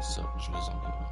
Ça, je les enverrai.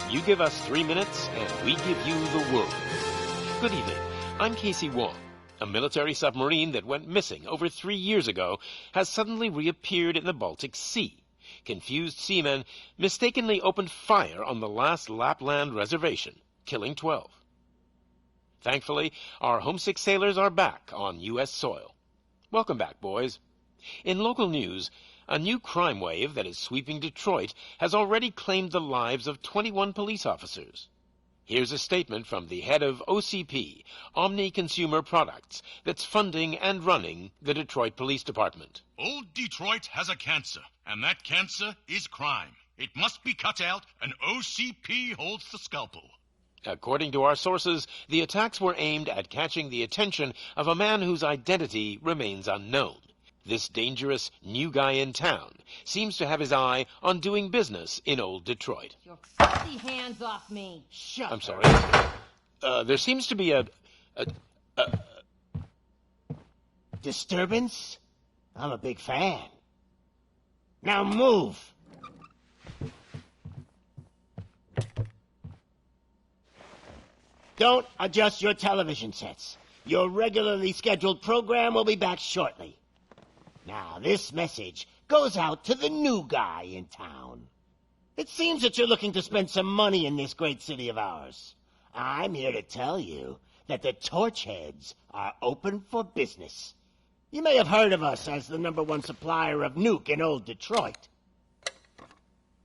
You give us 3 minutes, and we give you the world. Good evening. I'm Casey Wong. A military submarine that went missing over 3 years ago has suddenly reappeared in the Baltic Sea. Confused seamen mistakenly opened fire on the last Lapland reservation, killing 12. Thankfully, our homesick sailors are back on U.S. soil. Welcome back, boys. In local news, a new crime wave that is sweeping Detroit has already claimed the lives of 21 police officers. Here's a statement from the head of OCP, Omni Consumer Products, that's funding and running the Detroit Police Department. Old Detroit has a cancer, and that cancer is crime. It must be cut out, and OCP holds the scalpel. According to our sources, the attacks were aimed at catching the attention of a man whose identity remains unknown. This dangerous new guy in town seems to have his eye on doing business in old Detroit. Your filthy hands off me. Shut I'm sorry. There seems to be a disturbance? I'm a big fan. Now move! Don't adjust your television sets. Your regularly scheduled program will be back shortly. Now, this message goes out to the new guy in town. It seems that you're looking to spend some money in this great city of ours. I'm here to tell you that the Torchheads are open for business. You may have heard of us as the #1 supplier of nuke in old Detroit.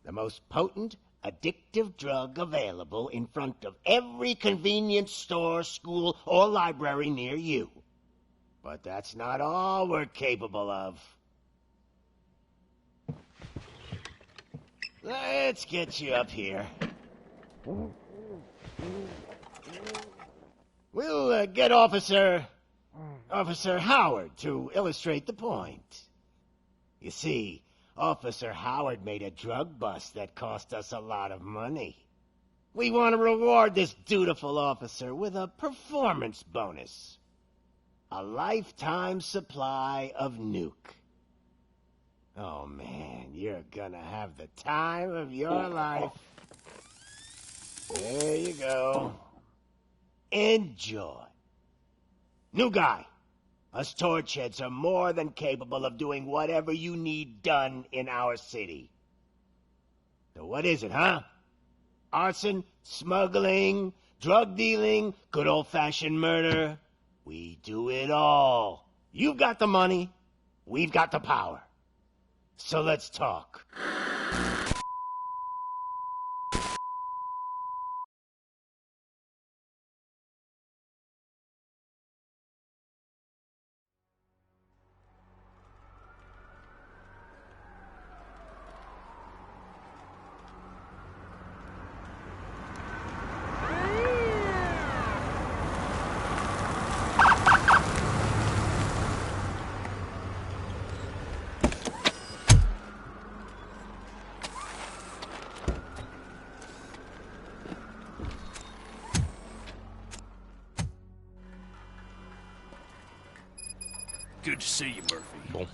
The most potent, addictive drug available in front of every convenience store, school, or library near you. But that's not all we're capable of. Let's get you up here. We'll get Officer Howard to illustrate the point. You see, Officer Howard made a drug bust that cost us a lot of money. We want to reward this dutiful officer with a performance bonus. A lifetime supply of nuke. Oh man, you're gonna have the time of your life. There you go. Enjoy. New guy, us Torchheads are more than capable of doing whatever you need done in our city. So what is it, huh? Arson, smuggling, drug dealing, good old-fashioned murder. We do it all. You've got the money, we've got the power. So let's talk. Good to see you, Murphy. Bon.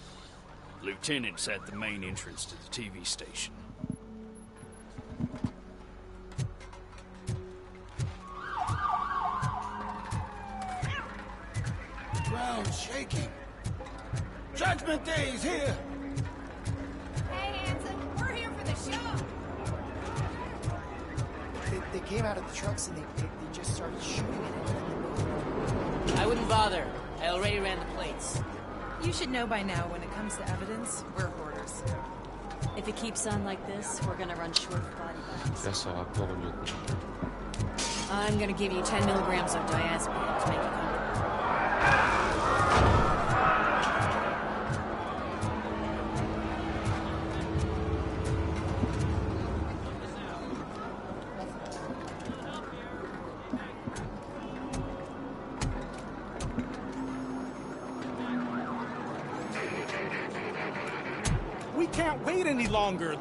Lieutenant's at the main entrance to the TV station. The ground's shaking. Judgment Day is here! Hey, Hanson, we're here for the show. They came out of the trucks and they just started shooting at it. I wouldn't bother. I already ran the plates. You should know by now when it comes to evidence, we're hoarders. If it keeps on like this, we're gonna run short of body bags. Tässä on kolme. I'm gonna give you 10 milligrams of diazepam to make you comfortable. can't wait any longer.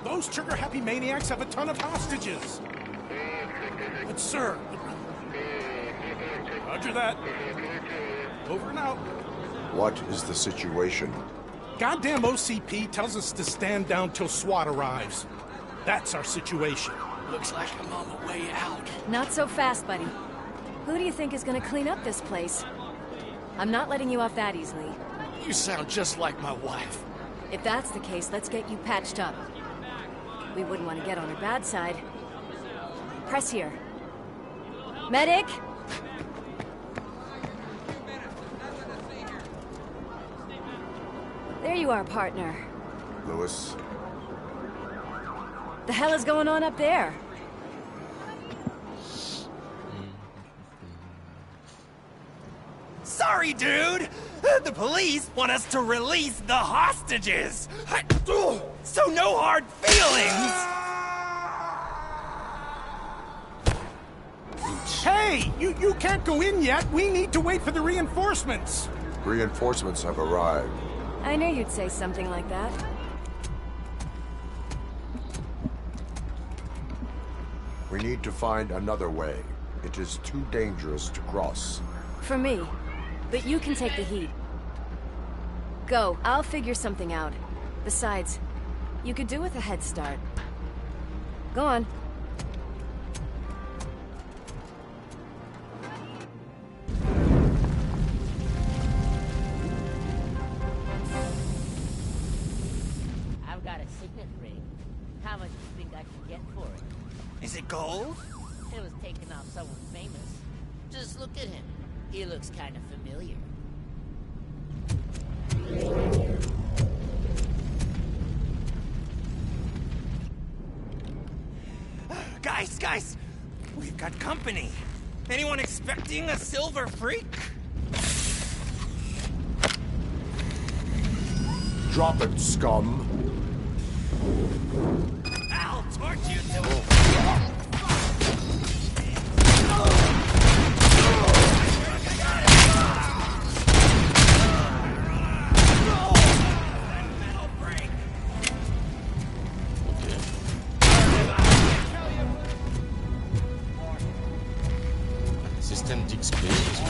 Those trigger-happy maniacs have a ton of hostages. But, sir... Roger that. Over and out. What is the situation? Goddamn OCP tells us to stand down till SWAT arrives. That's our situation. Looks like I'm on the way out. Not so fast, buddy. Who do you think is gonna clean up this place? I'm not letting you off that easily. You sound just like my wife. If that's the case, let's get you patched up. We wouldn't want to get on her bad side. Press here. Medic! There you are, partner. Lewis? The hell is going on up there? Sorry, dude! The police want us to release the hostages! So no hard feelings! Hey! You can't go in yet! We need to wait for the reinforcements! Reinforcements have arrived. I knew you'd say something like that. We need to find another way. It is too dangerous to cross. For me. But you can take the heat. Go, I'll figure something out. Besides, you could do with a head start. Go on. I've got a signet ring. How much do you think I can get for it? Is it gold? It was taken off someone famous. Just look at him. He looks kind of familiar. Guys! We've got company. Anyone expecting a silver freak? Drop it, scum. I'll torch you to... System d'expérience.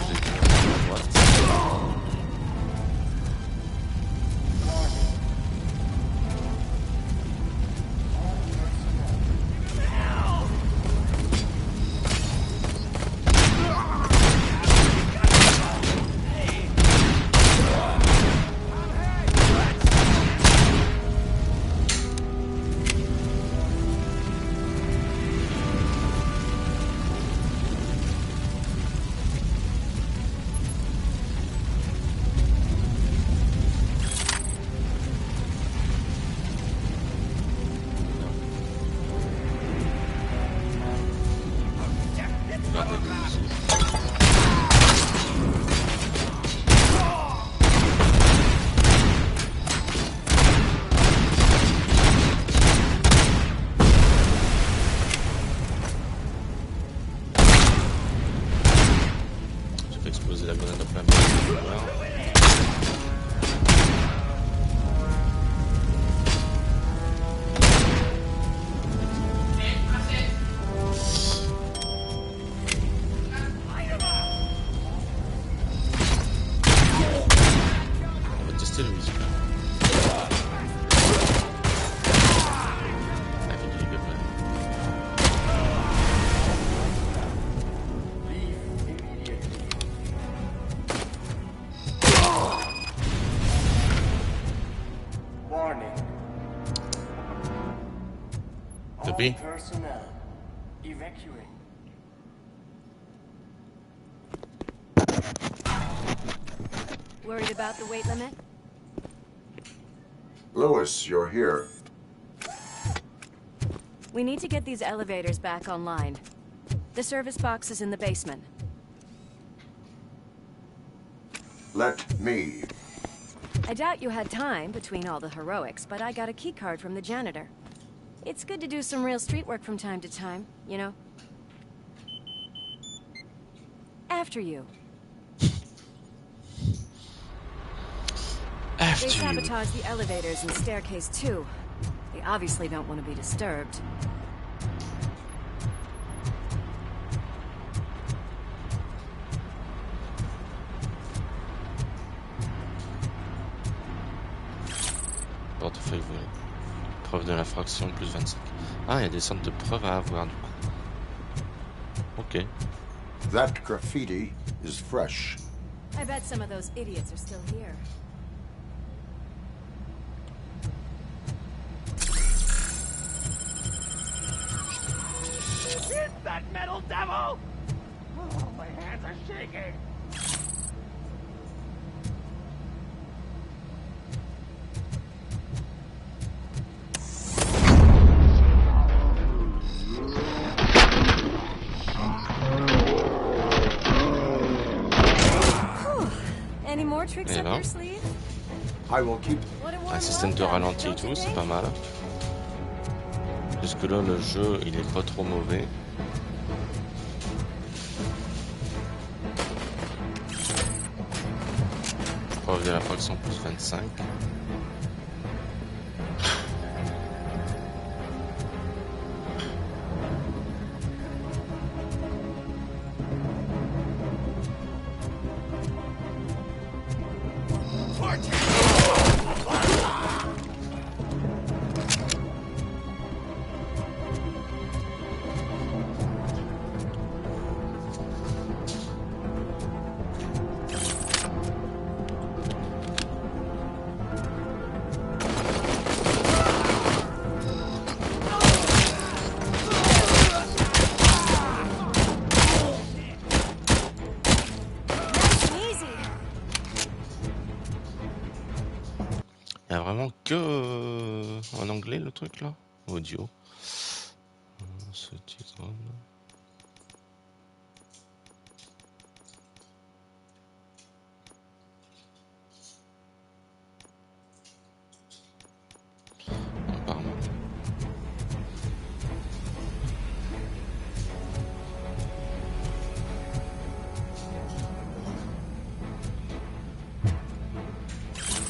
Exploser la grenade en plein milieu. On va tester le risque. I think il est bien. All personnel, evacuate. Worried about the weight limit? Lewis, you're here. We need to get these elevators back online. The service box is in the basement. Let me. I doubt you had time between all the heroics, but I got a keycard from the janitor. It's good to do some real street work from time to time, you know? After you. They sabotage the elevators and staircase too. They obviously don't want to be disturbed. Portefeuille volé. Preuve de l'infraction plus 25. Ah, il y a des centres de preuves à avoir du coup. Ok. That graffiti is fresh. I bet some of those idiots are still here. Hit that metal devil! Oh, my hands are shaking. Any more tricks up your sleeve? I will keep. Un système de ralenti et tout, c'est pas mal. Jusque là, le jeu, il est pas trop mauvais. Preuve de l'infraction plus 25. Il y a vraiment que en anglais le truc là, audio. Ce titre. Apparemment.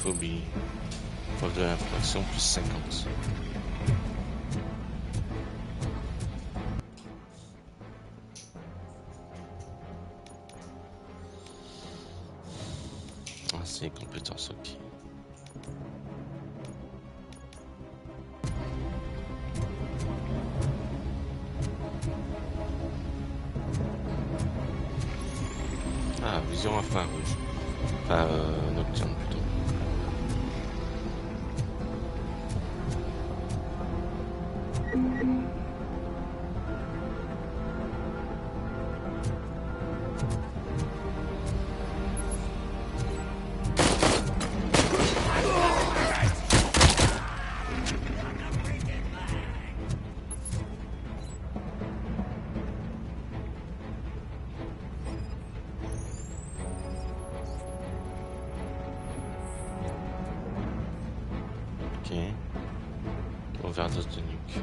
Phobie. Preuve de l'infraction plus 50. Ah, c'est compétences, ok. Ah, vision infrarouge. Enfin, nocturne plutôt. Ok. Overdose de nuque.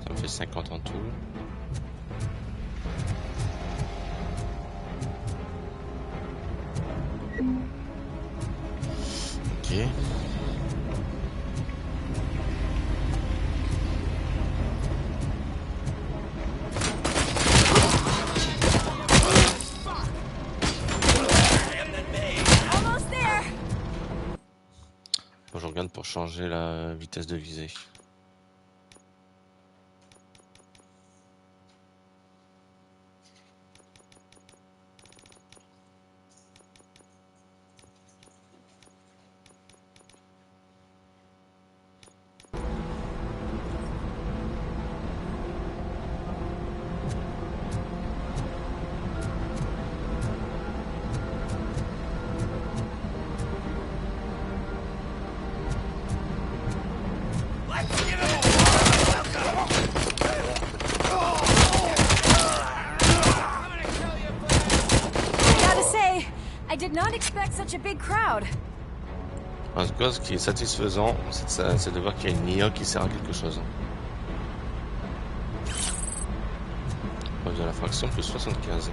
Ça me fait 50 en tout. Ok. Bon, je regarde pour changer la vitesse de visée. I did not expect such a big crowd. En tout cas, ce qui est satisfaisant, c'est de voir qu'il y a une IA qui sert à quelque chose. Preuve de l'infraction plus 75.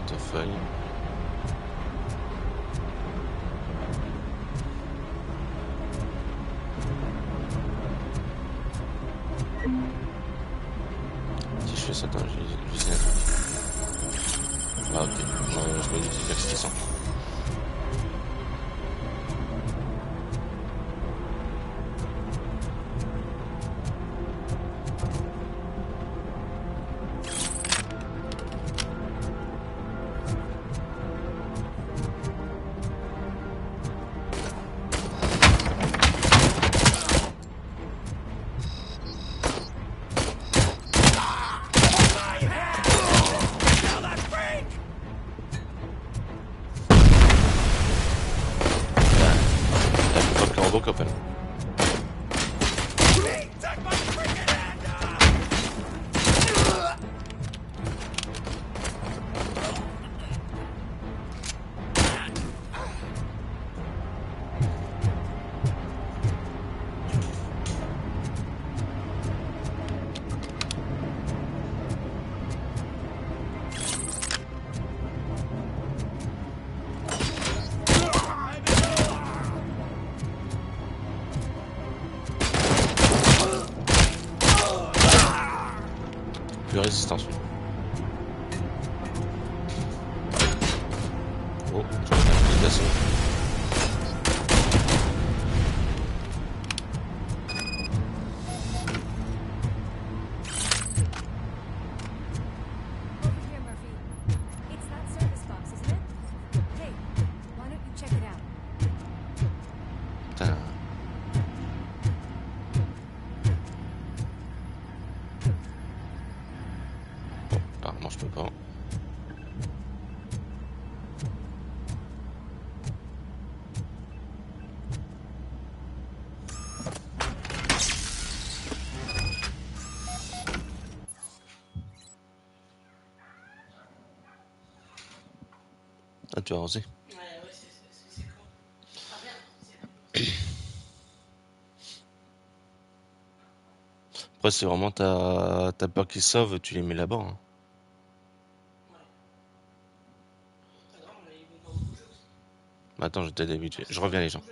portefeuille. Si je fais ça, attends, je dis un truc. Ah ok, je me dis que c'était ça. Robocop, elle. Plus résistance. Oh, j'en ai plus d'assaut. Apparemment je peux pas. Ah, tu as osé. Après c'est vraiment ta peur qui sauve, tu les mets là-bas. Hein. Attends, je t'ai habitué. Je reviens les gens.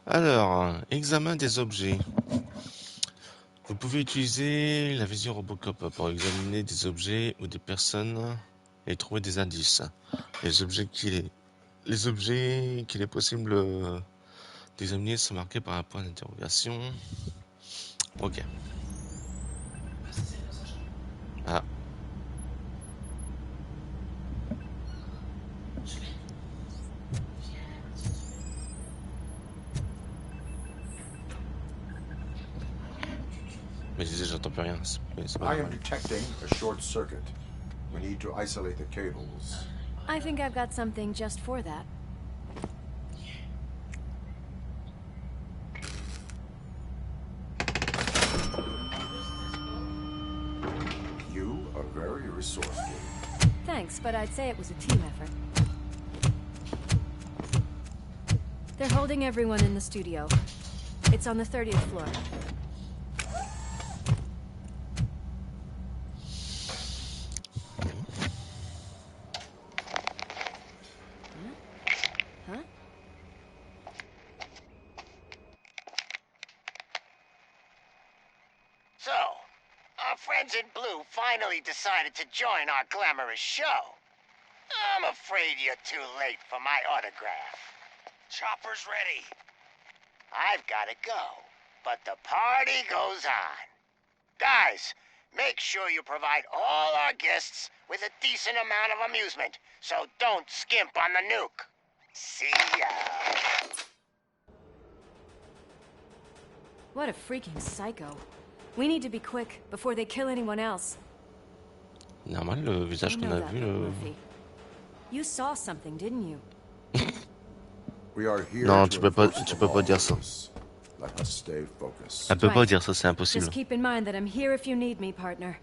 Alors, examen des objets. Vous pouvez utiliser la vision Robocop pour examiner des objets ou des personnes et trouver des indices. Les objets qu'il est possible d'examiner sont marqués par un point d'interrogation. Ok. Ah. Mais je disais, j'entends plus rien. C'est pas I am normal. detecting a short circuit. We need to isolate the cables. I think I've got something just for that. You are very resourceful. Thanks, but I'd say it was a team effort. They're holding everyone in the studio. It's on the 30th floor. Huh? So, our friends in blue finally decided to join our glamorous show. I'm afraid you're too late for my autograph. Chopper's ready. I've got to go, but the party goes on. Guys, make sure you provide all our guests with a decent amount of amusement, so don't skimp on the nuke. See ya. What a freaking psycho. We need to be quick before they kill anyone else. Normal, le visage qu'on a vu. You saw something, didn't you? We are here Non, to tu peux pas enforce dire ça. Let us stay focused. Elle peut pas dire ça, c'est impossible. Just keep in mind that I'm here if you need me, partner.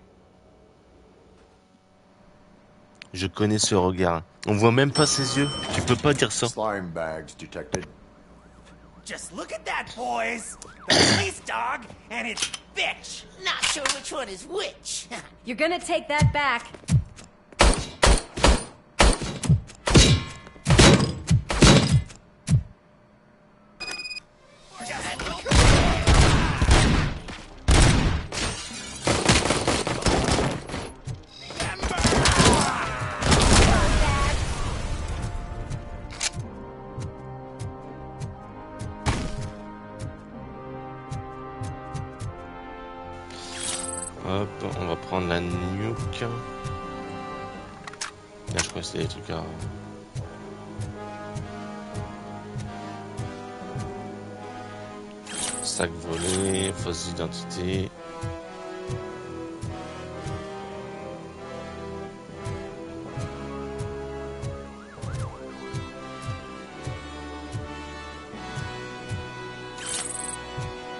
Je connais ce regard. On voit même pas ses yeux. Tu peux pas dire ça. Slime bags detected. Just look at that, boys! The police dog and its bitch! Not sure which one is which. You're gonna take that back. Hop, on va prendre la nuke. Là, je crois que c'était des trucs à... Sac volé, fausse identité.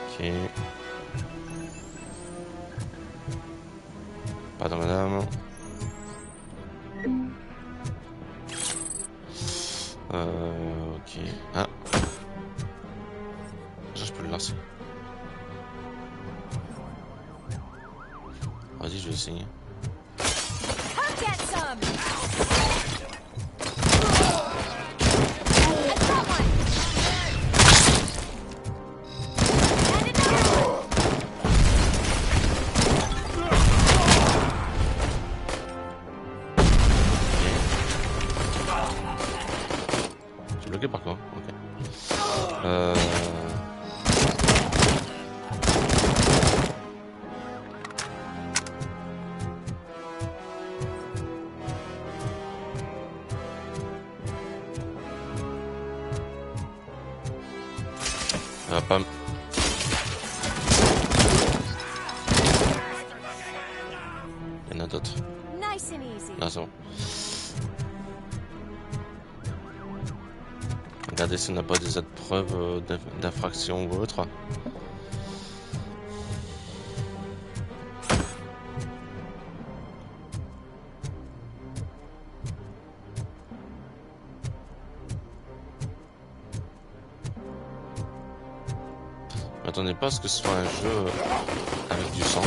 Ok. Pardon madame. Ok. Ah. Je peux le lancer. Vas-y, je vais essayer. Bloqué par quoi? Ok. Ça va pas. Il y en a d'autres. Nice and easy. Ah, c'est bon. Regardez si on n'a pas des autres preuves d'infraction ou autre. M'attendez pas à ce que ce soit un jeu avec du sang.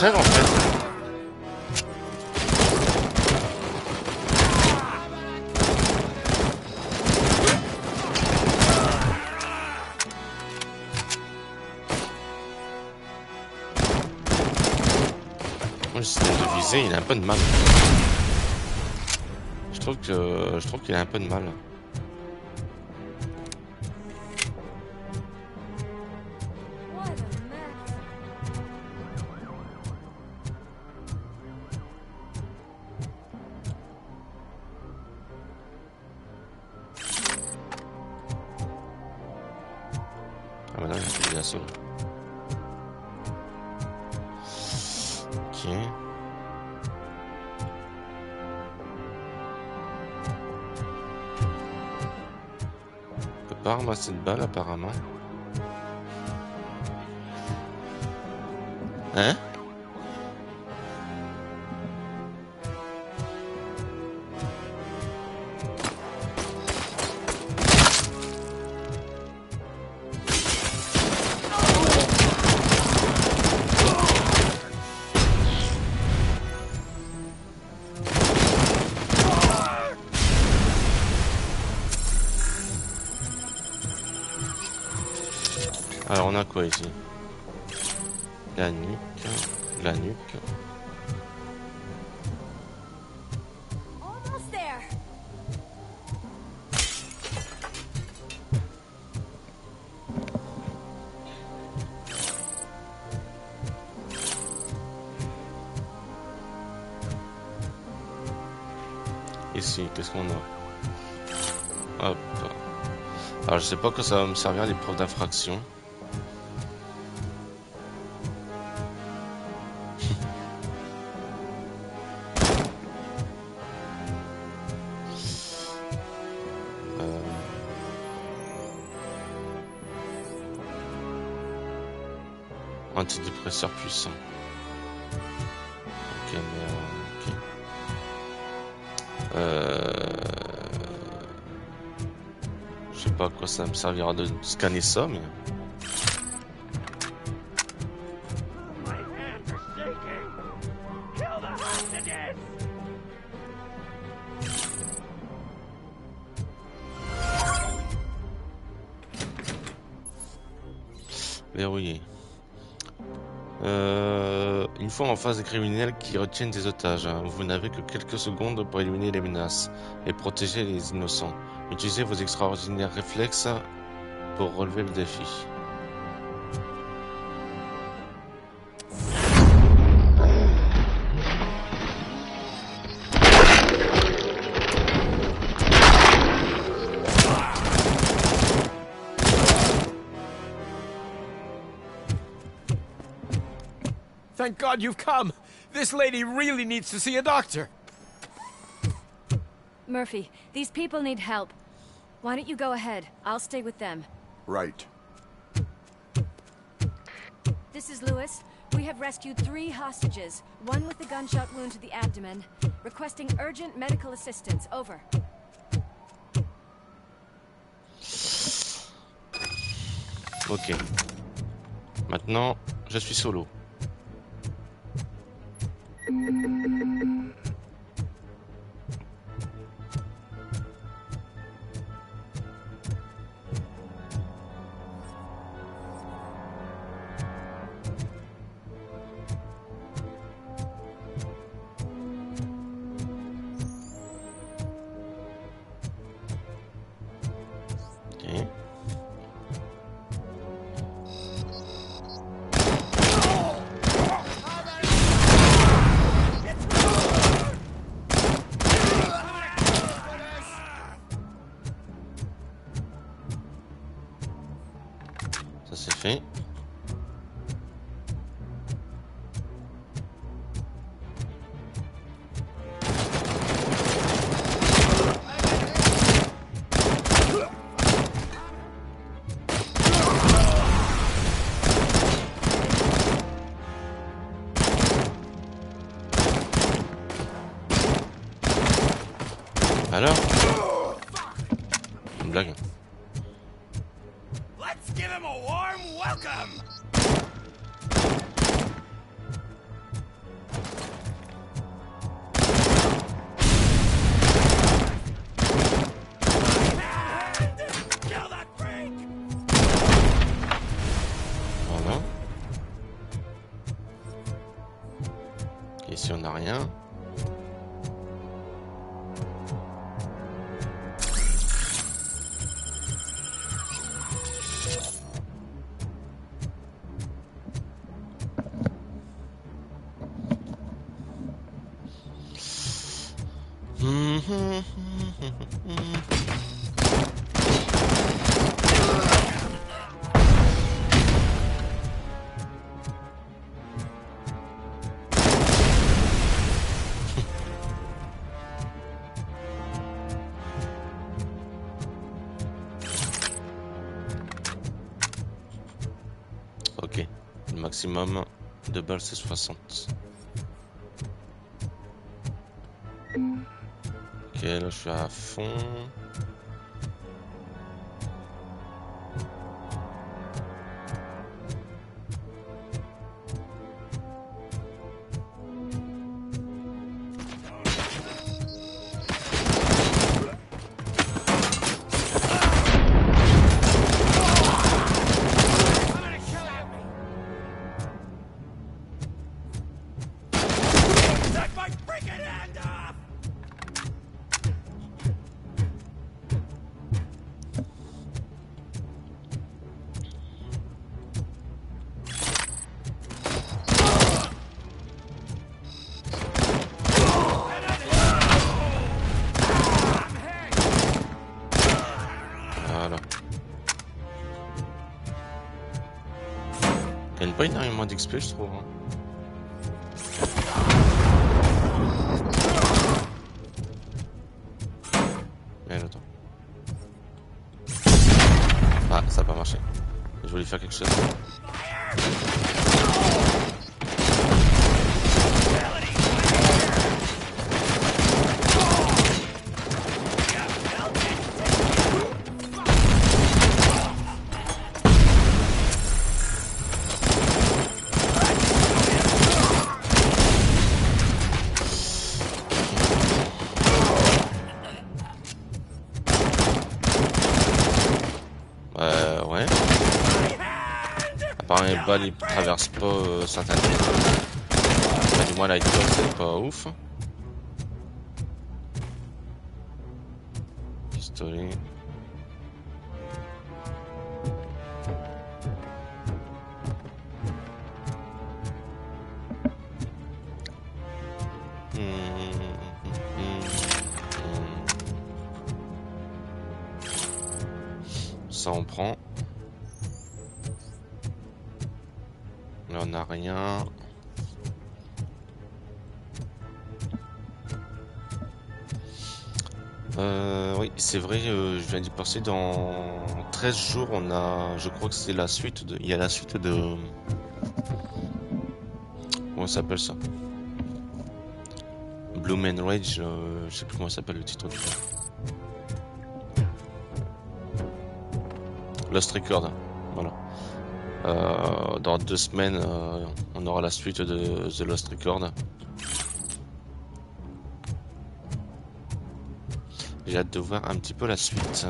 En fait. Moi, le système de visée, il a un peu de mal. Je trouve qu'il a un peu de mal. la solo. Ok. On peut pas ramasser de balles apparemment. Hein? Alors on a quoi ici? La nuque, la nuque. Almost there. Ici, qu'est-ce qu'on a? Hop. Alors je sais pas que ça va me servir l'épreuve d'infraction. Antidépresseur puissant. Ok, mais je sais pas à quoi ça me servira de scanner ça, mais. Verrouillé. Une fois en face des criminels qui retiennent des otages, vous n'avez que quelques secondes pour éliminer les menaces et protéger les innocents. Utilisez vos extraordinaires réflexes pour relever le défi. Thank God you've come. This lady really needs to see a doctor. Murphy, these people need help. Why don't you go ahead? I'll stay with them. Right. This is Lewis. We have rescued 3 hostages, one with a gunshot wound to the abdomen, requesting urgent medical assistance. Over. Ok. Maintenant, je suis solo. Ok. Ça c'est fait. Alors? Une blague. Let's give him a warm welcome. Kill that freak. Voilà. Ici on n'a rien. maximum de balles c'est 60. Ok, là je suis à fond. Il gagne pas énormément d'XP, je trouve. Hein. Mais attends. Ah, ça a pas marché. Je voulais faire quelque chose. Ouais. Apparemment les balles ils traversent pas certaines zones. Enfin, du moins la hitbox c'est pas ouf. Pistolet. Ça on prend. Là on n'a rien. Oui, c'est vrai, je viens d'y penser, dans 13 jours on a, je crois que c'est la suite de, il y a la suite de, comment ça s'appelle ça? Blue Man Rage, je sais plus comment ça s'appelle le titre du jeu. Lost Record, voilà. Dans 2 semaines, on aura la suite de The Lost Record. J'ai hâte de voir un petit peu la suite.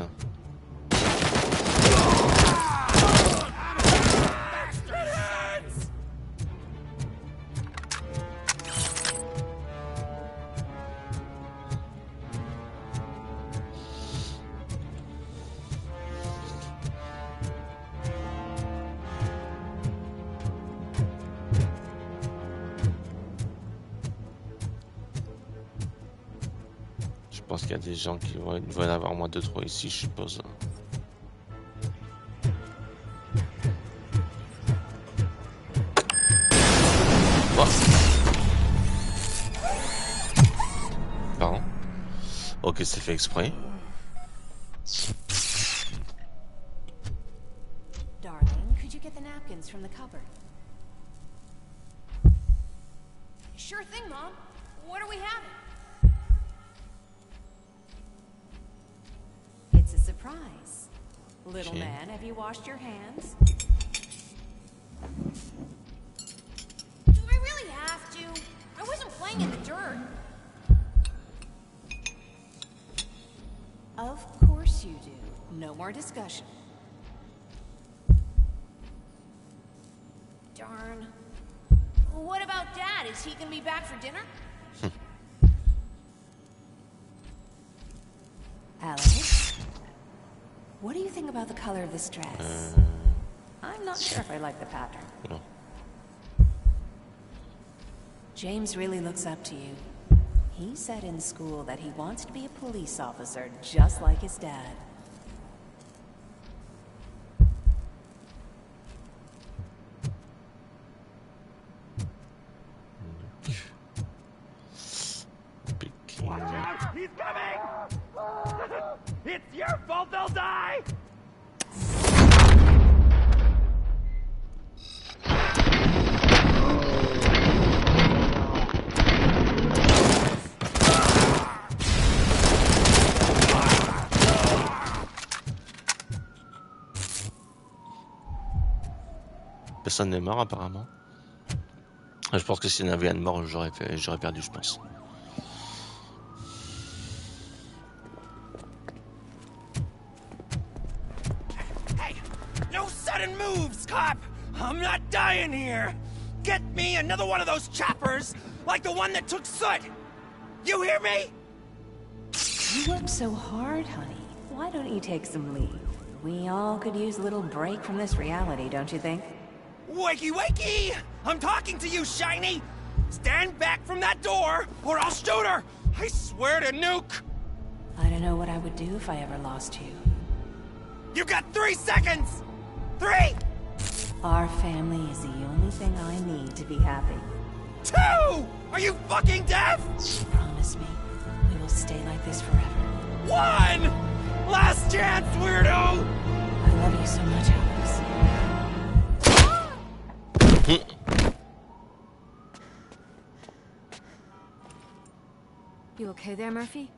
Je pense qu'il y a des gens qui vont en avoir moins 2-3 ici, je suppose. Oh. Pardon. Ok, c'est fait exprès. Darling, could you get the napkins from the cupboard? Sure thing, Mom. What are we having? It's a surprise. Little man, have you washed your hands? Do I really have to? I wasn't playing in the dirt. Of course you do. No more discussion. Darn. What about Dad? Is he gonna be back for dinner? Alex? What do you think about the color of this dress? I'm not sure if I like the pattern. No. James really looks up to you. He said in school that he wants to be a police officer just like his dad. Watch out! He's coming! It's your fault they'll die! Personne n'est mort apparemment. Je pense que s'il y en avait un de mort, j'aurais perdu, je pense. Hey, no sudden moves, cop! I'm not dying here! Get me another one of those choppers, like the one that took Soot! You hear me? You work so hard, honey. Why don't you take some leave? We all could use a little break from this reality, don't you think? Wakey, wakey! I'm talking to you, Shiny! Stand back from that door, or I'll shoot her! I swear to nuke! I don't know what I would do if I ever lost you. You got 3 seconds! 3! Our family is the only thing I need to be happy. 2! Are you fucking deaf? Promise me, we will stay like this forever. 1! Last chance, weirdo! I love you so much, Alex. You okay there, Murphy?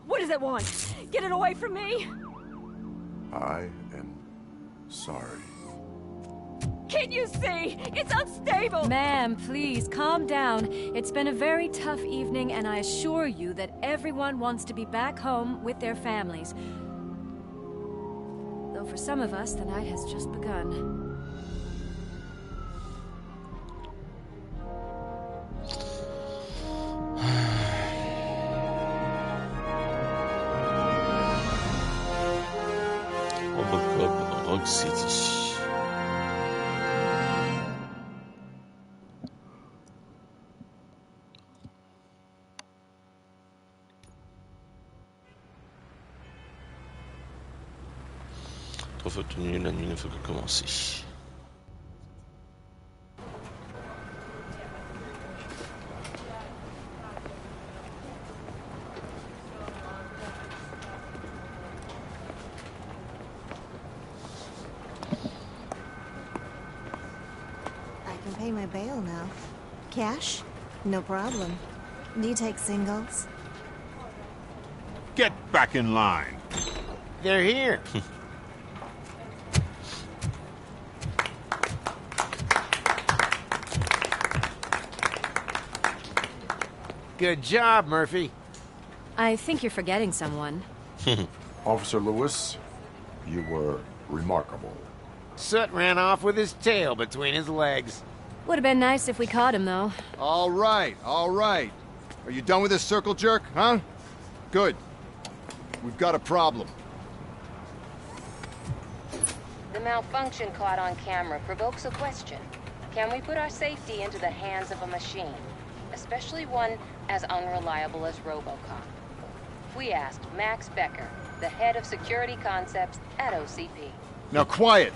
What does it want? Get it away from me! I am sorry. Can't you see? It's unstable! Ma'am, please, calm down. It's been a very tough evening, and I assure you that everyone wants to be back home with their families. Though for some of us, the night has just begun. Rock City. Trop tenu, la nuit ne fait que commencer. Pay my bail now. Cash? No problem. Do you take singles? Get back in line. They're here. Good job, Murphy. I think you're forgetting someone. Officer Lewis, you were remarkable. Soot ran off with his tail between his legs. Would have been nice if we caught him, though. All right, all right. Are you done with this circle jerk, huh? Good. We've got a problem. The malfunction caught on camera provokes a question. Can we put our safety into the hands of a machine? Especially one as unreliable as RoboCop. We asked Max Becker, the head of security concepts at OCP. Now quiet!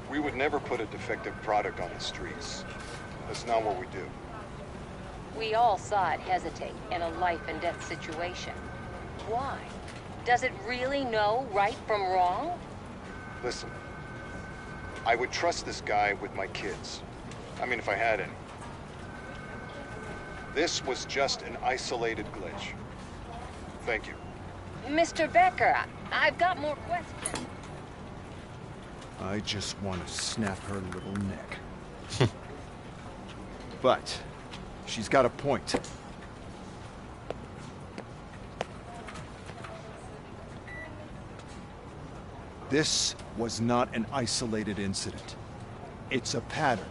We would never put a defective product on the streets. That's not what we do. We all saw it hesitate in a life-and-death situation. Why? Does it really know right from wrong? Listen, I would trust this guy with my kids. I mean, if I had any. This was just an isolated glitch. Thank you. Mr. Becker, I've got more questions. I just want to snap her little neck. But she's got a point. This was not an isolated incident. It's a pattern.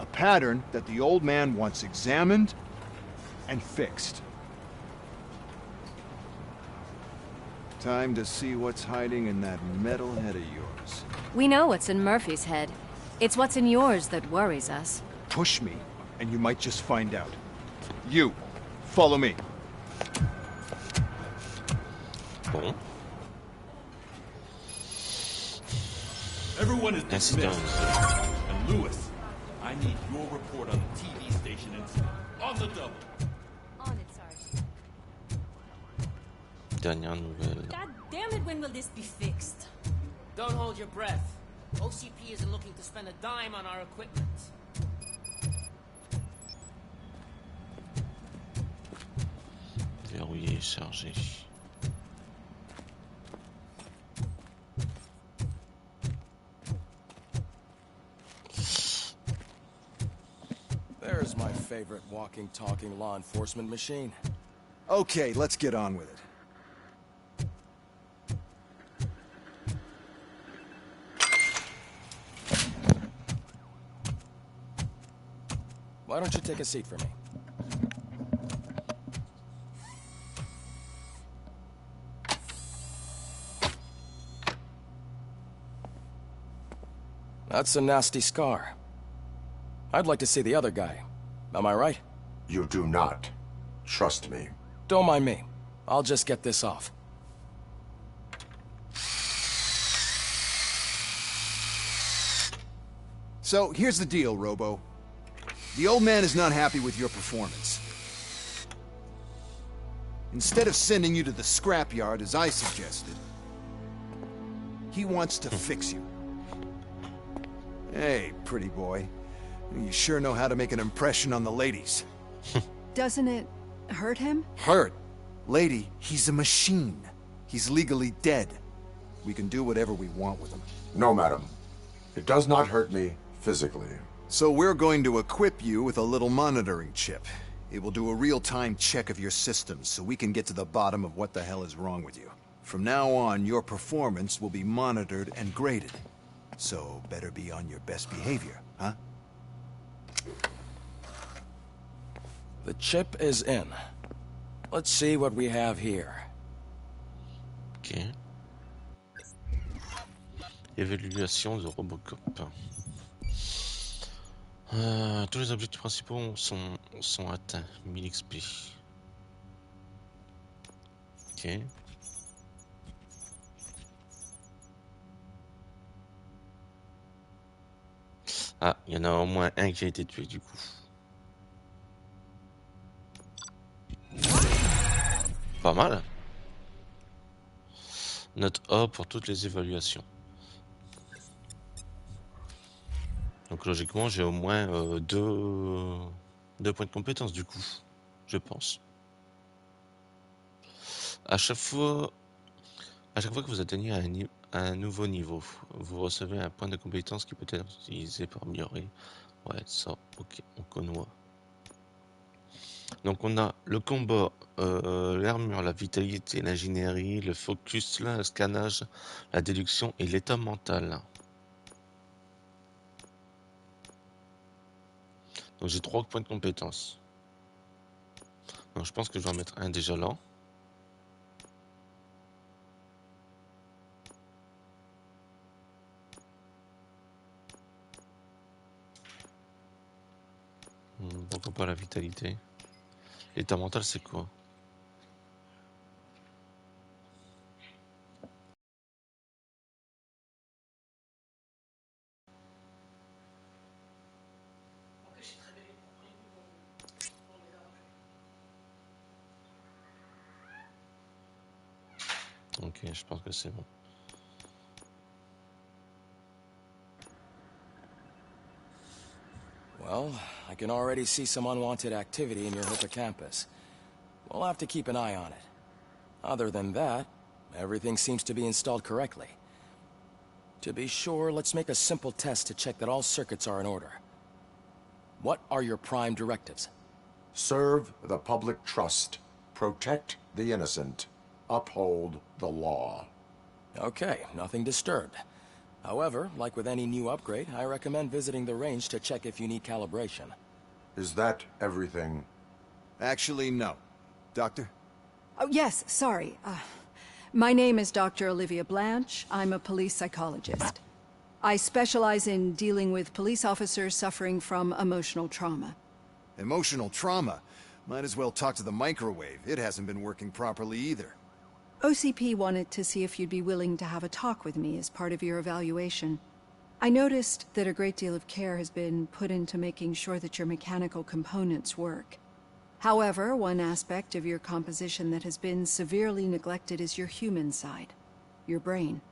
A pattern that the old man wants examined and fixed. Time to see what's hiding in that metal head of yours. We know what's in Murphy's head. It's what's in yours that worries us. Push me, and you might just find out. You, follow me. Bon. Everyone is dismissed. And Lewis, I need your report on the TV station incident. On the double. On it, Sarge. Dernière nouvelle. God damn it, when will this be fixed? Don't hold your breath. OCP isn't looking to spend a dime on our equipment. télécharger. There's my favorite walking, talking law enforcement machine. Okay, let's get on with it. Why don't you take a seat for me? That's a nasty scar. I'd like to see the other guy. Am I right? You do not. Trust me. Don't mind me. I'll just get this off. So, here's the deal, Robo. The old man is not happy with your performance. Instead of sending you to the scrapyard, as I suggested, he wants to fix you. Hey, pretty boy. You sure know how to make an impression on the ladies. Doesn't it hurt him? Hurt? Lady, he's a machine. He's legally dead. We can do whatever we want with him. No, madam. It does not hurt me physically. So we're going to equip you with a little monitoring chip. It will do a real-time check of your systems so we can get to the bottom of what the hell is wrong with you. From now on, your performance will be monitored and graded. So better be on your best behavior, huh? The chip is in. Let's see what we have here. Ok. Évaluation de Robocop. Tous les objectifs principaux sont atteints. 1000 XP. Ok. Ah, il y en a au moins un qui a été tué du coup. Pas mal. Note A pour toutes les évaluations. Donc logiquement j'ai au moins deux points de compétence du coup, je pense. À chaque fois que vous atteignez un nouveau niveau, vous recevez un point de compétence qui peut être utilisé pour améliorer. Ouais, ça, ok, on connaît. Donc on a le combat, l'armure, la vitalité, l'ingénierie, le focus, le scannage, la déduction et l'état mental. Donc j'ai 3 points de compétence. Donc je pense que je vais en mettre un déjà là. Pourquoi pas la vitalité? L'état mental c'est quoi? Ok, je pense que c'est bon. Well, I can already see some unwanted activity in your hippocampus. We'll have to keep an eye on it. Other than that, everything seems to be installed correctly. To be sure, let's make a simple test to check that all circuits are in order. What are your prime directives? Serve the public trust. Protect the innocent. Uphold the law. Okay, nothing disturbed. However, like with any new upgrade, I recommend visiting the range to check if you need calibration. Is that everything? Actually, no. Doctor? Oh, yes, sorry. My name is Dr. Olivia Blanche. I'm a police psychologist. I specialize in dealing with police officers suffering from emotional trauma. Emotional trauma? Might as well talk to the microwave. It hasn't been working properly either. OCP wanted to see if you'd be willing to have a talk with me as part of your evaluation. I noticed that a great deal of care has been put into making sure that your mechanical components work. However, one aspect of your composition that has been severely neglected is your human side, your brain.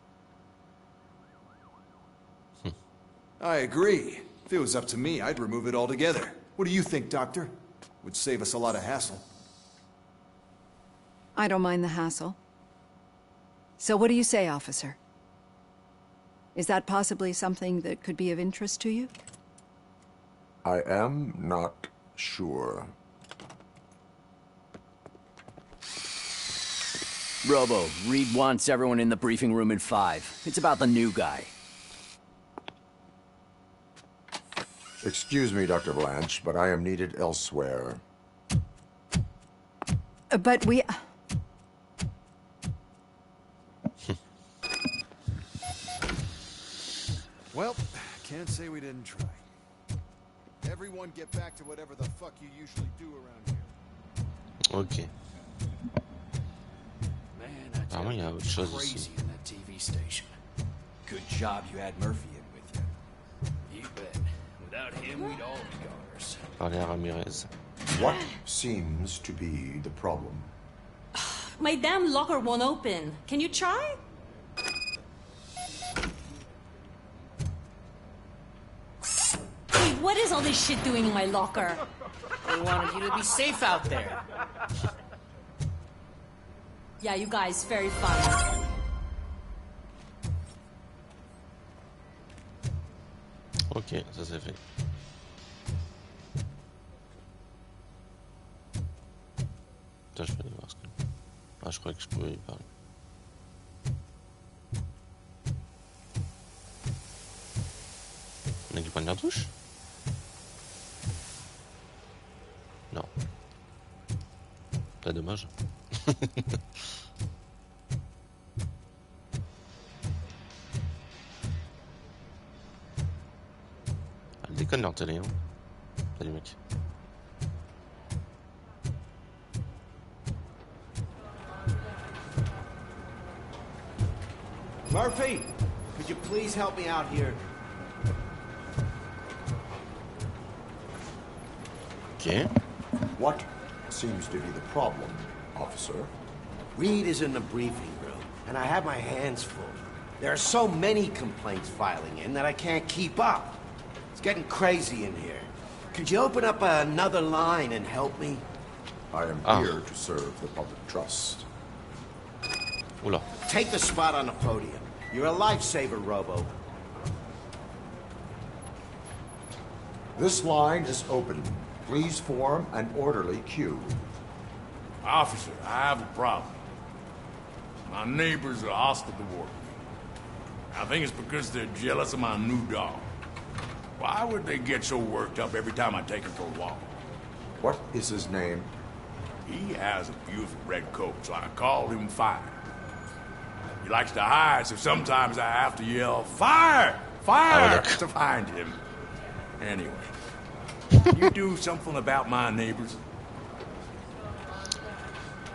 I agree. If it was up to me, I'd remove it altogether. What do you think, Doctor? Would save us a lot of hassle. I don't mind the hassle. So what do you say, officer? Is that possibly something that could be of interest to you? I am not sure. Robo, Reed wants everyone in the briefing room at 5. It's about the new guy. Excuse me, Dr. Blanche, but I am needed elsewhere. But we... Well, can't say we didn't try. Everyone get back to whatever the fuck you usually do around here. Ok. Apparemment, il y a autre chose ici. In that TV station. Good job you had Murphy in with you. You bet. Without him, we'd all be goners. Parler à Ramirez. What seems to be the problem? My damn locker won't open. Can you try? Hey, what is all this shit doing in my locker? They wanted you to be safe out there. Yeah, you guys, very fun. Ok, ça c'est fait. Putain, je peux aller voir ce que... Ah, je croyais que je pouvais y parler. On a du point de cartouche? Non. Pas dommage. Elle déconne leur télé, hein. Salut mec. Murphy, could you please help me out here? Okay. What seems to be the problem, officer? Reed is in the briefing room, and I have my hands full. There are so many complaints filing in that I can't keep up. It's getting crazy in here. Could you open up another line and help me? I am here to serve the public trust. Oula. Take the spot on the podium. You're a lifesaver, Robo. This line is open. Please form an orderly queue. Officer, I have a problem. My neighbors are hostile toward me. I think it's because they're jealous of my new dog. Why would they get so worked up every time I take her for a walk? What is his name? He has a beautiful red coat, so I called him Fire. He likes to hide, so sometimes I have to yell, Fire! Fire! To find him. Anyway, you do something about my neighbors?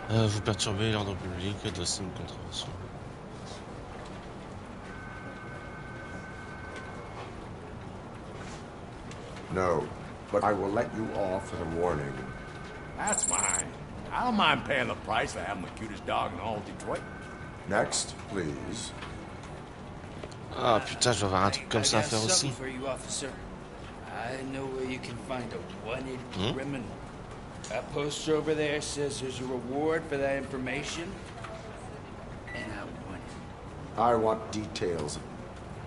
Vous perturbez l'ordre public, dossier une contravention. No, but I will let you off with a warning. That's fine. I don't mind paying the price for having the cutest dog in all of Detroit. Next, please. Ah putain, je vais avoir un truc comme ça à faire aussi. For you, officer. I know where you can find a wanted criminal. That poster over there says there's a reward for that information. And I want details.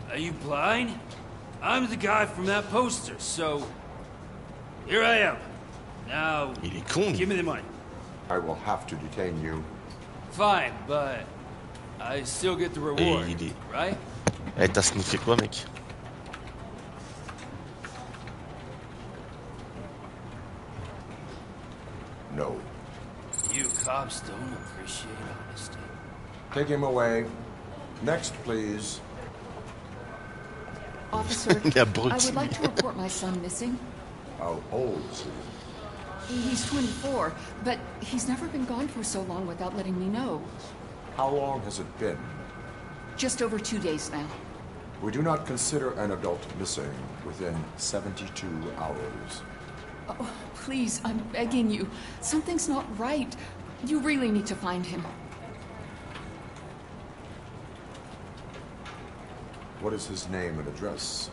Are you blind? I'm the guy from that poster, so here I am. Now, give me the money. I will have to detain you. Fine, but I still get the reward, right? Eh, t'as sniffé quoi, mec? No. You cops don't appreciate honesty. Take him away. Next, please. Officer, I would like to report my son missing. How old is he? He's 24, but he's never been gone for so long without letting me know. How long has it been? Just over 2 days now. We do not consider an adult missing within 72 hours. Oh, please, I'm begging you. Something's not right. You really need to find him. What is his name and address?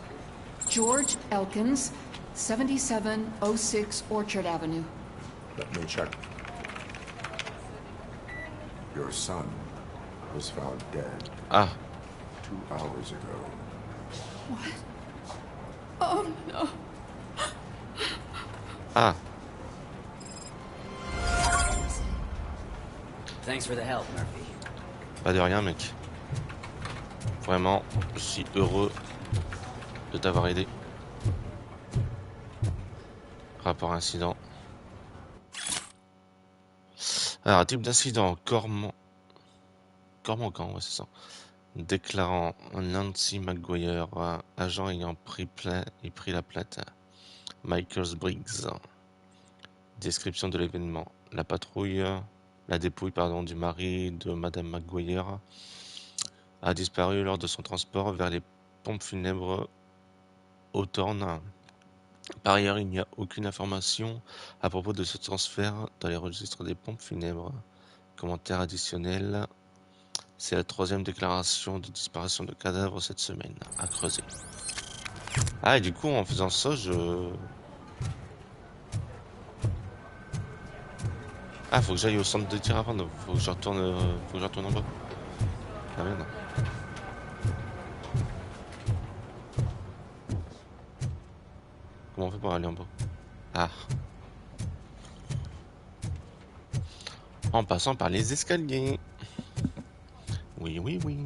George Elkins, 7706 Orchard Avenue. Let me check. Your son was found dead. 2 hours ago. What? Oh, no. Thanks for the help, Murphy. Pas de rien, mec. Vraiment, je suis heureux de t'avoir aidé. Rapport incident. Alors, type d'incident, corps manquant, ouais, c'est ça. Déclarant Nancy McGuire, agent ayant pris la plainte. Michael Briggs. Description de l'événement. La dépouille du mari de Madame McGuire a disparu lors de son transport vers les pompes funèbres Hawthorne. Par ailleurs, il n'y a aucune information à propos de ce transfert dans les registres des pompes funèbres. Commentaire additionnel. C'est la 3e déclaration de disparition de cadavres cette semaine, à creuser. Ah, et du coup, en faisant ça, Ah, faut que j'aille au centre de tir avant, donc faut que je retourne en bas. Ah merde. Comment on fait pour aller en bas? Ah. En passant par les escaliers. Oui, oui, oui.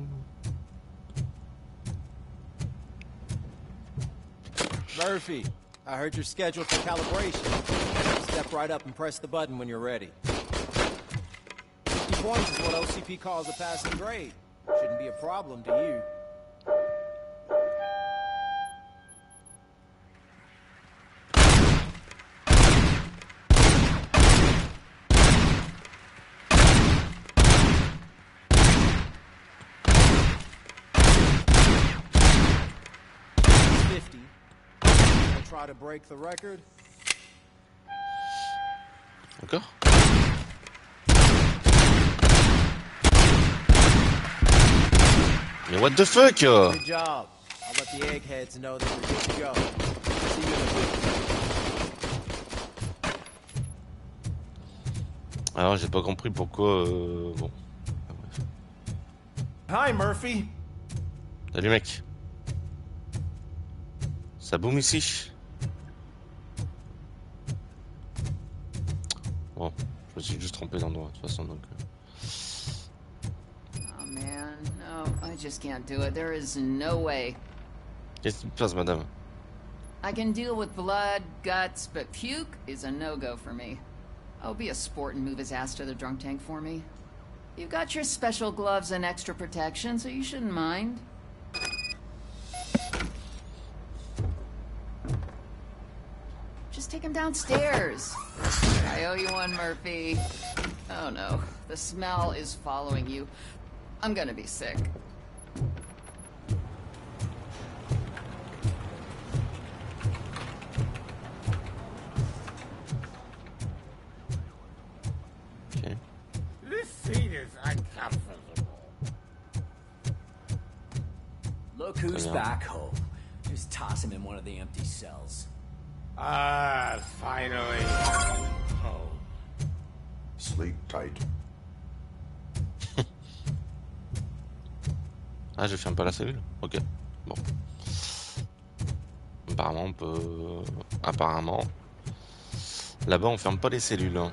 Murphy, I heard you're scheduled for calibration. Step right up and press the button when you're ready. 50 points is what OCP calls a passing grade. Shouldn't be a problem to you. Try to break the record. Encore? Mais what the fuck? Good job. I'll let the eggheads know that we're good to go. See you in a week. Alors j'ai pas compris pourquoi bon. Hi Murphy. Salut mec. Ça boum ici. Bon, je me suis juste trompé d'endroit de toute façon donc. Oh man, no, I just can't do it. There is no way. Qu'est-ce qui se passe, madame? I can deal with blood, guts, but puke is a no-go for me. Oh, be a sport and move his ass to the drunk tank for me. You've got your special gloves and extra protection, so you shouldn't mind. Just take him downstairs. I owe you one, Murphy. Oh no, the smell is following you. I'm gonna be sick. Okay. This seat is uncomfortable. Look who's back home. Just toss him in one of the empty cells. Finally. Oh. Sleep tight. Ah, je ferme pas la cellule? Ok. Bon. Apparemment, on peut... Apparemment. Là-bas, on ferme pas les cellules. Hein.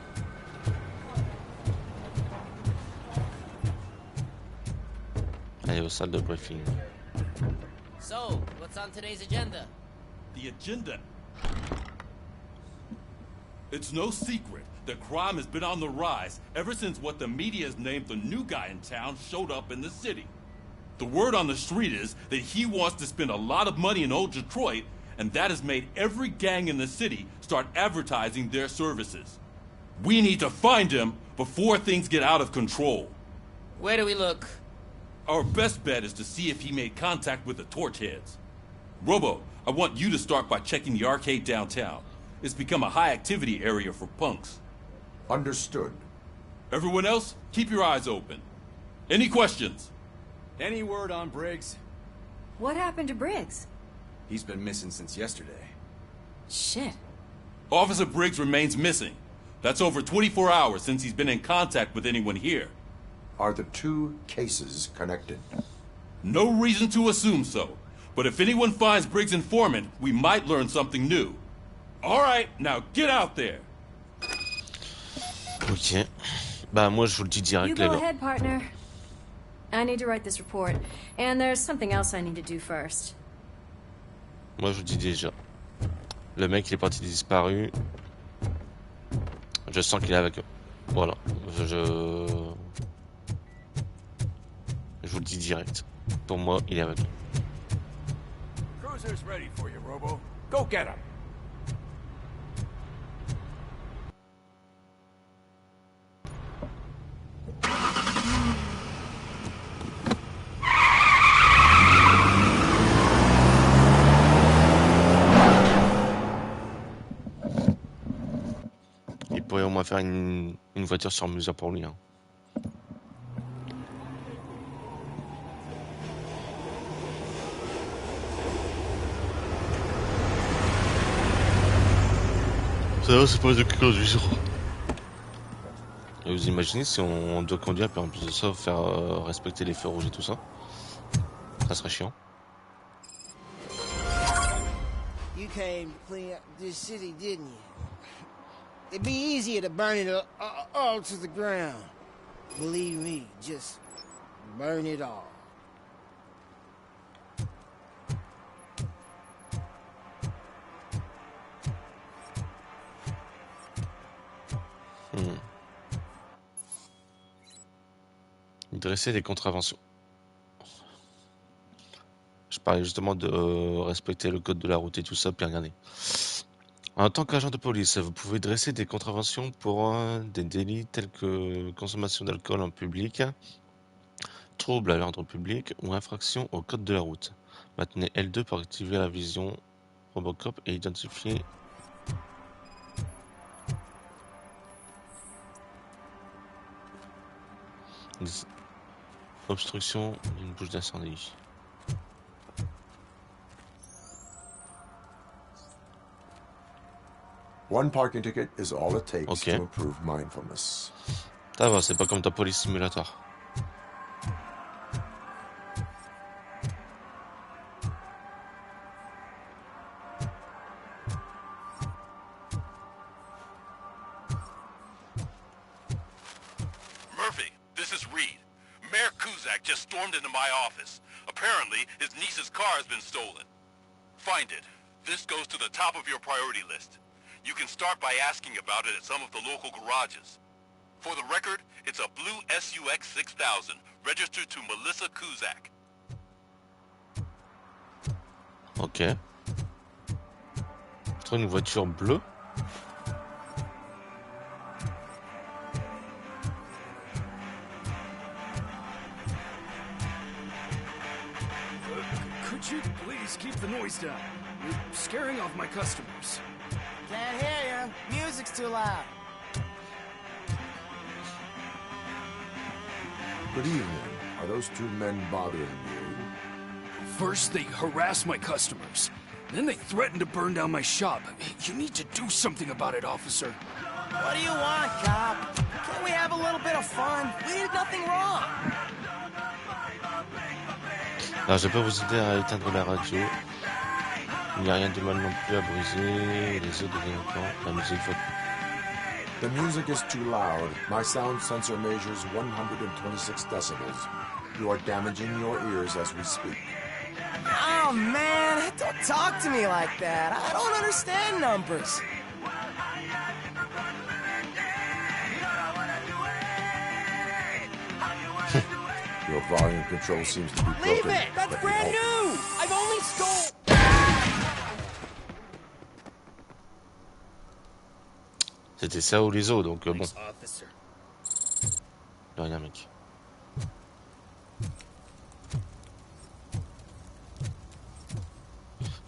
Allez, aux salles de briefing. So, what's on today's agenda? The agenda? It's no secret that crime has been on the rise ever since what the media has named the new guy in town showed up in the city. The word on the street is that he wants to spend a lot of money in old Detroit, and that has made every gang in the city start advertising their services. We need to find him before things get out of control. Where do we look? Our best bet is to see if he made contact with the Torchheads. Robo, I want you to start by checking the arcade downtown. It's become a high-activity area for punks. Understood. Everyone else, keep your eyes open. Any questions? Any word on Briggs? What happened to Briggs? He's been missing since yesterday. Shit. Officer Briggs remains missing. That's over 24 hours since he's been in contact with anyone here. Are the two cases connected? No reason to assume so. But if anyone finds Briggs' informant, we might learn something new. All right, now get out there. Ok. Bah moi je vous le dis direct You les go gars. ahead, partner. I need to write this report, and there's something else I need to do first. Moi je vous dis déjà. Le mec il est parti disparu. Je sens qu'il est avec eux. Voilà. Je vous le dis direct. Pour moi, il est avec eux. Cruiser's ready for you, Robo. Go get him. Il pourrait au moins faire une voiture sur mesure pour lui. Hein. Ça va, c'est pas de conduisant. Et vous imaginez si on doit conduire, puis en plus de ça, faire respecter les feux rouges et tout ça? Ça serait chiant. You came to clean up this city, didn't you? It'd be easier to burn it all to the ground. Believe me, just burn it all. Dresser des contraventions. Je parlais justement de respecter le code de la route et tout ça, puis regardez. En tant qu'agent de police, vous pouvez dresser des contraventions pour des délits tels que consommation d'alcool en public, trouble à l'ordre public ou infraction au code de la route. Maintenez L2 pour activer la vision Robocop et identifier obstruction d'une bouche d'incendie. One parking ticket is all it takes to improve mindfulness. Ça va, c'est pas comme ta police simulator. Murphy, this is Reed. Mayor Kuzak just stormed into my office. Apparently, his niece's car has been stolen. Find it. This goes to the top of your priority list. You can start by asking about it at some of the local garages. For the record, it's a blue SUX 6000, registered to Melissa Kuzak. Ok. Je trouve une voiture bleue. Could you please keep the noise down? You're scaring off my customers. Can't hear you. Music's too loud. Good evening. Are those two men bothering you? First, they harass my customers. Then they threaten to burn down my shop. You need to do something about it, officer. What do you want, cop? Can't we have a little bit of fun? We did nothing wrong. Alors, je peux vous aider à éteindre la radio. Il n'y a rien de mal non plus à briser les autres délinquants. La musique faut... The music is too loud. My sound sensor measures 126 decibels. You are damaging your ears as we speak. Oh, man, don't talk to me like that. I don't understand numbers. Your volume control seems to be broken. Leave it! That's brand new! I've only stole... C'était ça ou les autres, donc bon. De rien, mec.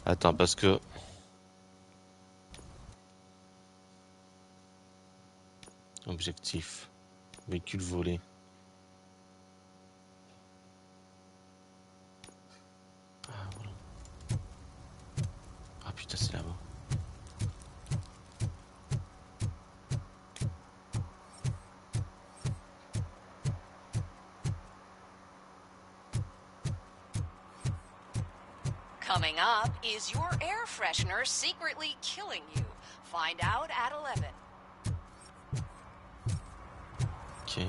Attends, parce que... Objectif. Véhicule volé. Ah, voilà. Ah putain, c'est là-bas. Coming up, is your air freshener secretly killing you? Find out at 11. Ok.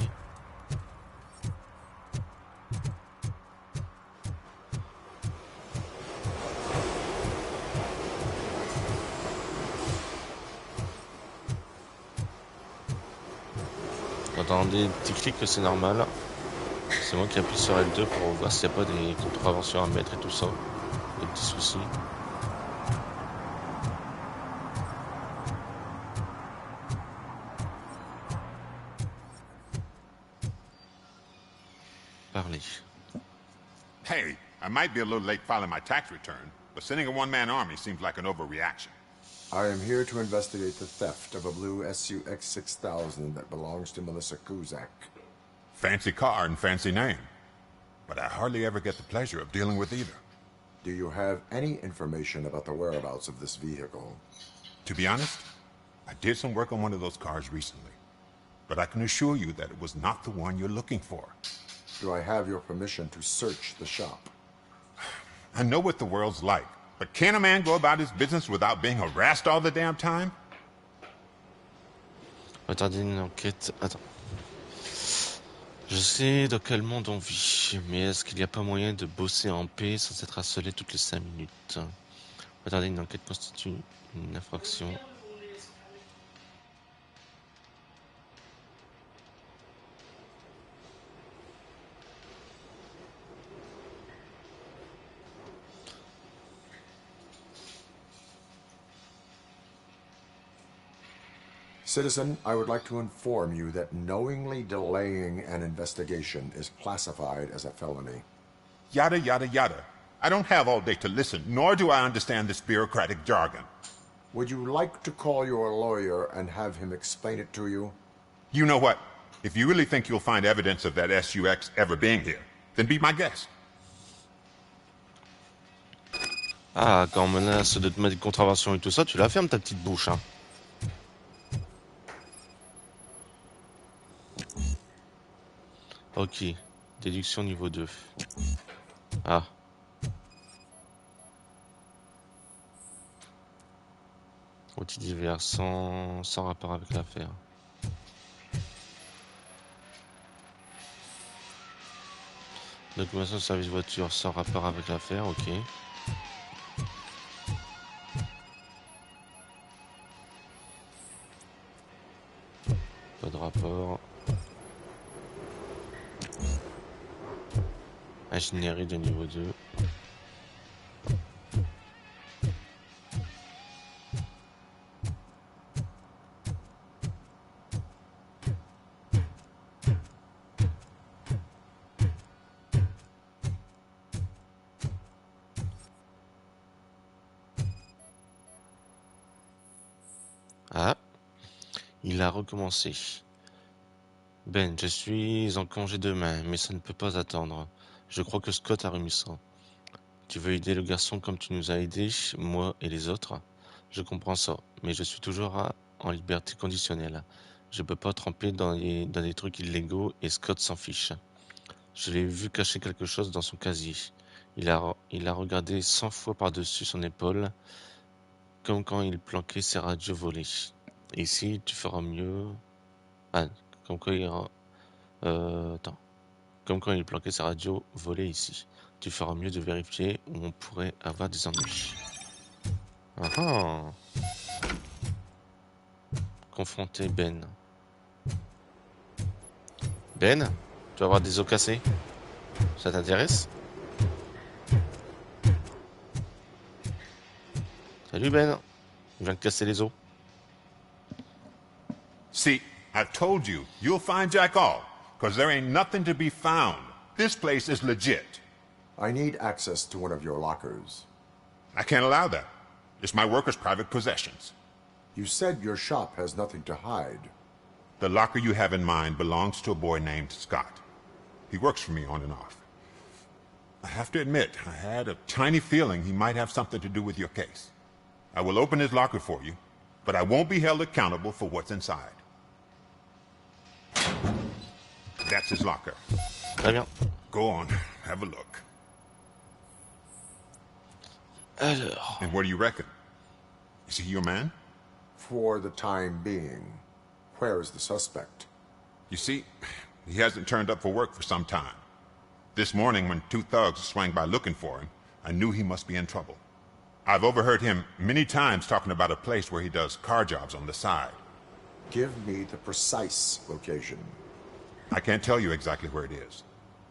Dans des petits clics, c'est normal. C'est moi qui appuie sur L2 pour voir s'il n'y a pas des contraventions à mettre et tout ça. Des petits soucis. Parler. Hey, I might be a little late filing my tax return, but sending a one-man army seems like an overreaction. I am here to investigate the theft of a blue SUX 6000 that belongs to Melissa Kuzak. Fancy car and fancy name. But I hardly ever get the pleasure of dealing with either. Do you have any information about the whereabouts of this vehicle? To be honest, I did some work on one of those cars recently. But I can assure you that it was not the one you're looking for. Do I have your permission to search the shop? I know what the world's like, but can a man go about his business without being harassed all the damn time? Attendez une enquête. Attends. Je sais dans quel monde on vit, mais est-ce qu'il n'y a pas moyen de bosser en paix sans être harcelé toutes les 5 minutes? Attendez, une enquête constitue une infraction. Citizen, I would like to inform you that knowingly delaying an investigation is classified as a felony. Yada, yada, yada. I don't have all day to listen, nor do I understand this bureaucratic jargon. Would you like to call your lawyer and have him explain it to you? You know what? If you really think you'll find evidence of that SUX ever being here, then be my guest. Ah, quand on menace de te mettre une contravention et tout ça, tu la fermes ta petite bouche, hein. Ok, déduction niveau 2. Ah. Outils divers sans rapport avec l'affaire. Documentation de service voiture sans rapport avec l'affaire, ok. Pas de rapport. Ingénierie de niveau 2. Ah, il a recommencé. Ben, je suis en congé demain, mais ça ne peut pas attendre. Je crois que Scott a remis ça. Tu veux aider le garçon comme tu nous as aidés, moi et les autres? Je comprends ça, mais je suis toujours en liberté conditionnelle. Je peux pas tremper dans des trucs illégaux et Scott s'en fiche. Je l'ai vu cacher quelque chose dans son casier. Il a regardé 100 fois par-dessus son épaule, comme quand il planquait ses radios volées. Et ici, tu feras mieux... Ah, comme quand il... attends. Comme quand il planquait sa radio volée ici. Tu feras mieux de vérifier où on pourrait avoir des ennuis. Ah ah. Confronter Ben. Ben, tu vas avoir des os cassés? Ça t'intéresse? Salut Ben. Je viens de casser les os. See, I've told you, you'll find Jack all, because there ain't nothing to be found. This place is legit. I need access to one of your lockers. I can't allow that. It's my workers' private possessions. You said your shop has nothing to hide. The locker you have in mind belongs to a boy named Scott. He works for me on and off. I have to admit, I had a tiny feeling he might have something to do with your case. I will open his locker for you, but I won't be held accountable for what's inside. That's his locker. Très bien. Go on, have a look. Alors... And what do you reckon? Is he your man? For the time being. Where is the suspect? You see, he hasn't turned up for work for some time. This morning, when 2 thugs swang by looking for him, I knew he must be in trouble. I've overheard him many times talking about a place where he does car jobs on the side. Give me the precise location. I can't tell you exactly where it is.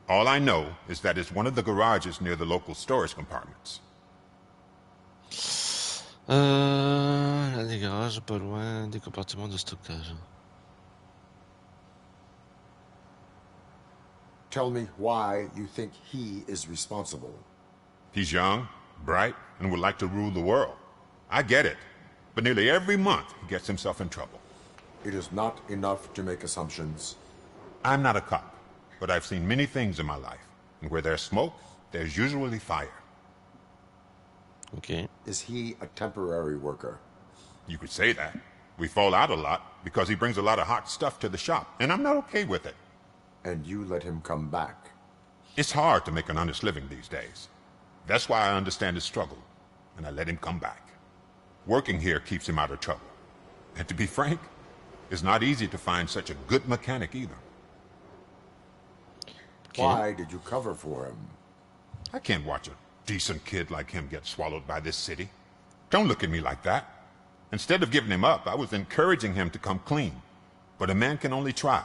All I know is that it's one of the garages near the local storage compartments. Là, des garages pas loin des compartiments de stockage. Tell me why you think he is responsible. He's young, bright, and would like to rule the world. I get it. But nearly every month, he gets himself in trouble. It is not enough to make assumptions. I'm not a cop, but I've seen many things in my life. And where there's smoke, there's usually fire. Okay. Is he a temporary worker? You could say that. We fall out a lot because he brings a lot of hot stuff to the shop, and I'm not okay with it. And you let him come back? It's hard to make an honest living these days. That's why I understand his struggle, and I let him come back. Working here keeps him out of trouble. And to be frank, it's not easy to find such a good mechanic either. Okay. Why did you cover for him? I can't watch a decent kid like him get swallowed by this city. Don't look at me like that. Instead of giving him up, I was encouraging him to come clean. But a man can only try.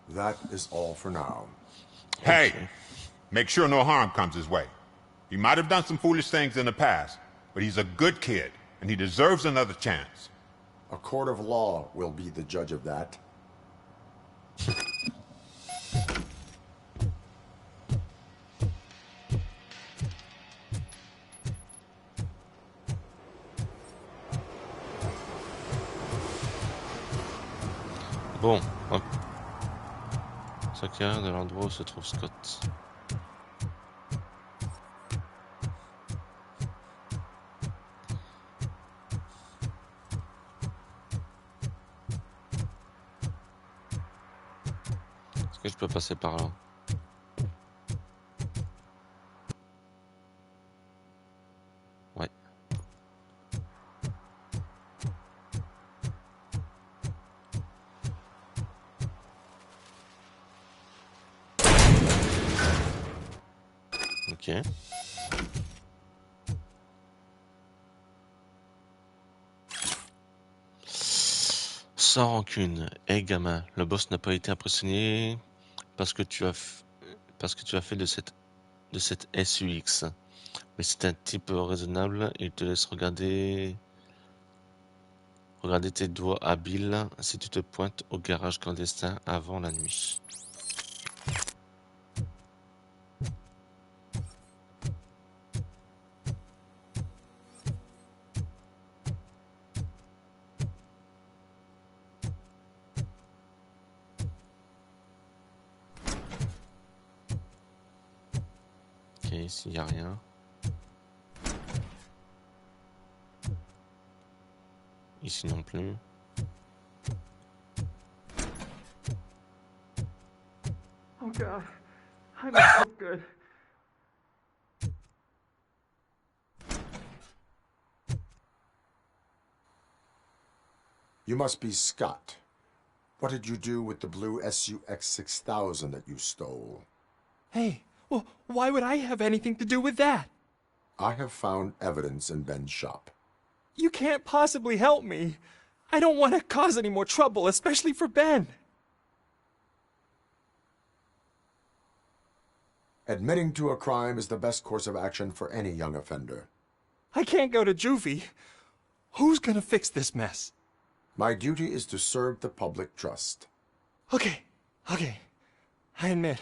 That is all for now. Hey! Make sure no harm comes his way. He might have done some foolish things in the past, but he's a good kid, and he deserves another chance. A court of law will be the judge of that. Bon, hop. 5 heures de l'endroit où se trouve Scott. Est-ce que je peux passer par là? Ouais. Ok. Sans rancune. Hey gamin, le boss n'a pas été impressionné parce que tu as fait de cette SUX. Mais c'est un type raisonnable, il te laisse regarder tes doigts habiles si tu te pointes au garage clandestin avant la nuit. Ok, ici y a rien. Ici non plus. Oh God, I don't look good. You must be Scott. What did you do with the blue SUX 6000 that you stole? Hey, well, why would I have anything to do with that? I have found evidence in Ben's shop. You can't possibly help me. I don't want to cause any more trouble, especially for Ben. Admitting to a crime is the best course of action for any young offender. I can't go to juvie. Who's gonna fix this mess? My duty is to serve the public trust. Okay. I admit.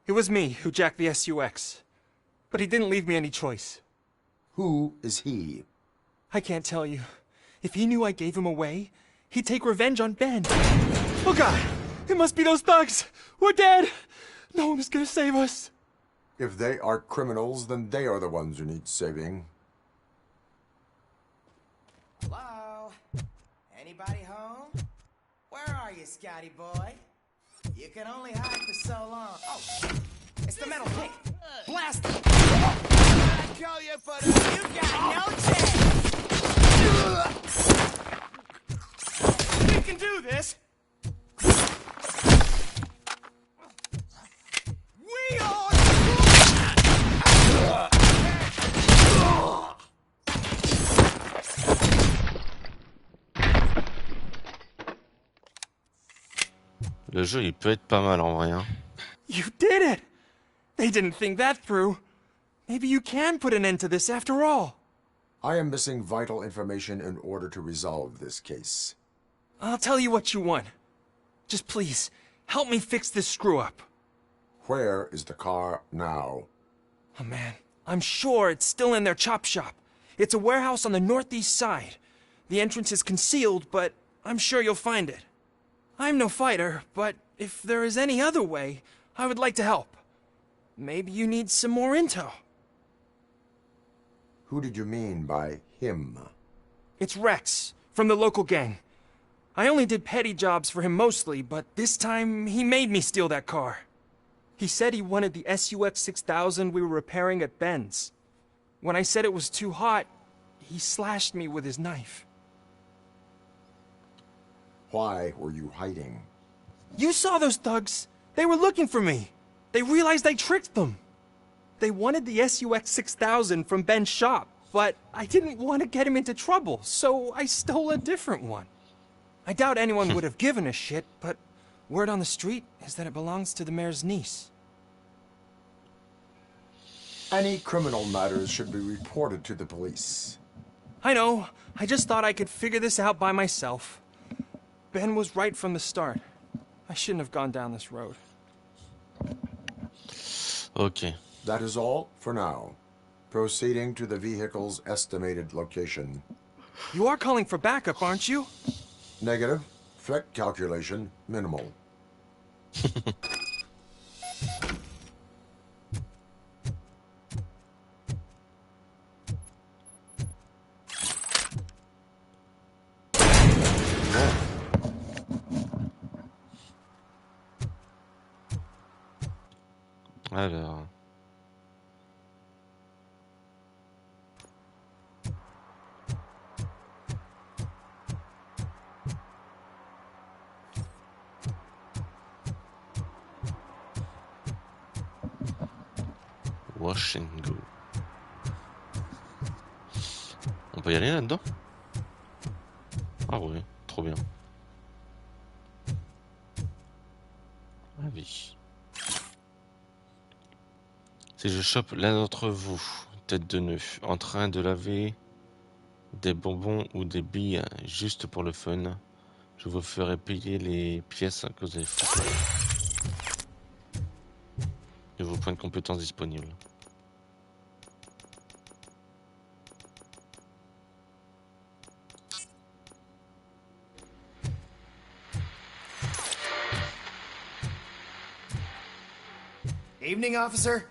It was me who jacked the SUX. But he didn't leave me any choice. Who is he? I can't tell you. If he knew I gave him away, he'd take revenge on Ben. Oh God! It must be those thugs! We're dead! No one is gonna save us. If they are criminals, then they are the ones who need saving. Hello? Anybody home? Where are you, Scotty boy? You can only hide for so long. Oh, It's the metal pick. Blast it. I call you for the... You got no chance. We can do this. We are... Le jeu, il peut être pas mal en vrai. Hein. You did it! They didn't think that through. Maybe you can put an end to this after all. I am missing vital information in order to resolve this case. I'll tell you what you want. Just please, help me fix this screw-up. Where is the car now? Oh man, I'm sure it's still in their chop shop. It's a warehouse on the northeast side. The entrance is concealed, but I'm sure you'll find it. I'm no fighter, but if there is any other way, I would like to help. Maybe you need some more intel. Who did you mean by him? It's Rex, from the local gang. I only did petty jobs for him mostly, but this time he made me steal that car. He said he wanted the SUX 6000 we were repairing at Ben's. When I said it was too hot, he slashed me with his knife. Why were you hiding? You saw those thugs. They were looking for me. They realized I tricked them. They wanted the SUX 6000 from Ben's shop, but I didn't want to get him into trouble, so I stole a different one. I doubt anyone would have given a shit, but word on the street is that it belongs to the mayor's niece. Any criminal matters should be reported to the police. I know. I just thought I could figure this out by myself. Ben was right from the start. I shouldn't have gone down this road. Okay. That is all for now. Proceeding to the vehicle's estimated location. You are calling for backup, aren't you? Negative. Threat calculation minimal. Alors... Wash and go. On peut y aller là-dedans? Ah ouais, trop bien. Ah oui. Si je chope l'un d'entre vous, tête de nœud, en train de laver des bonbons ou des billes juste pour le fun, je vous ferai payer les pièces que vous avez faites. Et vos points de compétences disponibles. Evening, officer.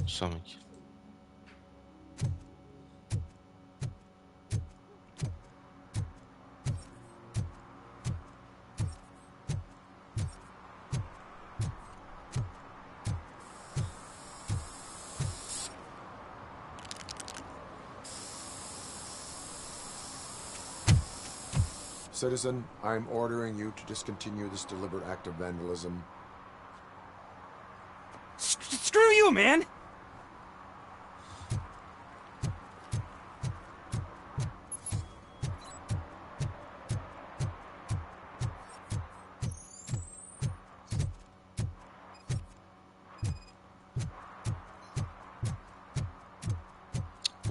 Ça, mec. Citizen, I'm ordering you to discontinue this deliberate act of vandalism. Screw you, man!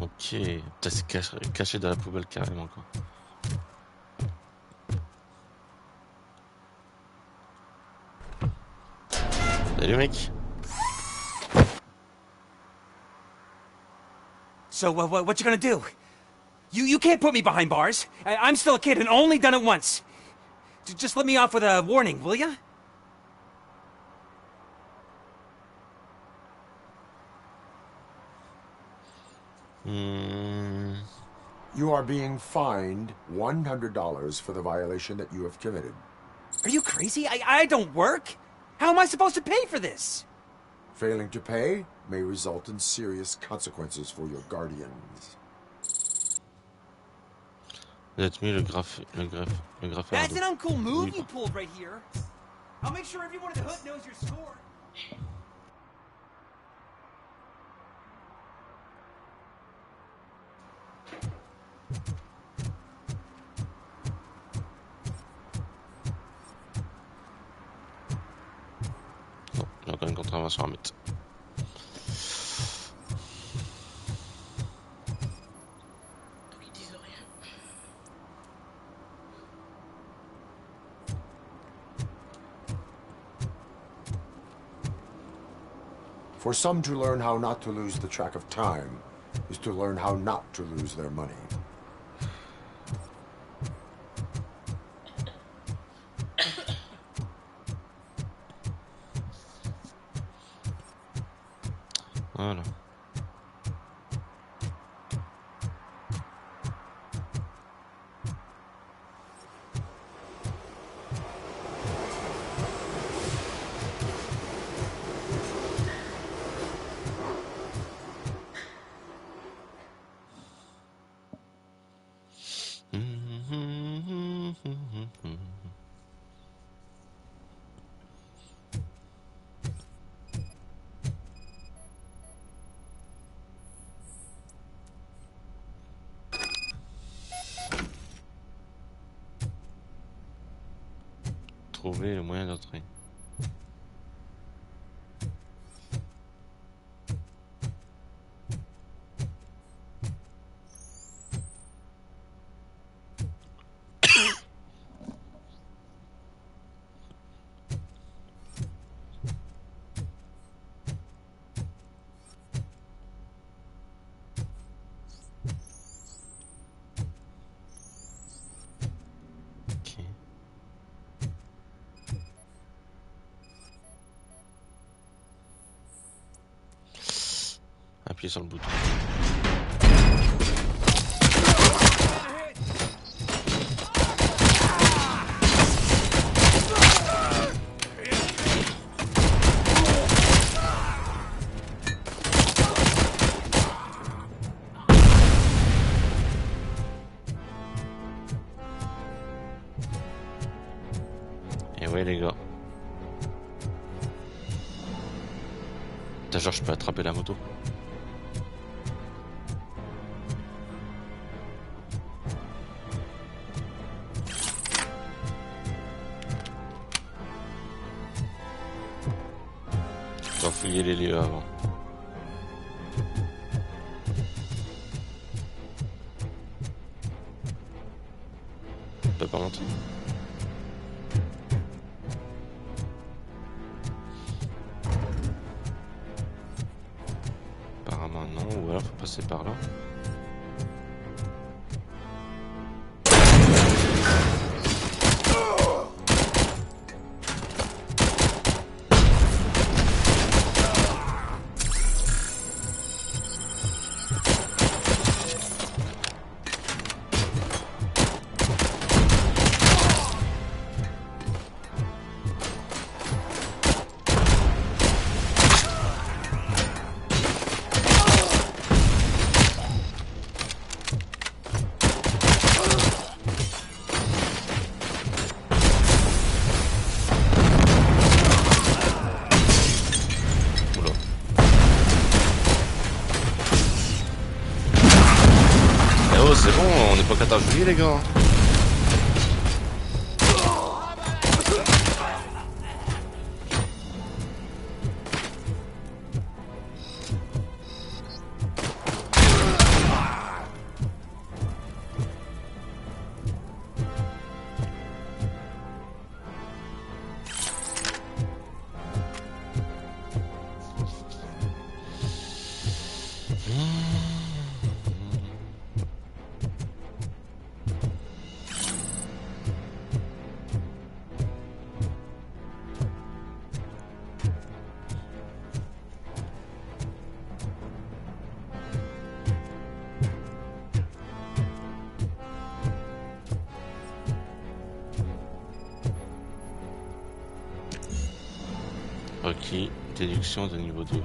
Ok, putain, c'est caché dans la poubelle carrément quoi. Salut mec. So what you gonna do? You can't put me behind bars. I'm still a kid and only done it once. Just let me off with a warning, will ya? You are being fined $100 for the violation that you have committed. Are you crazy? I don't work. How am I supposed to pay for this? Failing to pay may result in serious consequences for your guardians. That's me, le graffeur. That's an uncool move you pulled right here. I'll make sure everyone in the hood knows your score. Non, il y a encore une contravention à mettre. For some, to learn how not to lose the track of time is to learn how not to lose their money. Voilà. Trouver le moyen d'entrer. Appuyez sur le bouton. Et ouais les gars. T'as genre je peux attraper la moto. Fouiller les lieux avant. On peut pas monter. Apparemment non, ou alors faut passer par là. C'est bon, on n'est pas 14 juillet les gars. Acquis, déduction de niveau 2.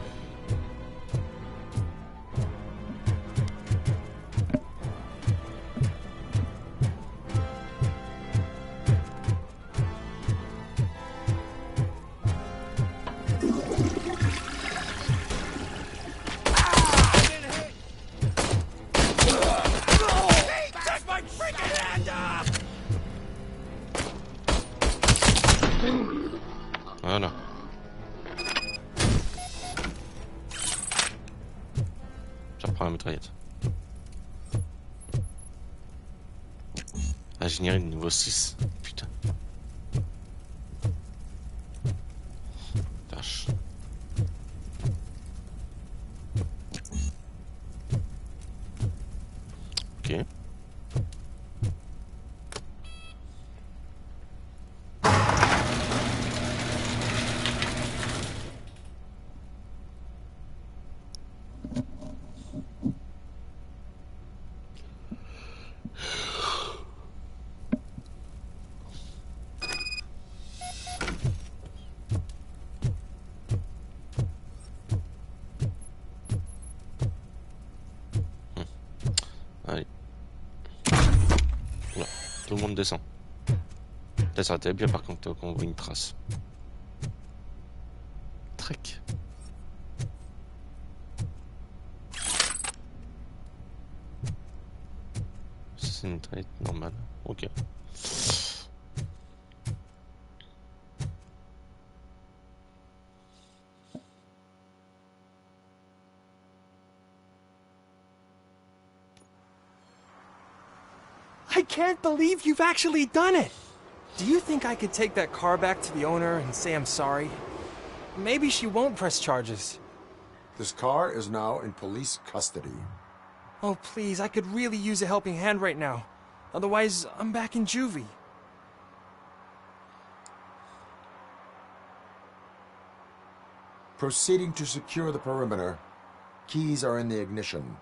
Voilà. Je reprends la mitraillette. Ingénierie de niveau 6. Putain. Vache. Ok. Allez. Oula, tout le monde descend. Là, ça aurait été bien par contre qu'on voit une trace. Trek. C'est une traite normale. Ok. I can't believe you've actually done it! Do you think I could take that car back to the owner and say I'm sorry? Maybe she won't press charges. This car is now in police custody. Oh, please, I could really use a helping hand right now. Otherwise, I'm back in juvie. Proceeding to secure the perimeter. Keys are in the ignition.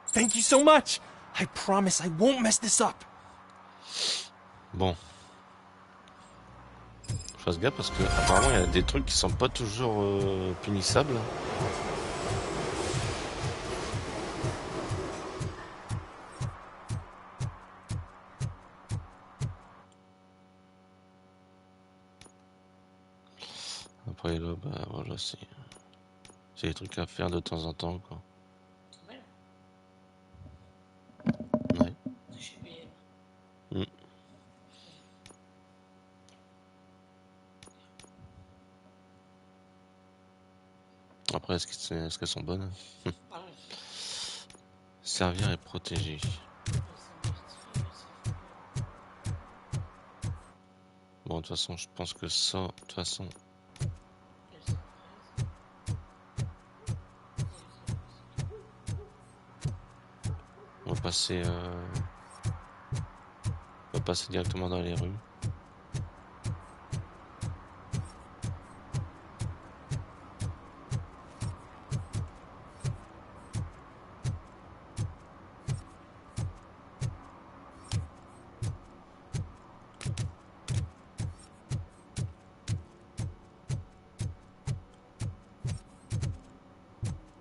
Thank you so much! I promise I won't mess this up. Bon. Je fasse gaffe parce que apparemment il y a des trucs qui sont pas toujours punissables. Après là, bah voilà, c'est des trucs à faire de temps en temps, quoi. Ouais. Mm. Après, est-ce qu'elles sont bonnes? Servir et protéger. Bon, de toute façon, je pense que ça, de toute façon... On va passer directement dans les rues.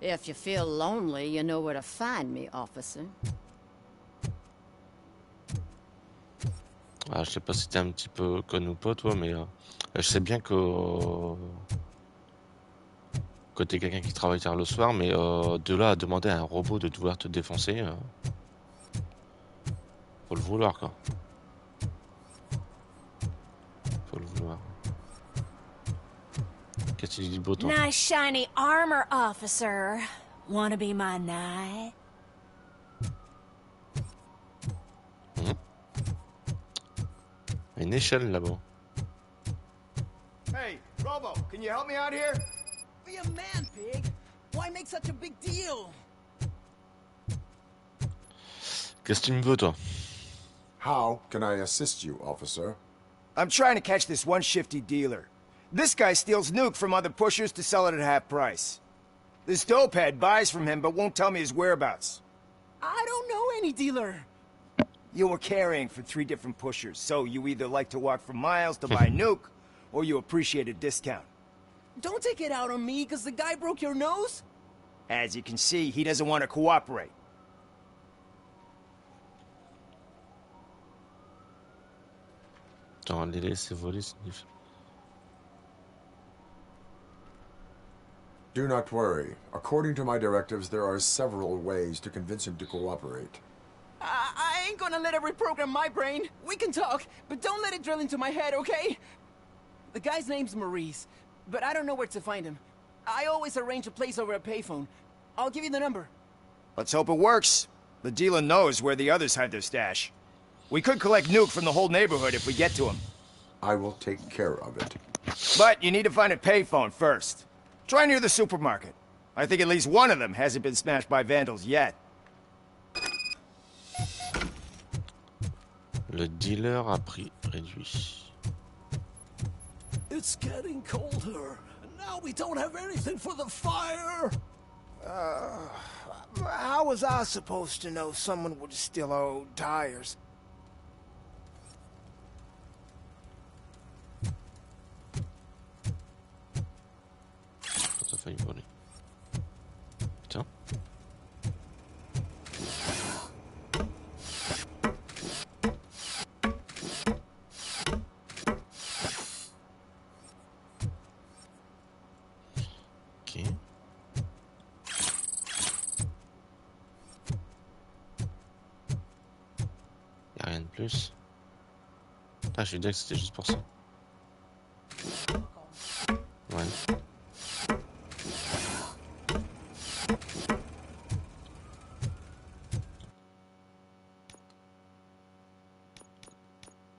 If you feel lonely, you know where to find me, officer. Ah, je sais pas si t'es un petit peu con ou pas, toi, mais je sais bien que t'es quelqu'un qui travaille tard le soir, mais de là à demander à un robot de devoir te défoncer, faut le vouloir, quoi. Faut le vouloir. Qu'est-ce qu'il dit de beau temps? Nice shiny armor, officer. Wanna be my knight? Une échelle là-bas. Hey, Robo, can you help me out here? Be a man, Pig. Why make such a big deal? Qu'est-ce que tu me veux, toi? How can I assist you, officer? I'm trying to catch this one shifty dealer. This guy steals nuke from other pushers to sell it at half price. This dopehead buys from him but won't tell me his whereabouts. I don't know any dealer. You were carrying for 3 different pushers, so you either like to walk for miles to buy nuke, or you appreciate a discount. Don't take it out on me, because the guy broke your nose? As you can see, he doesn't want to cooperate. Attends, les laisser voler signifie... Do not worry. According to my directives, there are several ways to convince him to cooperate. I ain't gonna let it reprogram my brain. We can talk, but don't let it drill into my head, okay? The guy's name's Maurice, but I don't know where to find him. I always arrange a place over a payphone. I'll give you the number. Let's hope it works. The dealer knows where the others hide their stash. We could collect Nuke from the whole neighborhood if we get to him. I will take care of it. But you need to find a payphone first. Try near the supermarket. I think at least one of them hasn't been smashed by vandals yet. Le dealer à prix réduit. It's getting colder, and now we don't have anything for the fire. How was I supposed to know someone would steal our old tires? Ça a failli voler. Putain. Ok. Y'a rien de plus. Ah, je vais dire que c'était juste pour ça. Ouais.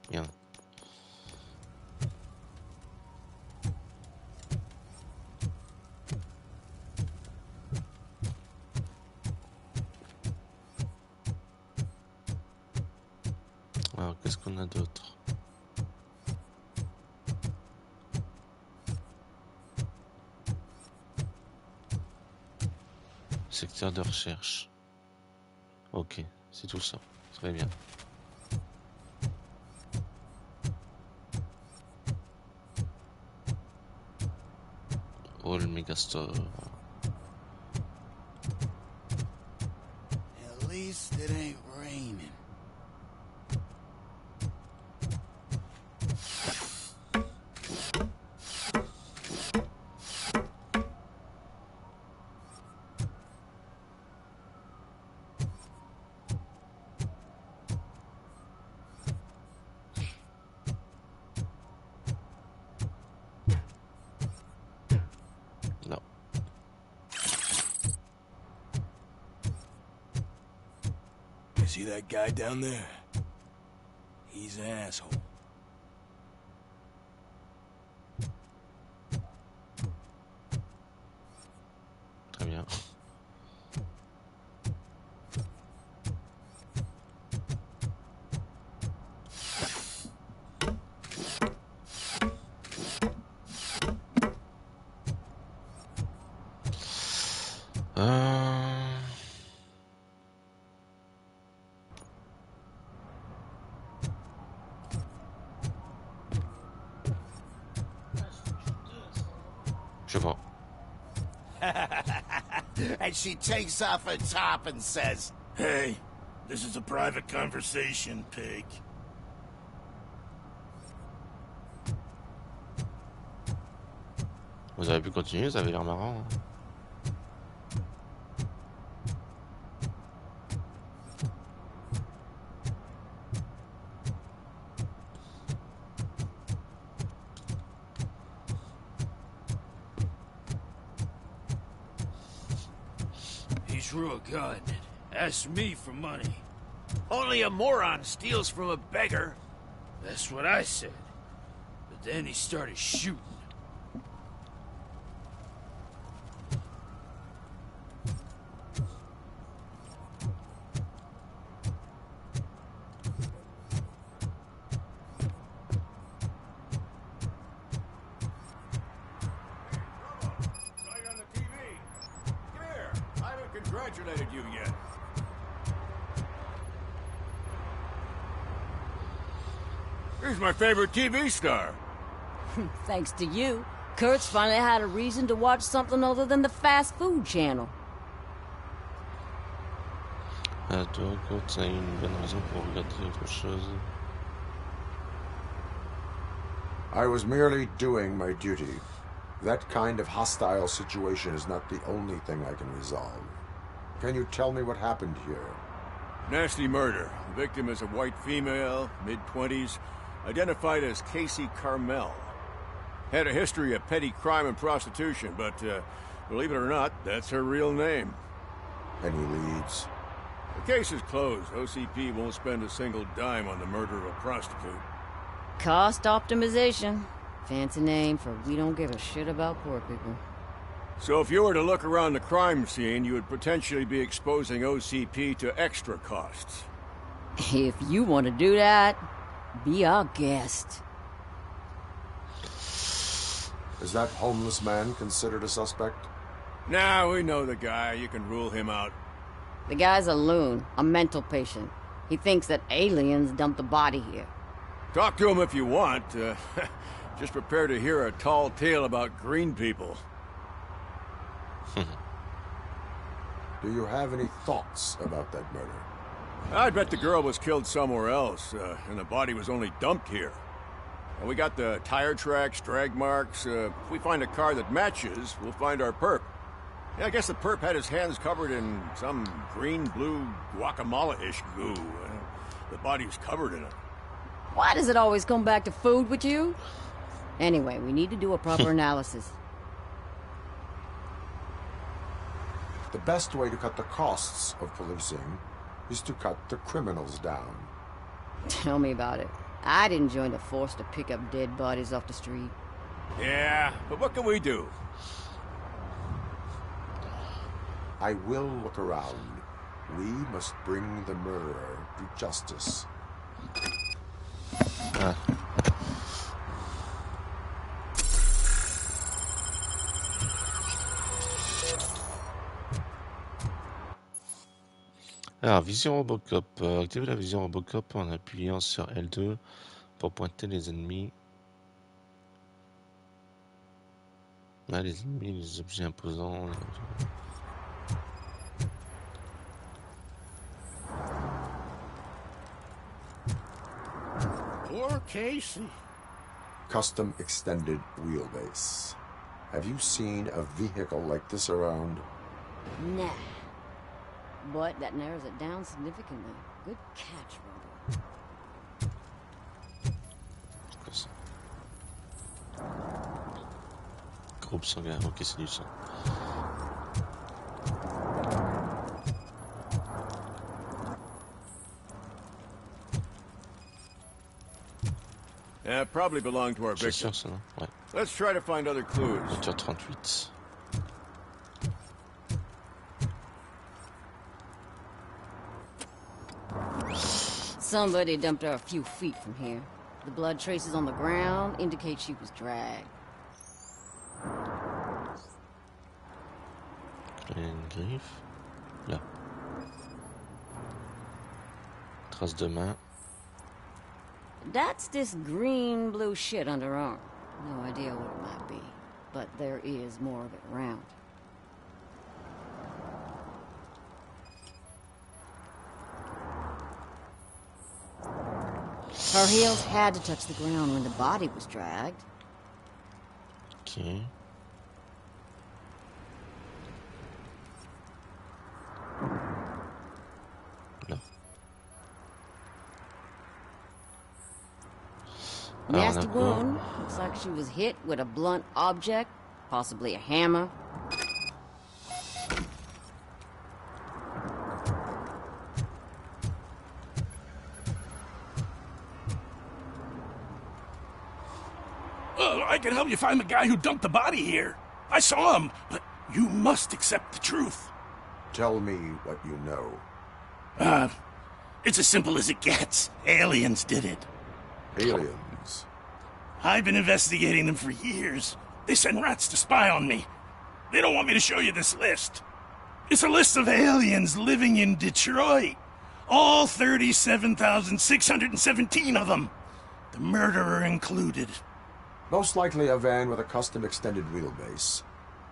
Bien. Alors, qu'est-ce qu'on a d'autre? Secteur de recherche. Ok, c'est tout ça. Très bien. All Megastore. At least it ain't raining. No. You see that guy down there? He's an asshole. Très bien. Je vois. And she takes off her top and says, Hey, this is a private conversation, pig. Vous avez pu continuer, ça avait l'air marrant. Hein. He's real good. Asks me for money. only a moron steals from a beggar. That's what I said. But then he started shooting. Congratulated you yet. He's my favorite TV star. Thanks to you, Kurt's finally had a reason to watch something other than the fast food channel. Ah, toi, Kurt, a une bonne raison pour regarder autre chose. I was merely doing my duty. That kind of hostile situation is not the only thing I can resolve. Can you tell me what happened here? Nasty murder. The victim is a white female, mid-20s, identified as Casey Carmel. Had a history of petty crime and prostitution, but believe it or not, that's her real name. Any leads? The case is closed. OCP won't spend a single dime on the murder of a prostitute. Cost optimization. Fancy name for we don't give a shit about poor people. So if you were to look around the crime scene, you would potentially be exposing OCP to extra costs. If you want to do that, be our guest. Is that homeless man considered a suspect? Nah, we know the guy. You can rule him out. The guy's a loon, a mental patient. He thinks that aliens dumped the body here. Talk to him if you want. Just prepare to hear a tall tale about green people. Do you have any thoughts about that murder? I'd bet the girl was killed somewhere else, and the body was only dumped here. And we got the tire tracks, drag marks. If we find a car that matches, we'll find our perp. Yeah, I guess the perp had his hands covered in some green-blue guacamole-ish goo. The body's covered in it. Why does it always come back to food with you? Anyway, we need to do a proper analysis. The best way to cut the costs of policing is to cut the criminals down. Tell me about it. I didn't join the force to pick up dead bodies off the street. Yeah, but what can we do? I will look around. We must bring the murderer to justice. Alors, vision Robocop. Activez la vision Robocop en appuyant sur L2 pour pointer les ennemis. Les ennemis, les objets imposants. Poor Casey. Custom extended wheelbase. Have you seen a vehicle like this around? Nah. But that narrows it down significantly. Good catch, Rumble. Groupe sanguin. Ok, c'est du sang. Yeah, probably belonged to our C'est victim. sûr, ça, non? Ouais. Let's try to find other clues. Voiture 38. Somebody dumped her a few feet from here. The blood traces on the ground indicate she was dragged. Une griffe. Là. Trace de main. That's this green-blue shit under her arm. No idea what it might be, but there is more of it around. Her heels had to touch the ground when the body was dragged. Okay. No. Nasty wound. Looks like she was hit with a blunt object, possibly a hammer. I can help you find the guy who dumped the body here. I saw him, but you must accept the truth. Tell me what you know. It's as simple as it gets. Aliens did it. Aliens? I've been investigating them for years. They send rats to spy on me. They don't want me to show you this list. It's a list of aliens living in Detroit. All 37,617 of them. The murderer included. Most likely a van with a custom extended wheelbase.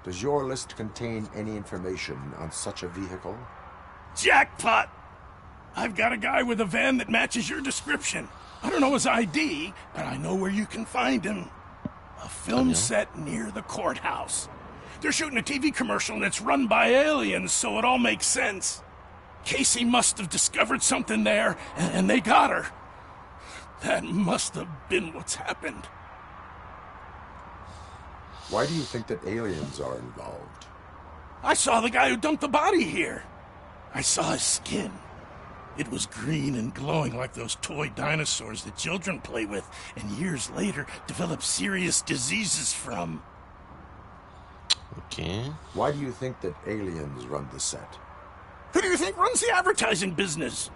Does your list contain any information on such a vehicle? Jackpot! I've got a guy with a van that matches your description. I don't know his ID, but I know where you can find him. A film set near the courthouse. They're shooting a TV commercial that's run by aliens, so it all makes sense. Casey must have discovered something there, and they got her. That must have been what's happened. Why do you think that aliens are involved? I saw the guy who dumped the body here. I saw his skin. It was green and glowing like those toy dinosaurs that children play with, and years later develop serious diseases from. Okay. Why do you think that aliens run the set? Who do you think runs the advertising business?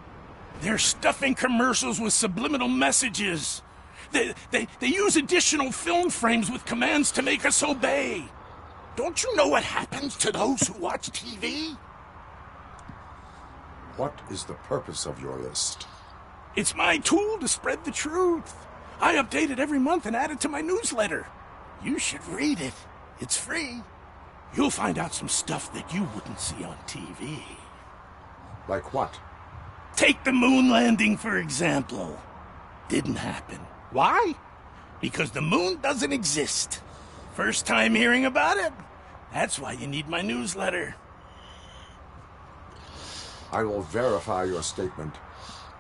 They're stuffing commercials with subliminal messages. They use additional film frames with commands to make us obey. Don't you know what happens to those who watch TV? What is the purpose of your list? It's my tool to spread the truth. I update it every month and add it to my newsletter. You should read it. It's free. You'll find out some stuff that you wouldn't see on TV. Like what? Take the moon landing, for example. Didn't happen. Why? Because the moon doesn't exist. First time hearing about it? That's why you need my newsletter. I will verify your statement.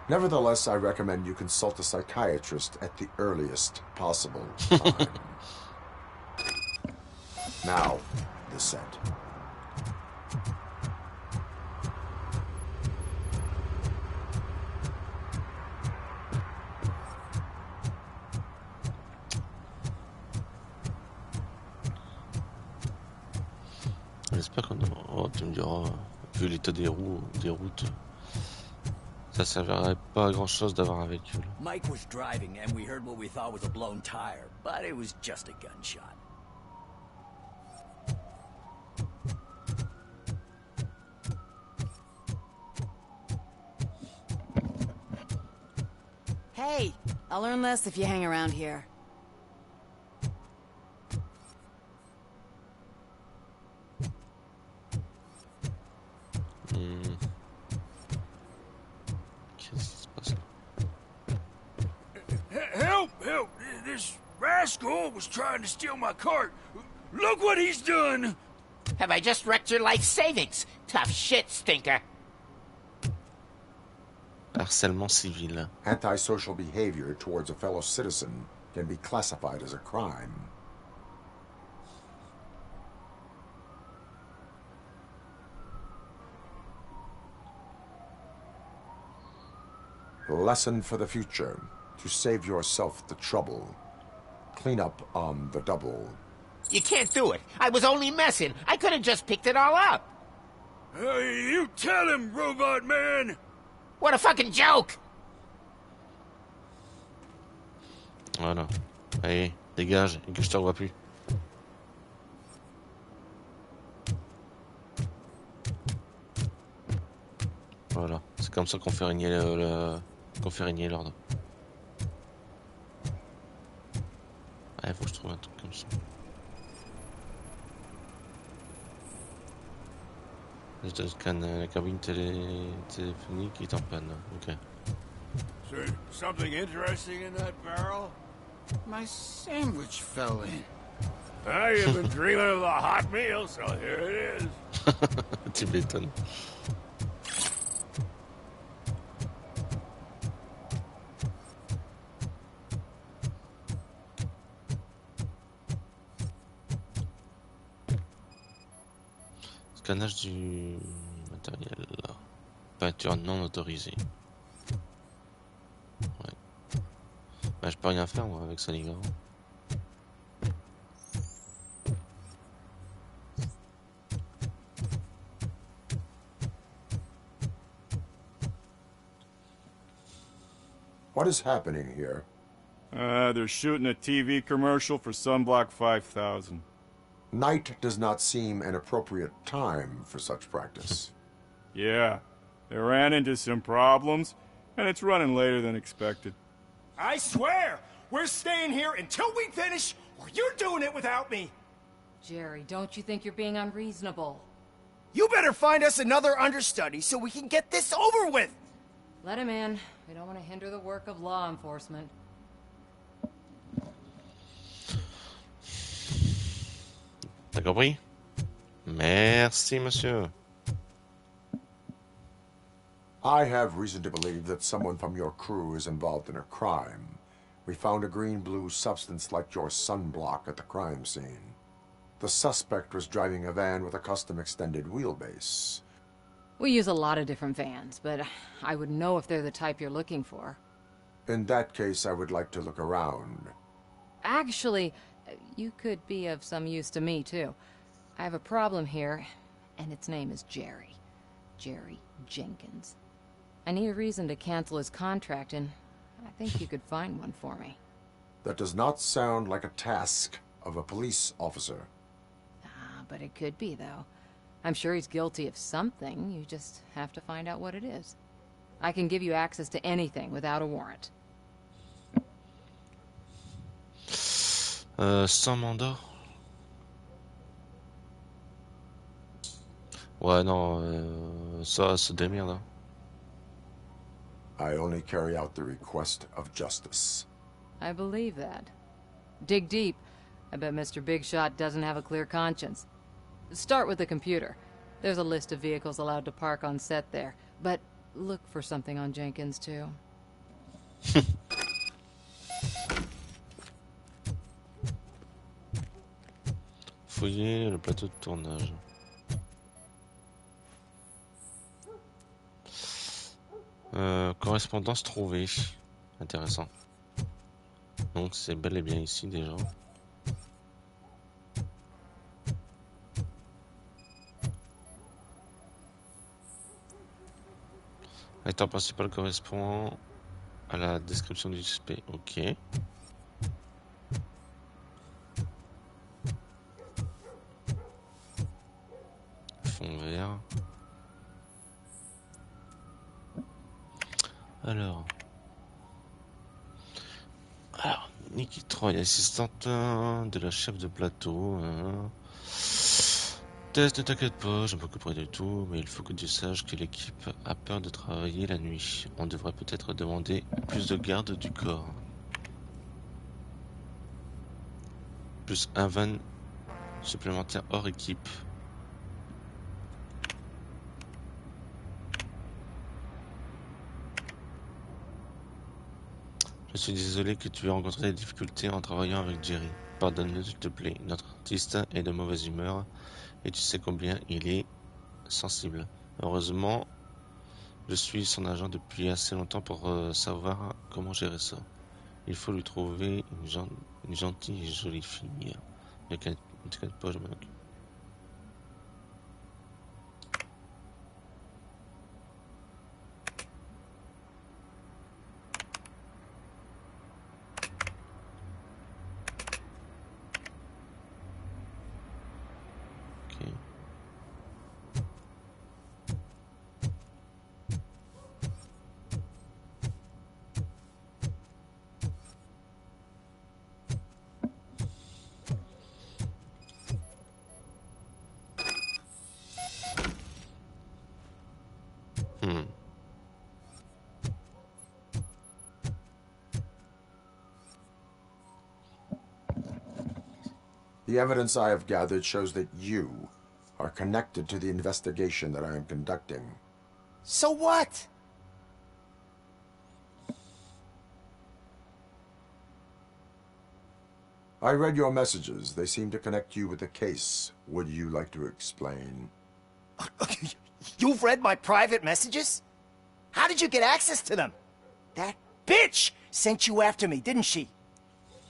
Nevertheless, I recommend you consult a psychiatrist at the earliest possible time. Now, the set. J'espère qu'on aura... Oh, tu me diras, vu l'état des routes, ça servirait pas à grand chose d'avoir un véhicule. Mike was driving and we heard what we thought was a blown tire, but it was just a gunshot. Hey, I'll learn less if you hang around here. Help! Help! This rascal was trying to steal my cart. Look what he's done! Have I just wrecked your life savings? Tough shit, stinker. Harcèlement civil. Antisocial behavior towards a fellow citizen can be classified as a crime. Lesson for the future. To save yourself the trouble. Clean up on the double. You can't do it. I was only messing. I could have just picked it all up. You tell him, Robot Man! What a fucking joke! Voilà. Allez, dégage, et que je te revois plus. Voilà, c'est comme ça qu'on fait régner l'ordre. Ah, il faut que je trouve un truc comme ça. Je scanne la cabine téléphonique qui est en panne. Ok. Is something interesting in that barrel? My sandwich fell in. You've been dreaming of a hot meal, so here it is. Tu m'étonnes. Scannage du matériel. Peinture non autorisée. Ouais. Bah, je peux rien faire moi avec ça, les gars. What is happening here? They're shooting a TV commercial for Sunblock 5000. Night does not seem an appropriate time for such practice. Yeah, they ran into some problems, and it's running later than expected. I swear, we're staying here until we finish, Well, you're doing it without me! Jerry, don't you think you're being unreasonable? You better find us another understudy so we can get this over with! Let him in. We don't want to hinder the work of law enforcement. T'as compris? Merci, monsieur. I have reason to believe that someone from your crew is involved in a crime. We found a green-blue substance like your sunblock at the crime scene. The suspect was driving a van with a custom extended wheelbase. We use a lot of different vans, but I wouldn't know if they're the type you're looking for. In that case, I would like to look around. Actually, you could be of some use to me, too. I have a problem here, and its name is Jerry. Jerry Jenkins. I need a reason to cancel his contract, and I think you could find one for me. That does not sound like a task of a police officer. But it could be, though. I'm sure he's guilty of something. You just have to find out what it is. I can give you access to anything without a warrant. Sans mandat. Ouais, non, ça se démerde. I only carry out the request of justice. I believe that. Dig deep. I bet Mr. Big Shot doesn't have a clear conscience. Start with the computer. There's a list of vehicles allowed to park on set there. But look for something on Jenkins, too. Fouiller le plateau de tournage. Correspondance trouvée. Intéressant. Donc c'est bel et bien ici déjà. L'acteur principal correspond à la description du suspect. Ok. Fond vert. Alors, Nikki Troy, assistante de la chef de plateau. Tess, ne t'inquiète pas, je ne m'occuperai du tout, mais il faut que tu saches que l'équipe a peur de travailler la nuit. On devrait peut-être demander plus de garde du corps. Plus un van supplémentaire hors équipe. Je suis désolé que tu aies rencontré des difficultés en travaillant avec Jerry. Pardonne-le s'il te plaît. Notre artiste est de mauvaise humeur et tu sais combien il est sensible. Heureusement, je suis son agent depuis assez longtemps pour savoir comment gérer ça. Il faut lui trouver une gentille et jolie fille. Ne t'inquiète pas, je m'en occupe. The evidence I have gathered shows that you are connected to the investigation that I am conducting. So what? I read your messages. They seem to connect you with the case. Would you like to explain? You've read my private messages? How did you get access to them? That bitch sent you after me, didn't she?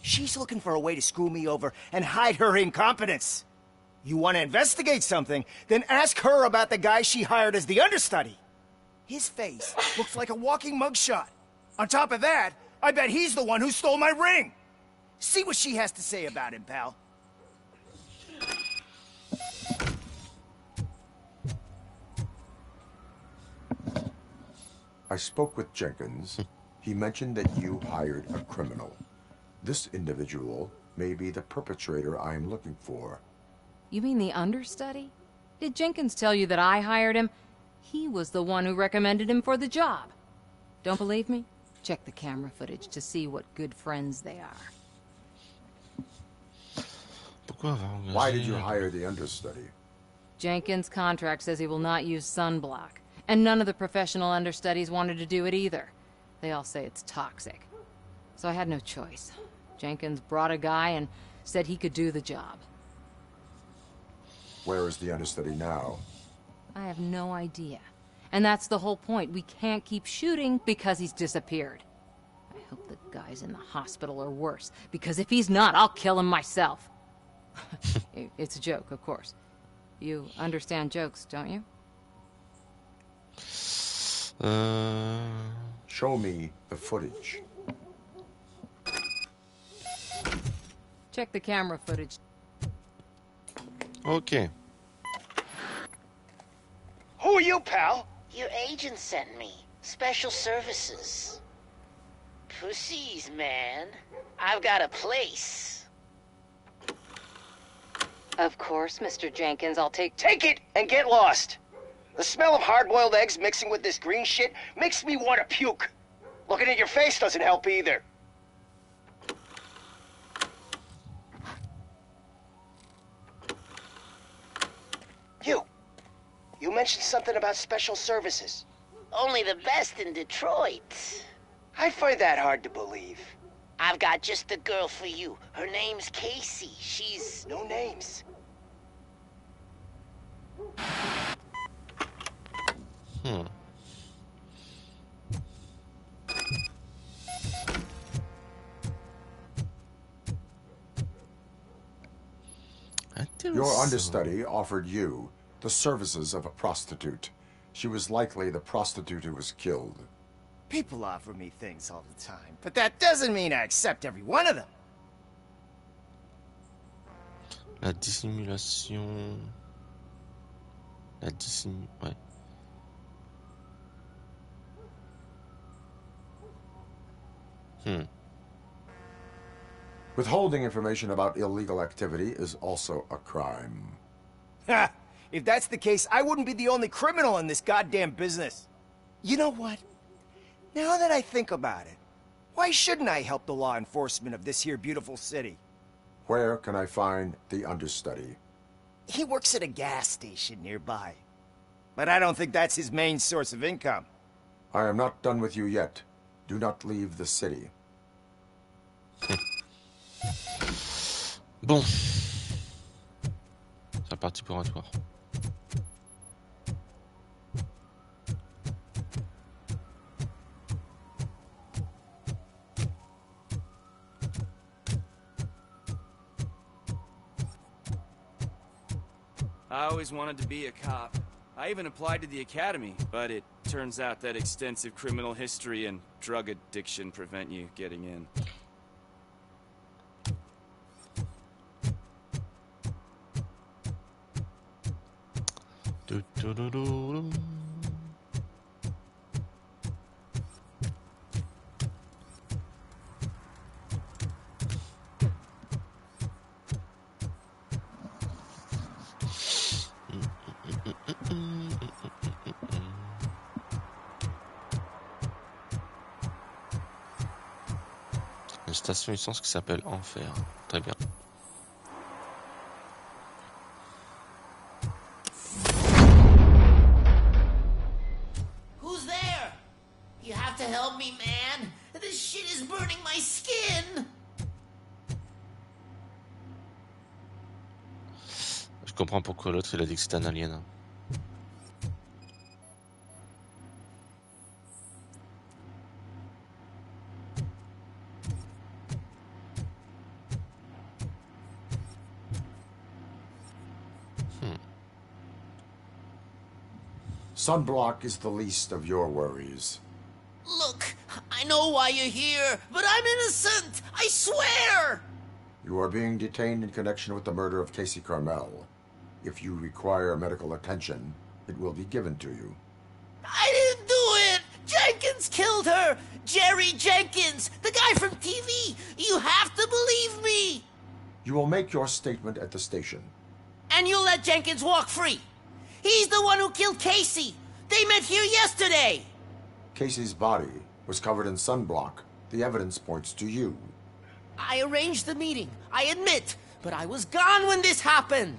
She's looking for a way to screw me over and hide her incompetence. You want to investigate something, then ask her about the guy she hired as the understudy. His face looks like a walking mugshot. On top of that, I bet he's the one who stole my ring. See what she has to say about him, pal. I spoke with Jenkins. He mentioned that you hired a criminal. This individual may be the perpetrator I am looking for. You mean the understudy? Did Jenkins tell you that I hired him? He was the one who recommended him for the job. Don't believe me? Check the camera footage to see what good friends they are. Why did you hire the understudy? Jenkins' contract says he will not use sunblock, and none of the professional understudies wanted to do it either. They all say it's toxic. So I had no choice. Jenkins brought a guy and said he could do the job. Where is the understudy now? I have no idea. And that's the whole point. We can't keep shooting because he's disappeared. I hope the guy's in the hospital or worse, because if he's not, I'll kill him myself. It's a joke, of course. You understand jokes, don't you? Show me the footage. Check the camera footage. Okay. Who are you, pal? Your agent sent me. Special services. Pussies, man. I've got a place. Of course, Mr. Jenkins, I'll take it and get lost. The smell of hard-boiled eggs mixing with this green shit makes me want to puke. Looking at your face doesn't help either. You mentioned something about special services. Only the best in Detroit. I find that hard to believe. I've got just the girl for you. Her name's Casey. She's... No names. Your understudy offered you the services of a prostitute. She was likely the prostitute who was killed. People offer me things all the time, but that doesn't mean I accept every one of them. La dissimulation... Ouais. Withholding information about illegal activity is also a crime. Ha! If that's the case, I wouldn't be the only criminal in this goddamn business. You know what? Now that I think about it, why shouldn't I help the law enforcement of this here beautiful city? Where can I find the understudy? He works at a gas station nearby. But I don't think that's his main source of income. I am not done with you yet. Do not leave the city. Bon. C'est parti pour un tour. I always wanted to be a cop. I even applied to the academy, but it turns out that extensive criminal history and drug addiction prevent you getting in. Une station essence qui s'appelle Enfer. Très bien. Who's there? You have to help me, man. This shit is burning my skin. Je comprends pourquoi l'autre il a dit que c'était un alien. Sunblock is the least of your worries. Look, I know why you're here, but I'm innocent. I swear. You are being detained in connection with the murder of Casey Carmel. If you require medical attention, it will be given to you. I didn't do it. Jenkins killed her. Jerry Jenkins, the guy from TV. You have to believe me. You will make your statement at the station. And you let Jenkins walk free. He's the one who killed Casey. They met here yesterday. Casey's body was covered in sunblock. The evidence points to you. I arranged the meeting, I admit, but I was gone when this happened.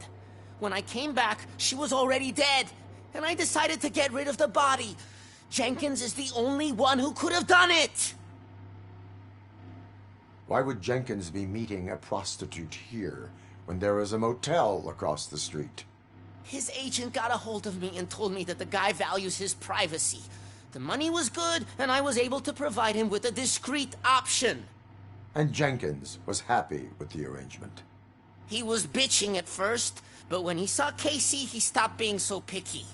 When I came back, she was already dead, and I decided to get rid of the body. Jenkins is the only one who could have done it. Why would Jenkins be meeting a prostitute here when there is a motel across the street? His agent got a hold of me and told me that the guy values his privacy. The money was good, and I was able to provide him with a discreet option. And Jenkins was happy with the arrangement. He was bitching at first, but when he saw Casey, he stopped being so picky.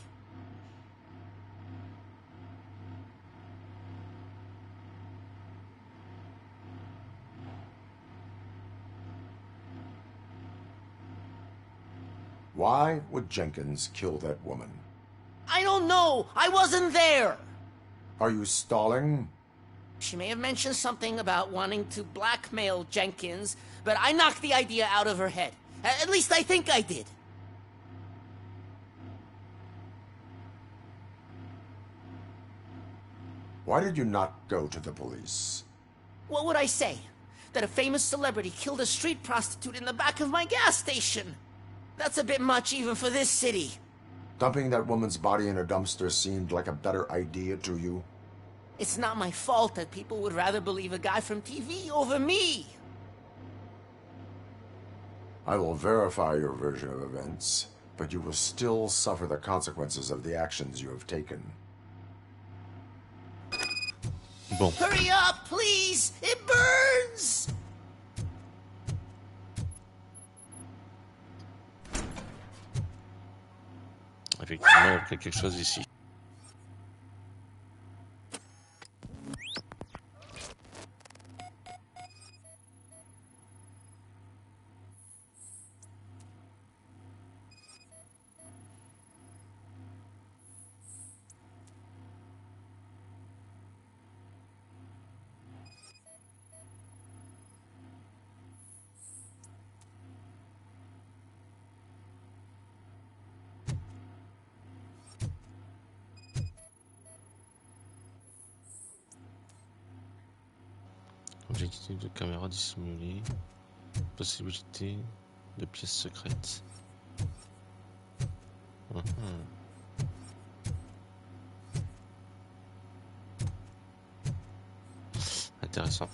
Why would Jenkins kill that woman? I don't know. I wasn't there. Are you stalling? She may have mentioned something about wanting to blackmail Jenkins, but I knocked the idea out of her head. At least I think I did. Why did you not go to the police? What would I say? That a famous celebrity killed a street prostitute in the back of my gas station? That's a bit much even for this city. Dumping that woman's body in a dumpster seemed like a better idea to you? It's not my fault that people would rather believe a guy from TV over me. I will verify your version of events, but you will still suffer the consequences of the actions you have taken. Bon. Hurry up, please! It burns! Effectivement, il y a quelque chose ici. Objectif de caméra dissimulée. Possibilité de pièces secrètes. Intéressant.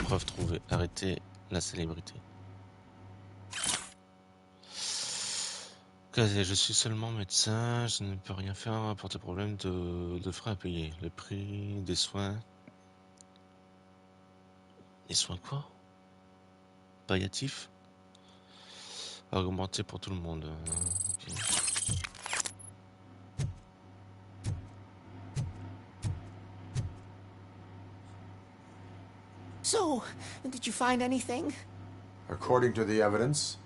Preuve trouvée. Arrêter la célébrité. Casier. Je suis seulement médecin. Je ne peux rien faire à porter problème de frais à payer. Le prix des soins. Les soins quoi? Palliatifs? Augmenté pour tout le monde. Okay. So, did you find anything? According to the evidence,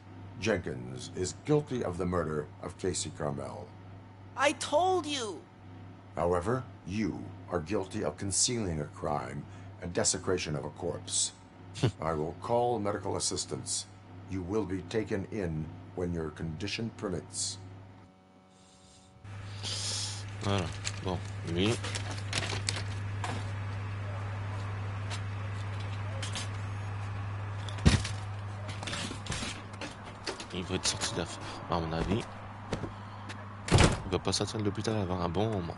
Jenkins is guilty of the murder of Casey Carmel. I told you! However, you are guilty of concealing a crime and desecration of a corpse. I will call medical assistance. You will be taken in when your condition permits. Voilà. Bon, lui. Il va être sorti d'affaire, à mon avis. Il va pas sortir de l'hôpital avant un bon moment.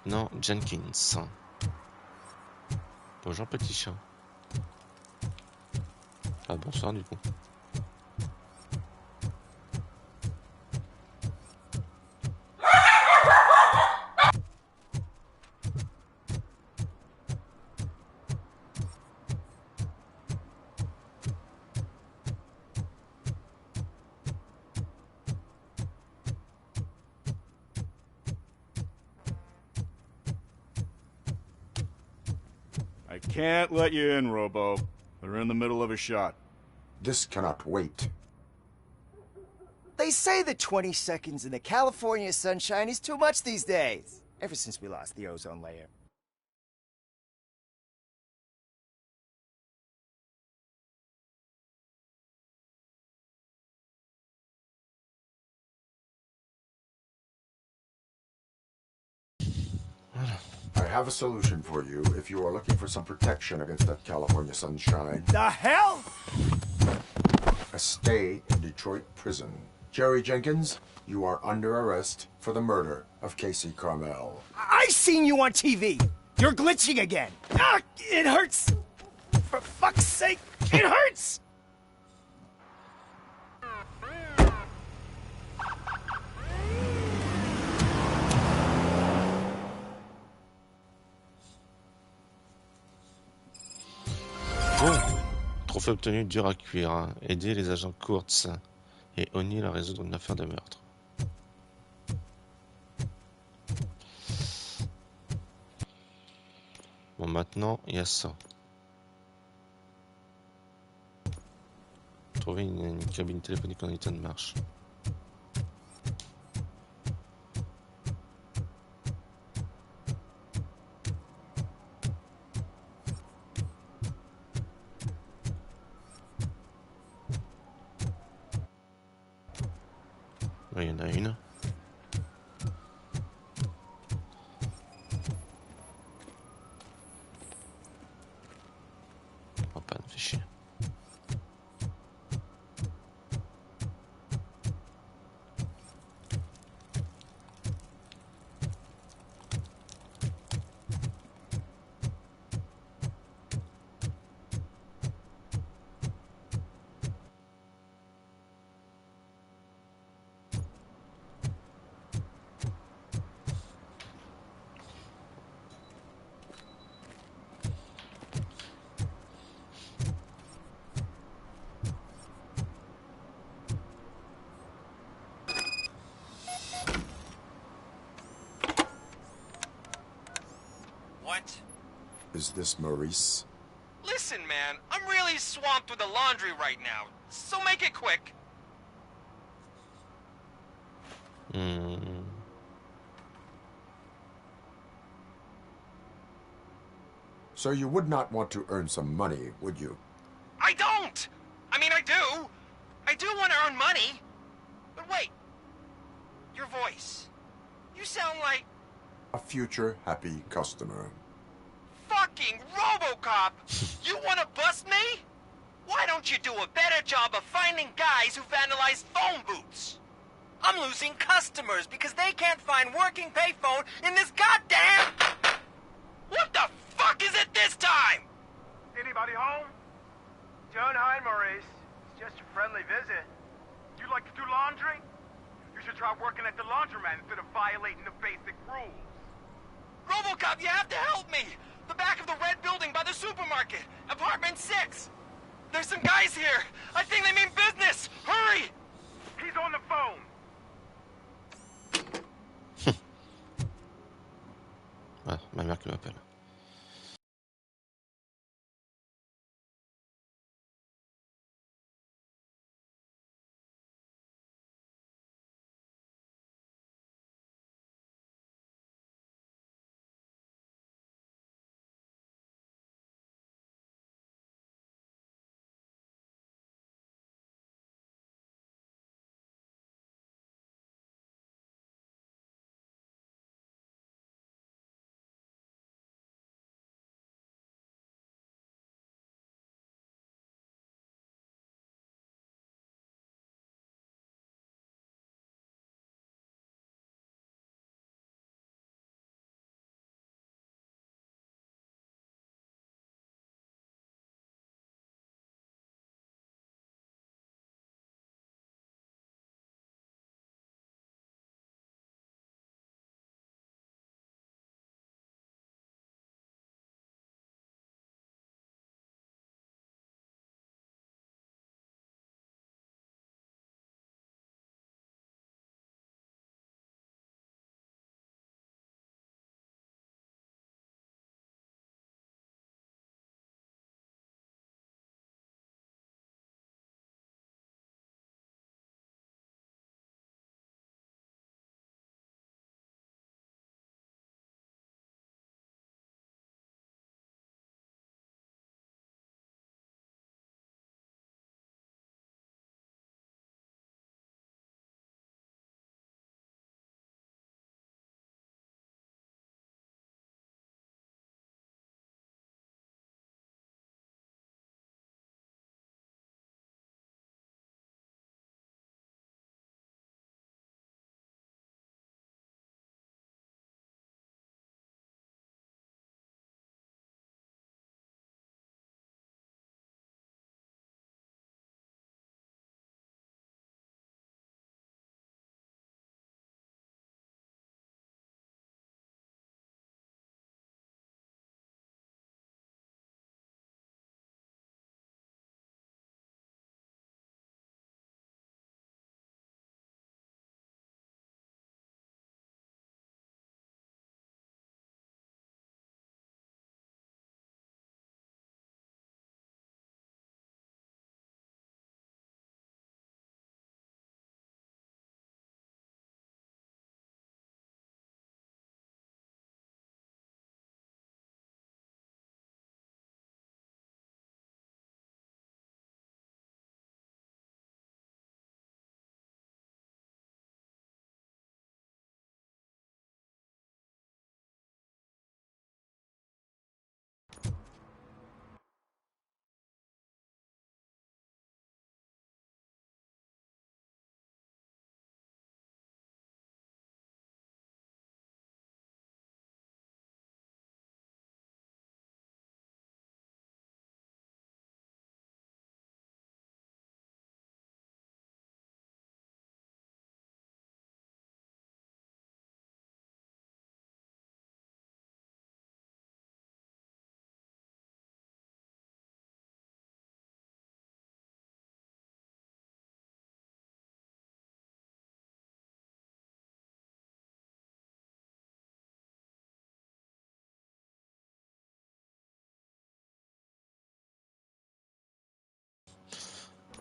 Non, Jenkins. Bonjour petit chat. Ah bonsoir du coup. I can't let you in, Robo. They're in the middle of a shot. This cannot wait. They say the 20 seconds in the California sunshine is too much these days. Ever since we lost the ozone layer. I have a solution for you if you are looking for some protection against that California sunshine. The hell? A stay in Detroit prison. Jerry Jenkins, you are under arrest for the murder of Casey Carmel. I seen you on TV. You're glitching again. Ah, it hurts. For fuck's sake, it hurts. Bon, trophée obtenu dur à cuire. Aider les agents Kurtz et O'Neill à résoudre une affaire de meurtre. Bon, maintenant, il y a ça. Trouver une cabine téléphonique en état de marche. Il y en a une. Oh, pas de fichier. What? Is this Maurice? Listen, man, I'm really swamped with the laundry right now, so make it quick. So you would not want to earn some money, would you? I don't! I mean, I do. I do want to earn money. But wait. Your voice. You sound like... A future happy customer. fucking RoboCop! You want to bust me? Why don't you do a better job of finding guys who vandalize phone booths? I'm losing customers because they can't find working payphone in this goddamn... What the fuck is it this time? Anybody home? Don't hide, Maurice. It's just a friendly visit. You like to do laundry? You should try working at the laundromat instead of violating the basic rules. RoboCop, you have to help me! The back of the red building by the supermarket. Apartment 6. There's some guys here. I think they mean business. Hurry! He's on the phone. Ah, ma mère qui m'appelle.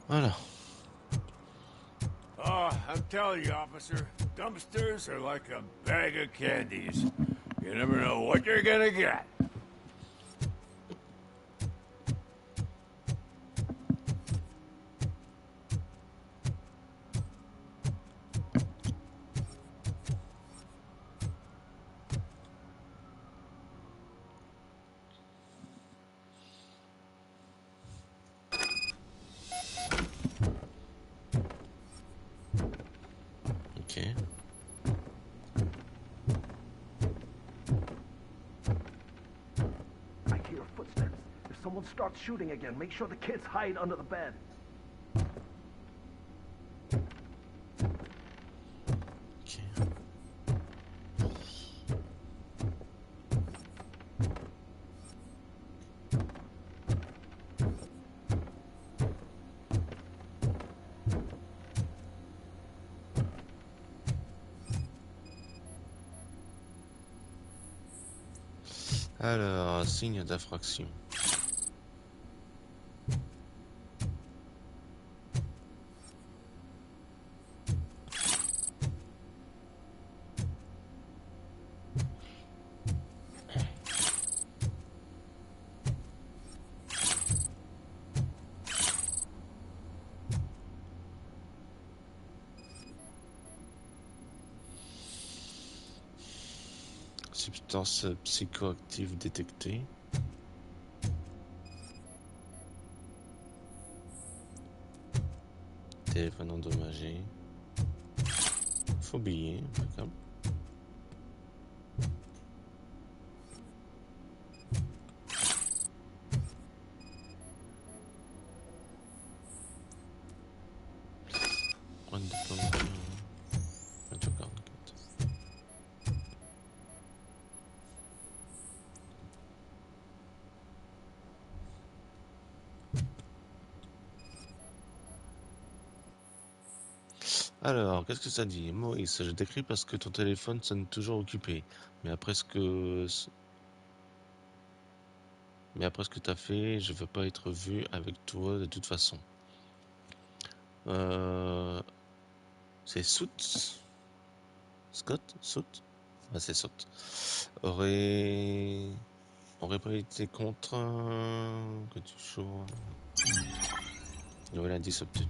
Voilà. Oh, I'm telling you, officer, dumpsters are like a bag of candies. You never know what you're gonna get. Ok. I hear footsteps. If someone starts shooting again, make sure the kids hide under the bed. Alors, signe d'infraction. Substance psychoactive détectée. Téléphone endommagé. Faux billet, impeccable. Point de dépôt. 44. Alors, qu'est-ce que ça dit? Maurice, je t'écris parce que ton téléphone sonne toujours occupé. Mais après ce que t'as fait, je veux pas être vu avec toi de toute façon. C'est Soot? Scott? Soot? Ah, c'est Soot. Aurait pas été contre que tu joues. Il y aurait l'indice obtenu.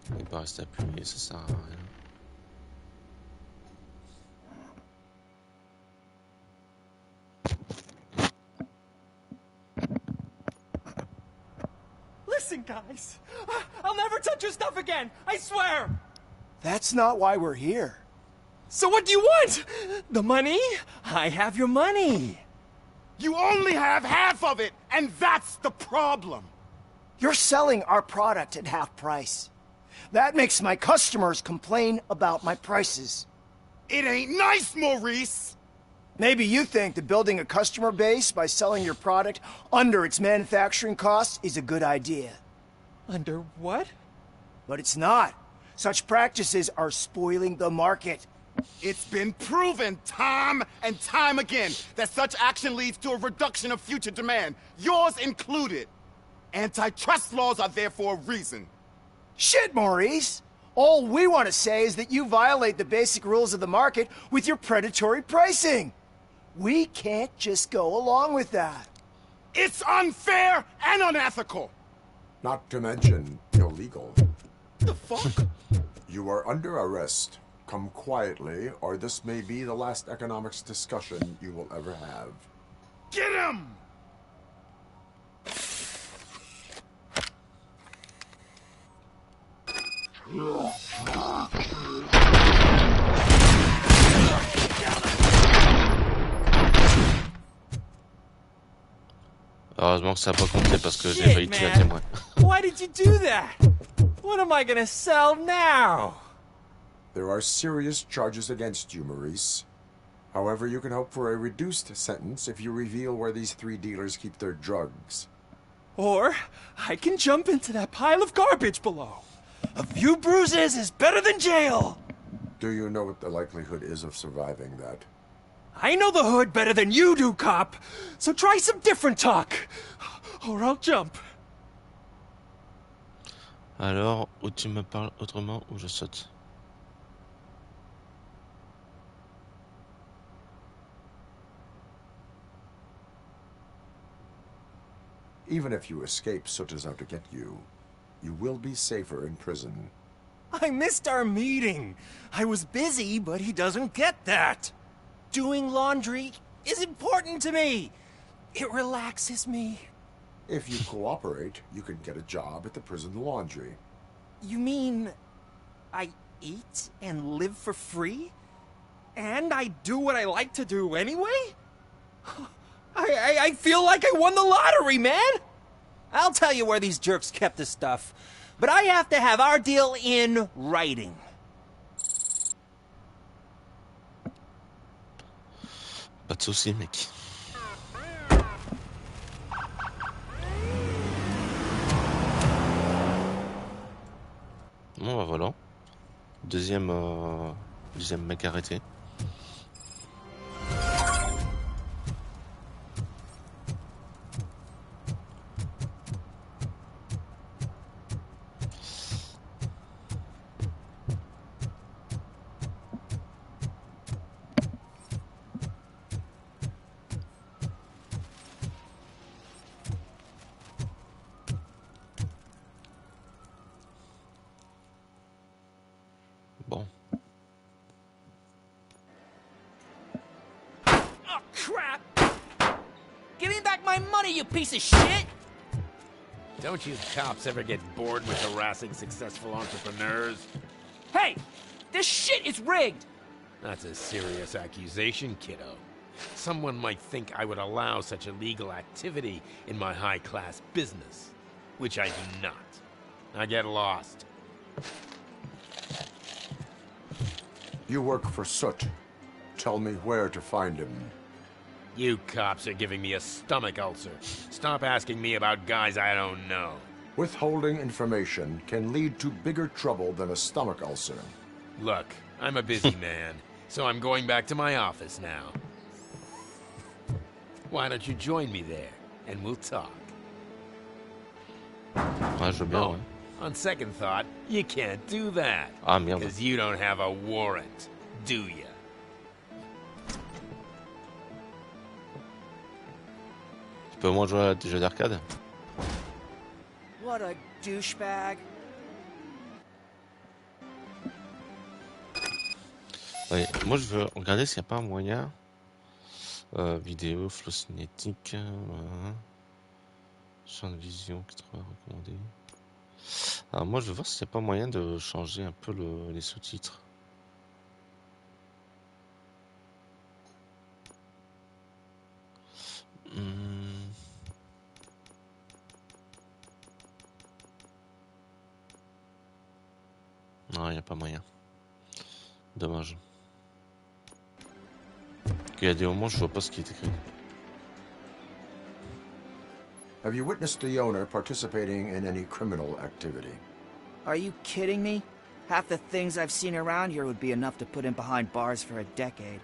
Il va rester appuyé, ça sert à rien. Listen, guys. I'll never touch your stuff again. I swear. That's not why we're here. So what do you want? The money? I have your money. You only have half of it, and that's the problem. You're selling our product at half price. That makes my customers complain about my prices. It ain't nice, Maurice! Maybe you think that building a customer base by selling your product under its manufacturing costs is a good idea. Under what? But it's not. Such practices are spoiling the market. It's been proven time and time again that such action leads to a reduction of future demand, yours included. Antitrust laws are there for a reason. Shit, Maurice! All we want to say is that you violate the basic rules of the market with your predatory pricing. We can't just go along with that. It's unfair and unethical! Not to mention illegal. The fuck? You are under arrest. Come quietly, or this may be the last economics discussion you will ever have. Get him! Heureusement que ça n'a pas compté parce que j'ai failli tuer un témoin. Why did you do that? What am I gonna sell now? There are serious charges against you, Maurice. However, you can hope for a reduced sentence if you reveal where these 3 dealers keep their drugs. Or I can jump into that pile of garbage below. A few bruises is better than jail. Do you know what the likelihood is of surviving that? I know the hood better than you do, cop. So try some different talk, or I'll jump. Alors, ou tu me parles autrement ou je saute. Even if you escape Soot is out to get you, you will be safer in prison. I missed our meeting. I was busy, but he doesn't get that. Doing laundry is important to me. It relaxes me. If you cooperate, you can get a job at the prison laundry. You mean I eat and live for free? And I do what I like to do anyway? I feel like I won the lottery, man! I'll tell you where these jerks kept the stuff, but I have to have our deal in writing. Pas de soucis, mec. Bon, bah voilà. Deuxième mec arrêté. Bon. Oh, crap! Give me back my money, you piece of shit! Don't you cops ever get bored with harassing successful entrepreneurs? Hey! This shit is rigged! That's a serious accusation, kiddo. Someone might think I would allow such illegal activity in my high-class business, which I do not. I get lost. You work for Soot. Tell me where to find him. You cops are giving me a stomach ulcer. Stop asking me about guys I don't know. Withholding information can lead to bigger trouble than a stomach ulcer. Look, I'm a busy man, so I'm going back to my office now. Why don't you join me there, and we'll talk. Ouais, je veux bien, ouais. On second thought, you can't do that. Ah, merde. Because you don't have a warrant, do ya? Tu peux au moins jouer à des jeux d'arcade? What a douchebag. Ouais, moi je veux regarder s'il n'y a pas un moyen. Vidéo, flow cinétique. Voilà. Champ de vision, 80 recommandé. Alors moi je veux voir s'il n'y a pas moyen de changer un peu les sous-titres. Non, il n'y a pas moyen. Dommage. Il y a des moments où je vois pas ce qui est écrit. Have you witnessed the owner participating in any criminal activity? Are you kidding me? Half the things I've seen around here would be enough to put him behind bars for a decade.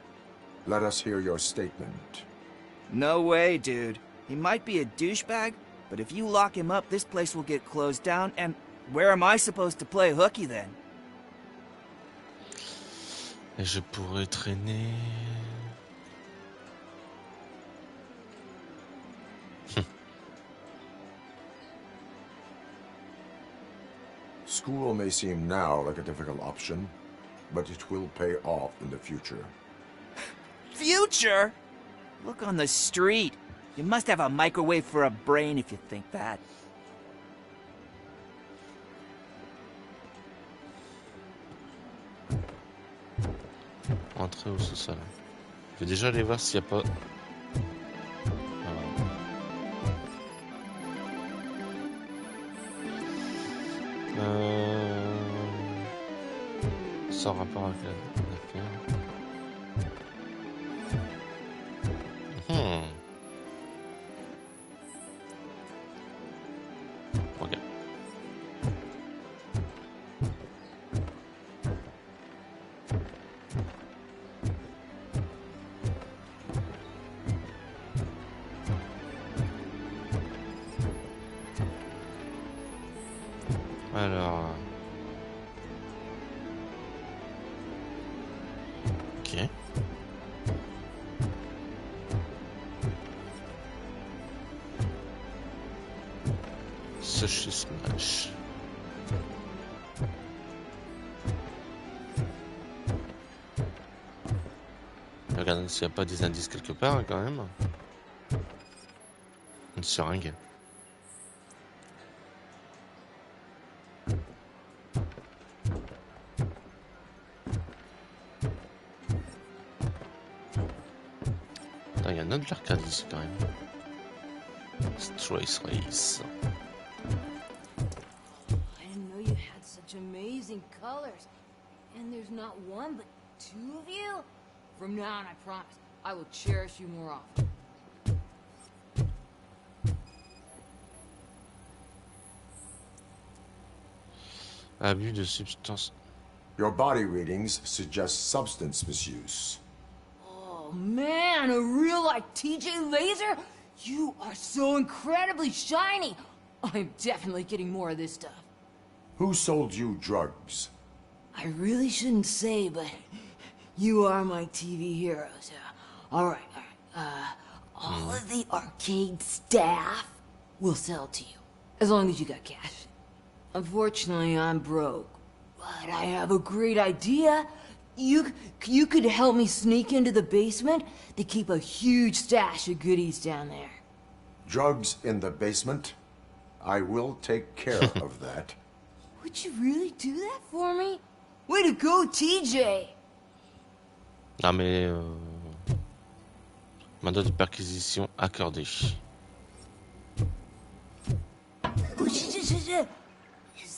Let us hear your statement. No way, dude. He might be a douchebag, but if you lock him up, this place will get closed down, and where am I supposed to play hooky then? Et je pourrais traîner... School may seem now like a difficult option, but it will pay off in the future. Future? Look on the street. You must have a microwave for a brain if you think that. Entrer au sous-sol. Je vais déjà aller voir s'il n'y a pas... Sans rapport avec l'affaire. Alors... Ok. Sushi Smash. Regarde s'il n'y a pas des indices quelque part hein, quand même. Une seringue. Il y a un autre arcade ici quand même. Strace Race. I didn't know you had such amazing colors. And there's not one, but two of you? From now on, I promise, I will cherish you more often. Abus de substance. Your body readings suggest substance misuse. Oh man, a real like TJ Laser? You are so incredibly shiny. I'm definitely getting more of this stuff. Who sold you drugs? I really shouldn't say, but you are my TV heroes. All right. All of the arcade staff will sell to you, as long as you got cash. Unfortunately, I'm broke, but I have a great idea. You could help me sneak into the basement. They keep a huge stash of goodies down there. Drugs in the basement? I will take care of that. Would you really do that for me? Way to go, TJ! Ah mais... mandat de perquisition accordé. Is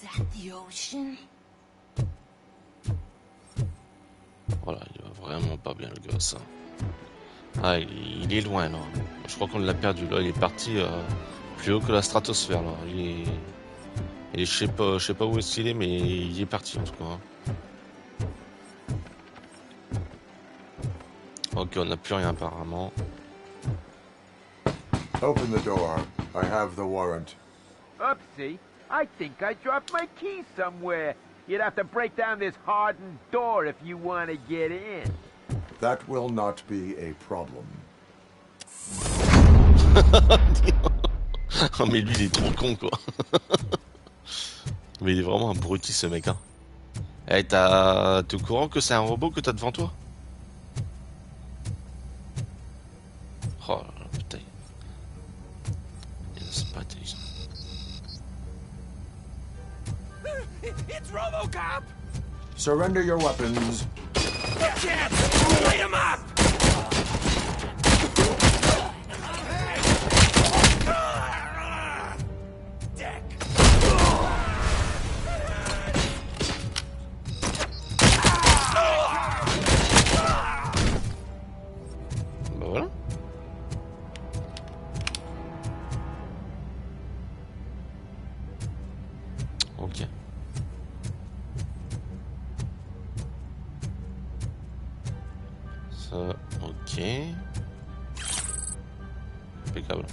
that the ocean? Voilà, il va vraiment pas bien le gosse. Ah, il est loin là. Je crois qu'on l'a perdu là. Il est parti plus haut que la stratosphère là. Il est je sais pas où est-ce qu'il est, mais il est parti en tout cas. Ok, on n'a plus rien apparemment. Open the door. I have the warrant. Oopsie. I think I dropped my keys somewhere. You'd have to break down this hardened door if you want to get in. That will not be a problem. Oh mais lui il est trop con quoi. Mais il est vraiment abruti ce mec hein. Eh t'es au courant que c'est un robot que t'as devant toi? Oh là là putain. C'est pas intelligent. It's RoboCop! Surrender your weapons. Yes! Light him up! Deck! Bah voilà. Ok. Ça, ok. Impeccable.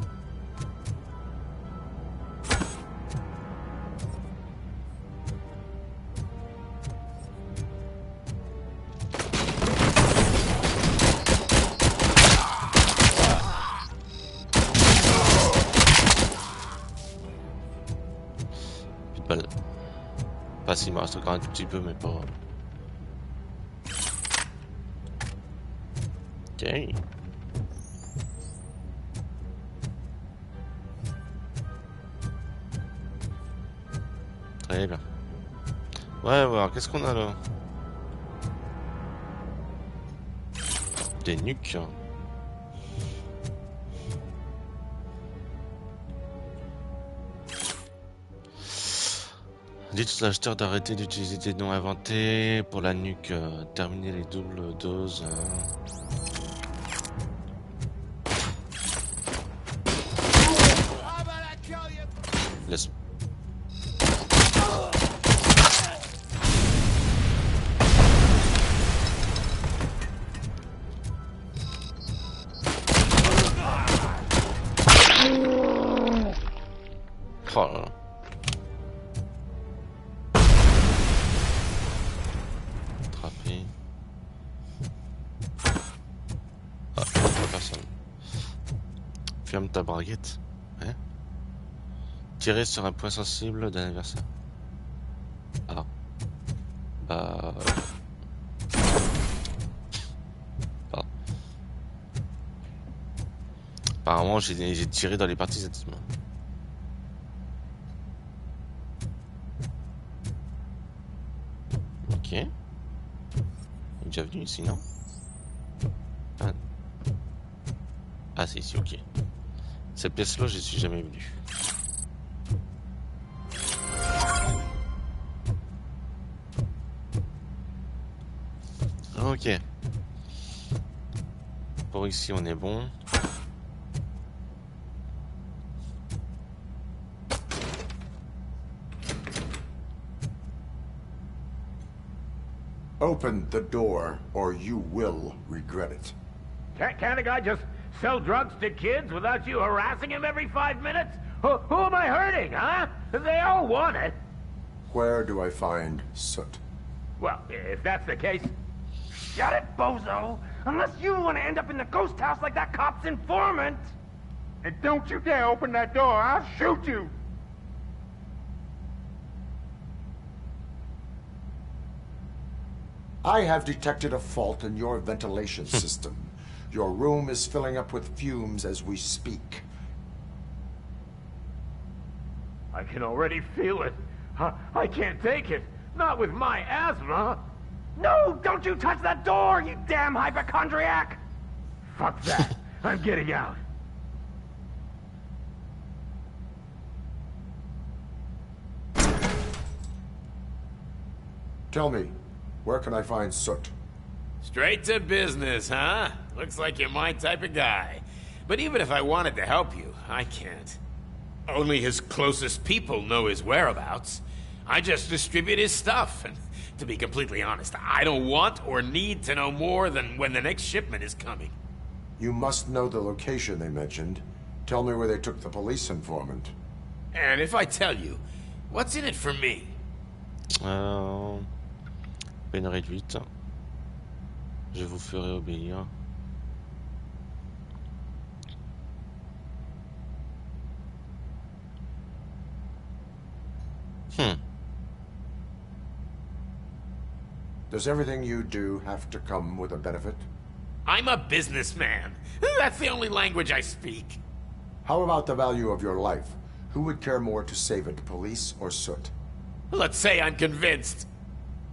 Plus de balles. Pas si, il me reste encore un tout petit peu, mais pas. Ok. Très bien. Ouais, alors qu'est-ce qu'on a là? Des nuques. Dites aux acheteurs d'arrêter d'utiliser des noms inventés pour la nuque. Terminer les doubles doses. Laisse. Oh là là. Attrapé. Ah, pas personne. Ferme ta braguette. Hein? Tirer sur un point sensible d'un adversaire. Ah. Bah... Ah. Apparemment, j'ai tiré dans les parties intimes. Ok. Il est déjà venu ici, non? Ah, c'est ici, ok. Cette pièce-là, je suis jamais venu. Ok. Pour ici, on est bon. Open the door, or you will regret it. Can't a guy just sell drugs to kids without you harassing him every 5 minutes? Who am I hurting, huh? They all want it. Where do I find Soot? Well, if that's the case... Got it, bozo? Unless you want to end up in the ghost house like that cop's informant. And don't you dare open that door, I'll shoot you! I have detected a fault in your ventilation system. Your room is filling up with fumes as we speak. I can already feel it. I can't take it. Not with my asthma. No, don't you touch that door, you damn hypochondriac! Fuck that. I'm getting out. Tell me, where can I find Soot? Straight to business, huh? Looks like you're my type of guy. But even if I wanted to help you, I can't. Only his closest people know his whereabouts. I just distribute his stuff, and to be completely honest, I don't want or need to know more than when the next shipment is coming. You must know the location they mentioned. Tell me where they took the police informant. And if I tell you, what's in it for me? Peine réduite. Je vous ferai obéir. Does everything you do have to come with a benefit? I'm a businessman. That's the only language I speak. How about the value of your life? Who would care more to save it, police or Soot? Let's say I'm convinced.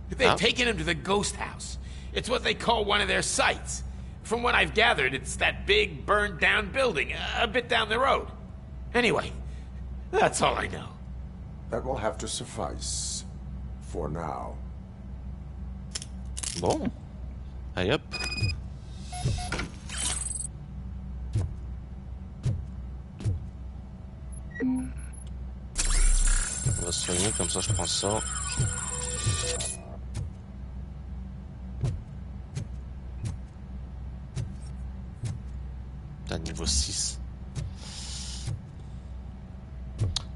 They've taken him to the ghost house. It's what they call one of their sites. From what I've gathered, it's that big, burned-down building, a bit down the road. Anyway, that's all I know. That will have to suffice. For now. Bon. Allez hop. On va se soigner, comme ça je prends ça. Putain, niveau 6.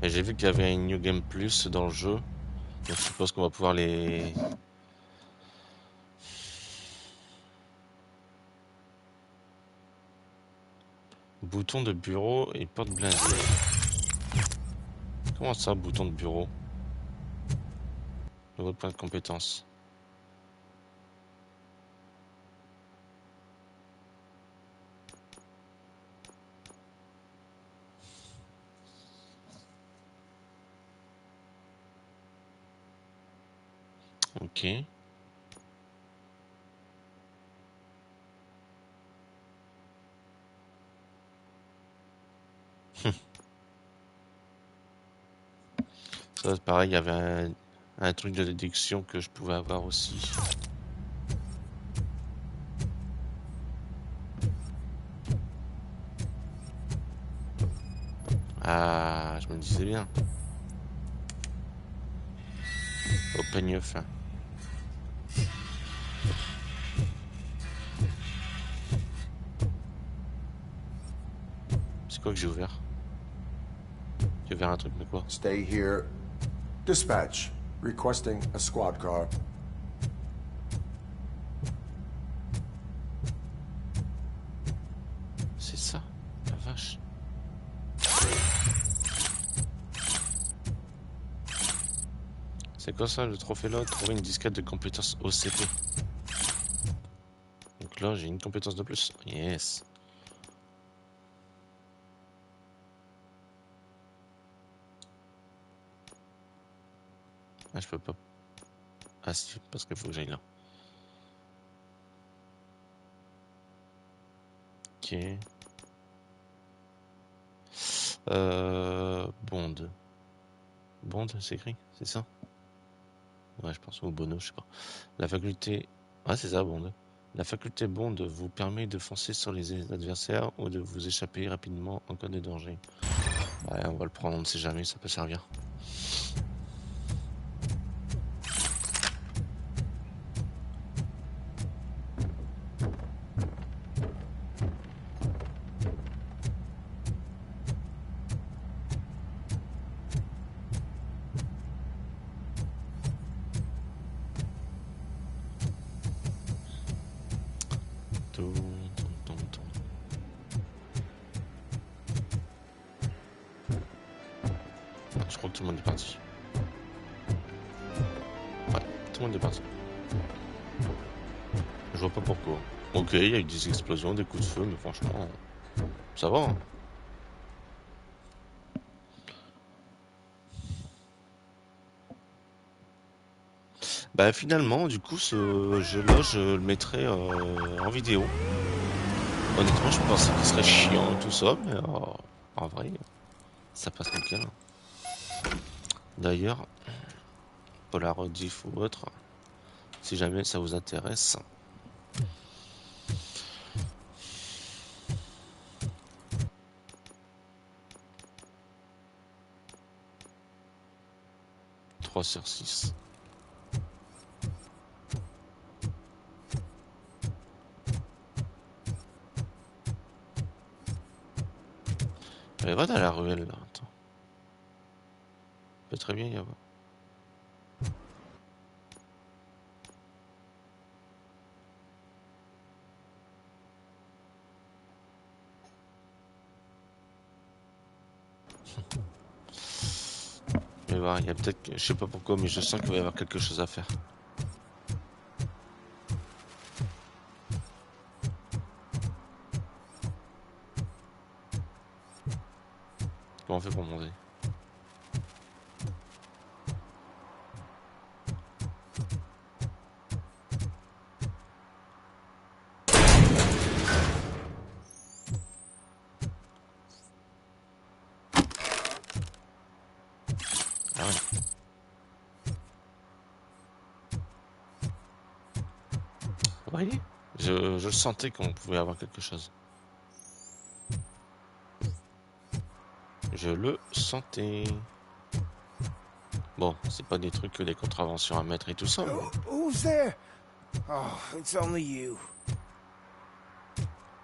Et j'ai vu qu'il y avait une New Game Plus dans le jeu. Donc je suppose qu'on va pouvoir les... Bouton de bureau et porte blindée. Comment ça, bouton de bureau? Nouveau point de compétence. Ok. Ça, pareil, il y avait un truc de déduction que je pouvais avoir aussi. Ah, je me disais bien. Au peigne fin. C'est quoi que j'ai ouvert? que vers un truc, mais quoi? Stay here. Dispatch. Requesting a squad car. C'est ça, la vache. C'est quoi ça, le trophée là? Trouver une disquette de compétences OCP. Donc là, j'ai une compétence de plus. Yes. Ah, je peux pas. Ah si, parce qu'il faut que j'aille là. Ok. Bond. Bond, c'est écrit, c'est ça? Ouais, je pense, ou Bono, je sais pas. La faculté... Ah, c'est ça, Bond. La faculté Bond vous permet de foncer sur les adversaires ou de vous échapper rapidement en cas de danger. Ouais, on va le prendre, on ne sait jamais, ça peut servir. Je crois que tout le monde est parti. Ouais, tout le monde est parti. Je vois pas pourquoi. Ok, il y a eu des explosions, des coups de feu, mais franchement, ça va. Hein. Bah finalement, du coup, ce jeu-là, je le mettrai en vidéo. Honnêtement, je pensais qu'il serait chiant et tout ça, mais en vrai, ça passe nickel. D'ailleurs, pour la rediff ou autre, si jamais ça vous intéresse. « 3/6. Elle va dans la ruelle là, attends. Peut très bien y avoir. Mais voilà, il y a peut-être, je sais pas pourquoi, mais je sens qu'il va y avoir quelque chose à faire. Comment on fait pour monter? Ah ouais. Vous voyez? Je sentais qu'on pouvait avoir quelque chose. Je le sentais. Bon, c'est pas des trucs que des contraventions à mettre et tout ça. Mais... Who's there? Oh, it's only you.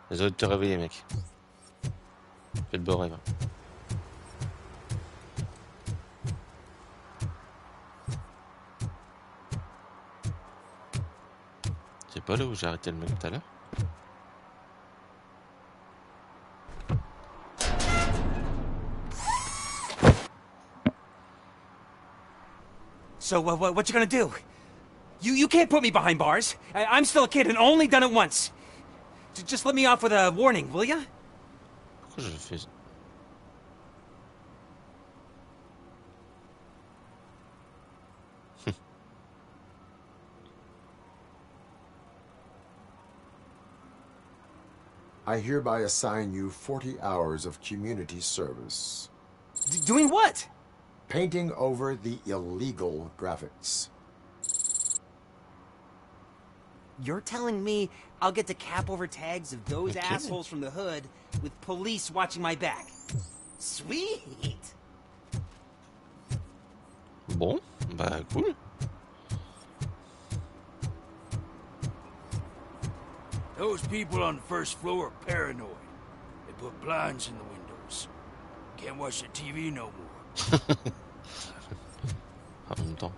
Désolé de te réveiller, mec. Fais le beau rêve. C'est pas là où j'ai arrêté le mec tout à l'heure? So, what you gonna do? You can't put me behind bars. I'm still a kid and only done it once. Just let me off with a warning, will ya? Pourquoi je fais... I hereby assign you 40 hours of community service. Doing what? Painting over the illegal graphics. You're telling me I'll get to cap over tags of those assholes from the hood with police watching my back? Sweet! Bon, bah cool. Those people on the first floor are paranoid. They put blinds in the windows. Can't watch the TV no more. En même temps.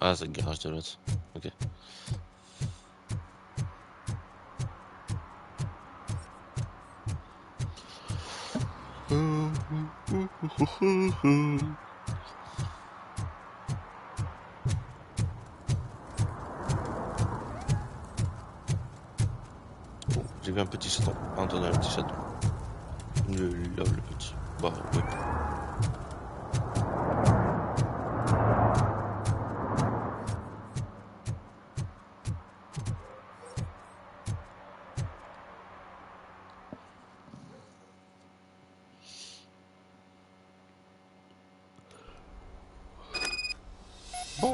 Ah, c'est le garage de l'autre. Ok. Bon, j'ai vu un petit chaton. Pardon, un petit chaton. Le petit. Bah, oui. Bon.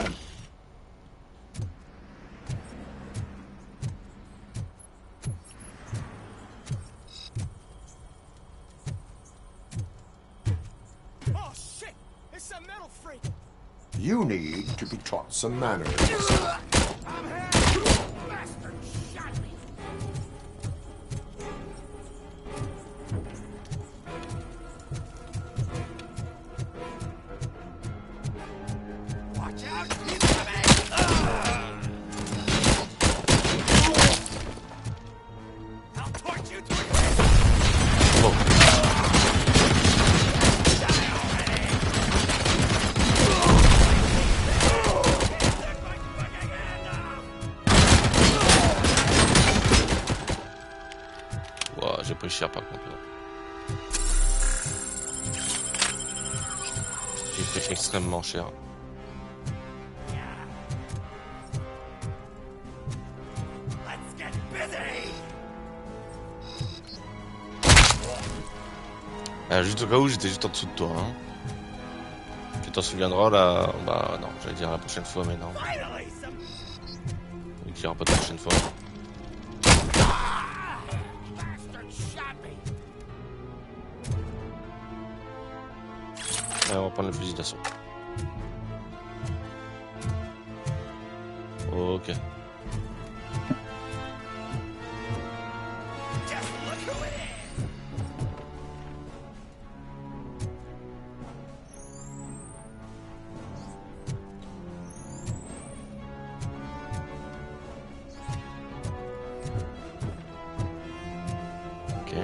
Oh shit! It's a metal freak! You need to be taught some manners. I'm here! Bastard shot me! Watch out! He's coming! I'll torch you through Wow, j'ai pris cher par contre là. J'ai pris extrêmement cher. Let's get busy! Juste au cas où, j'étais juste en dessous de toi. Hein. Tu t'en souviendras là. Bah non, j'allais dire la prochaine fois, mais non. On dira pas la prochaine fois. Allez, on va prendre le fusil d'assaut. Ok. Ok.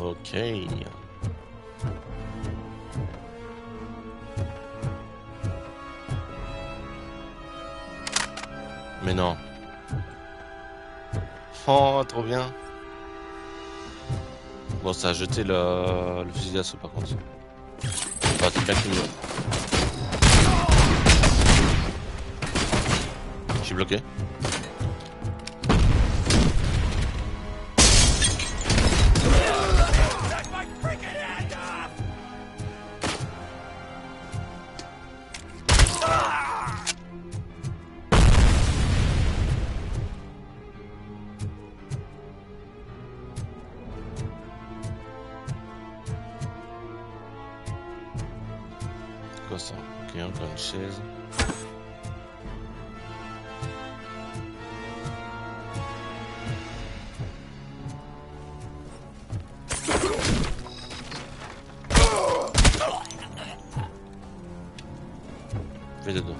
Ok. Mais non. Oh, trop bien. Bon, ça a jeté le fusil d'assaut par contre. Bah, c'est bien qu'il me... Je suis bloqué. Quoi ça? Ok, encore une chaise. Fais de dos.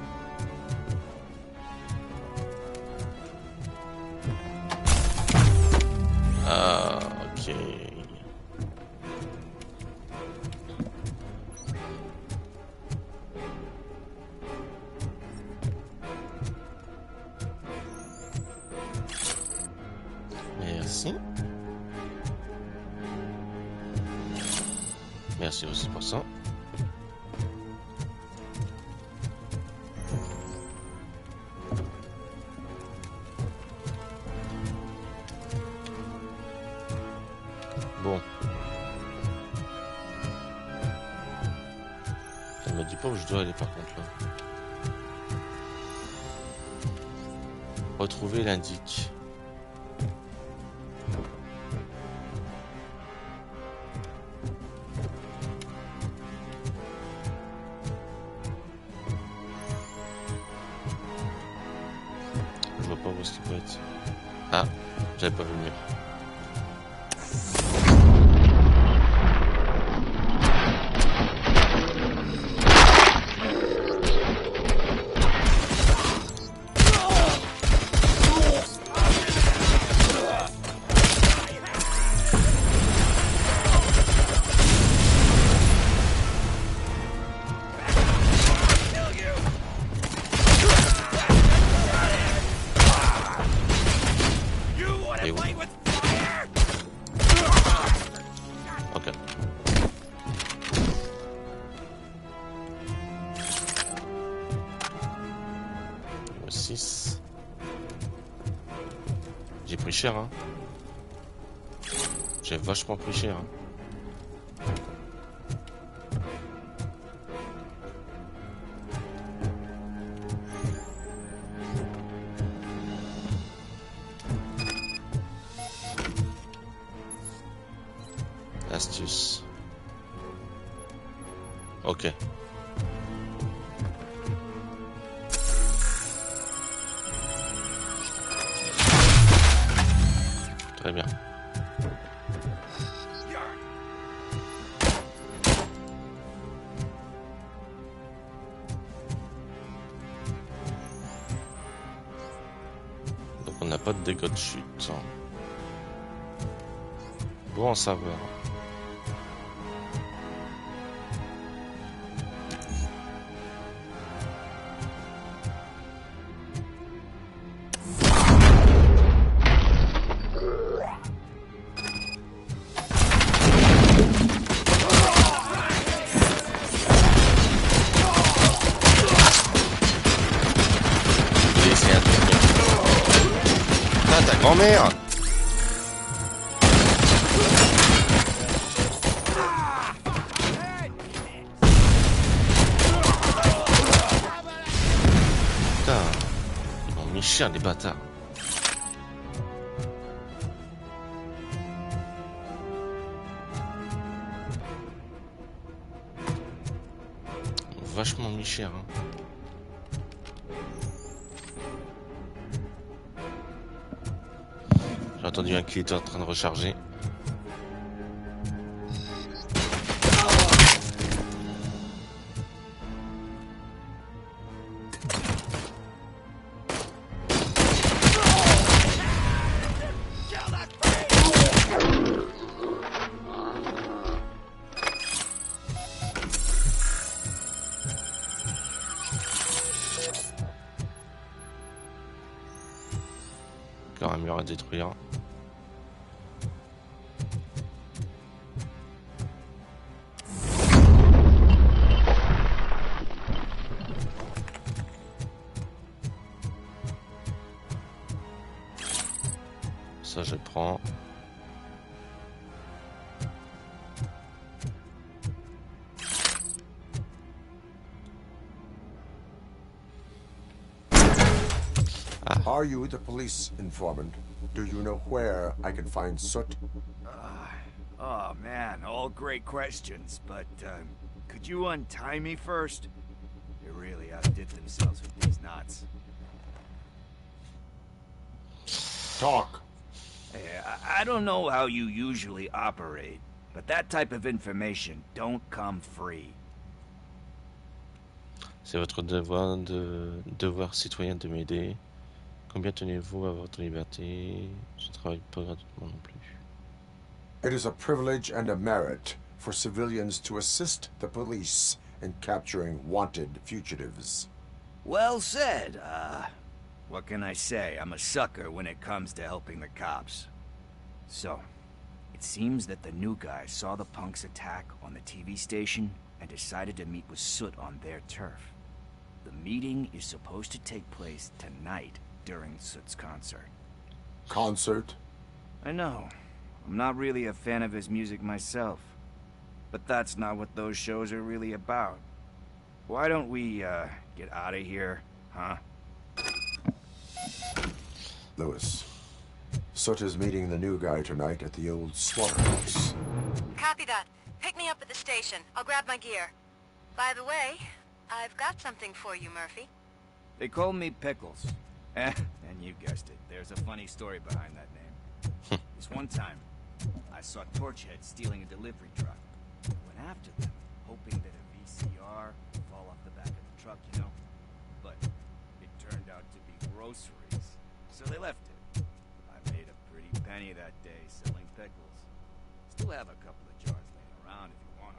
Ah, ok. Merci. Merci aussi pour ça. Bon. Ça ne me dit pas où je dois aller par contre là. Retrouver l'indique. Je vois pas où est-ce qu'il peut être. Ah, j'avais pas vu le mur. Ok. 6. J'ai pris cher, hein. J'ai vachement pris cher, hein. Astuce. Ok. Très bien. Donc on n'a pas de dégâts de chute. Bon à savoir. Ta grand-mère. Putain, ils m'ont mis cher les bâtards. Ils m'ont vachement mis cher, hein. J'ai entendu un qui était en train de recharger. Encore un mur à détruire. Ça je prends. Are you the police informant? Do you know where I can find Soot? Oh man, all great questions, but could you untie me first? They really outdid themselves with these knots. Talk. Hey, I don't know how you usually operate, but that type of information don't come free. C'est votre devoir citoyen de m'aider. Combien tenez-vous à votre liberté? Je ne travaille pas gratuitement non plus. It is a privilege and a merit for civilians to assist the police in capturing wanted fugitives. Well said. What can I say? I'm a sucker when it comes to helping the cops. So, It seems that the new guy saw the punks attack on the TV station and decided to meet with Soot on their turf. The meeting is supposed to take place tonight during Soot's concert. Concert? I know. I'm not really a fan of his music myself. But that's not what those shows are really about. Why don't we, get out of here, huh? Lewis, Soot is meeting the new guy tonight at the old slaughterhouse. Copy that. Pick me up at the station. I'll grab my gear. By the way, I've got something for you, Murphy. They call me Pickles. And you guessed it, there's a funny story behind that name. This one time, I saw Torchhead stealing a delivery truck. I went after them, hoping that a VCR would fall off the back of the truck, you know? But it turned out to be groceries, so they left it. I made a pretty penny that day selling pickles. Still have a couple of jars laying around if you want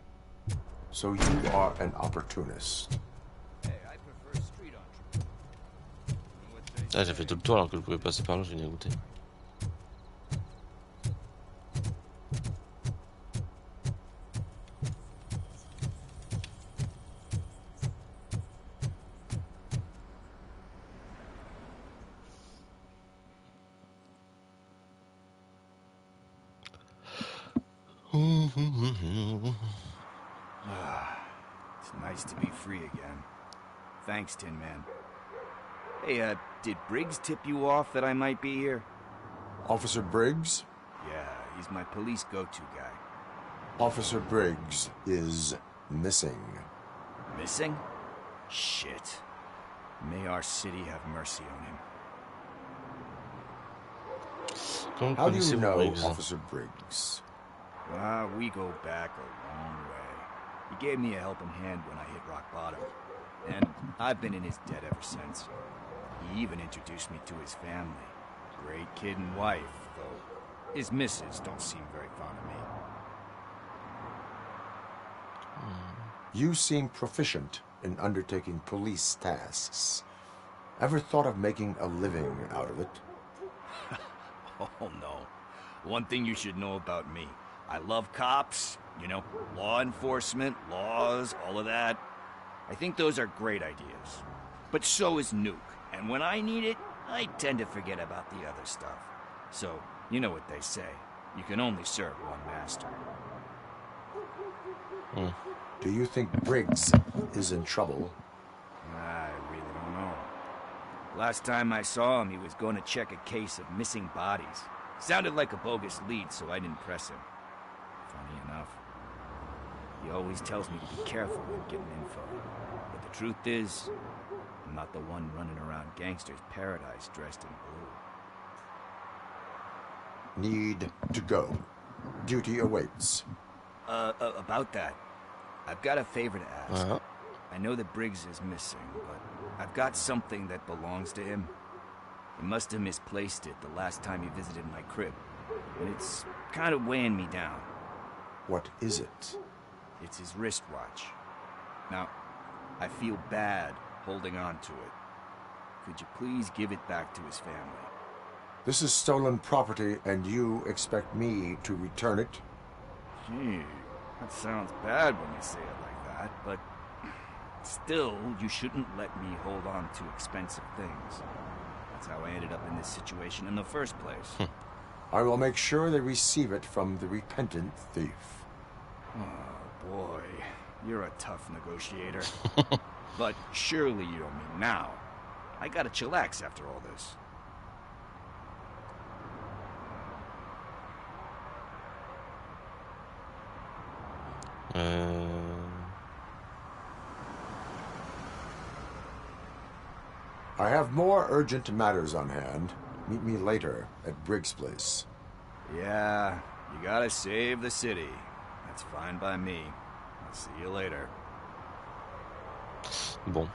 them. So you are an opportunist. Ah, j'ai fait tout le tour alors que je pouvais passer par là, je viens goûter. It's nice to be free again. Thanks, Tin Man. Hey, did Briggs tip you off that I might be here? Officer Briggs? Yeah, he's my police go-to guy. Officer Briggs is missing. Missing? Shit. May our city have mercy on him. How do you know Officer Briggs? We go back a long way. He gave me a helping hand when I hit rock bottom. And I've been in his debt ever since. He even introduced me to his family. Great kid and wife, though his missus don't seem very fond of me. You seem proficient in undertaking police tasks. Ever thought of making a living out of it? Oh, no. One thing you should know about me. I love cops, you know, law enforcement, laws, all of that. I think those are great ideas. But so is Nuke. And when I need it, I tend to forget about the other stuff. So, you know what they say. You can only serve one master. Do you think Briggs is in trouble? I really don't know. Last time I saw him, he was going to check a case of missing bodies. Sounded like a bogus lead, so I didn't press him. Funny enough. He always tells me to be careful when getting info. But the truth is, I'm not the one running around gangster's paradise dressed in blue. Need to go. Duty awaits. About that, I've got a favor to ask. I know that Briggs is missing, but I've got something that belongs to him. He must have misplaced it the last time he visited my crib, and it's kind of weighing me down. What is it? It's his wristwatch. Now, I feel bad holding on to it. Could you please give it back to his family? This is stolen property, and you expect me to return it? Gee, that sounds bad when you say it like that, but still, you shouldn't let me hold on to expensive things. That's how I ended up in this situation in the first place. I will make sure they receive it from the repentant thief. Oh, boy. You're a tough negotiator. But surely you don't mean now. I gotta chillax after all this. I have more urgent matters on hand. Meet me later at Briggs' place. Yeah, you gotta save the city. That's fine by me. I'll see you later. Bon.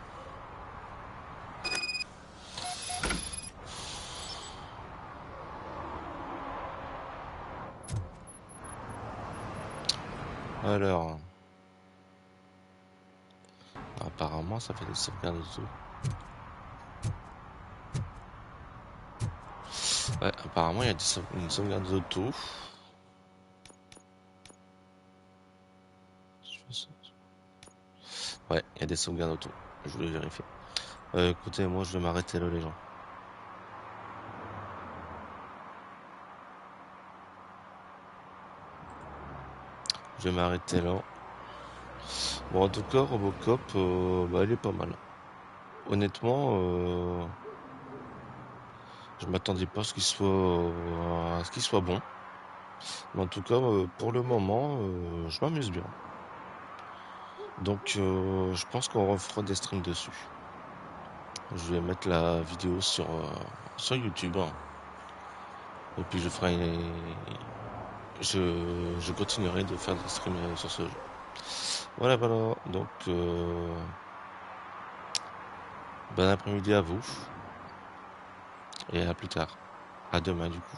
Alors, apparemment, ça fait des sauvegardes de tout. Ouais, apparemment, il y a une sauvegarde d'auto. Ouais, il y a des sauvegardes auto. Je voulais vérifier. Écoutez, moi je vais m'arrêter là, les gens. Je vais m'arrêter là. Bon, en tout cas, Robocop, bah, il est pas mal. Honnêtement, je m'attendais pas à ce qu'il soit bon. Mais en tout cas, pour le moment, je m'amuse bien. Donc, je pense qu'on refera des streams dessus. Je vais mettre la vidéo sur YouTube. Hein. Et puis je continuerai de faire des streams sur ce jeu. Voilà, voilà. Donc, bon après-midi à vous. Et à plus tard. À demain, du coup.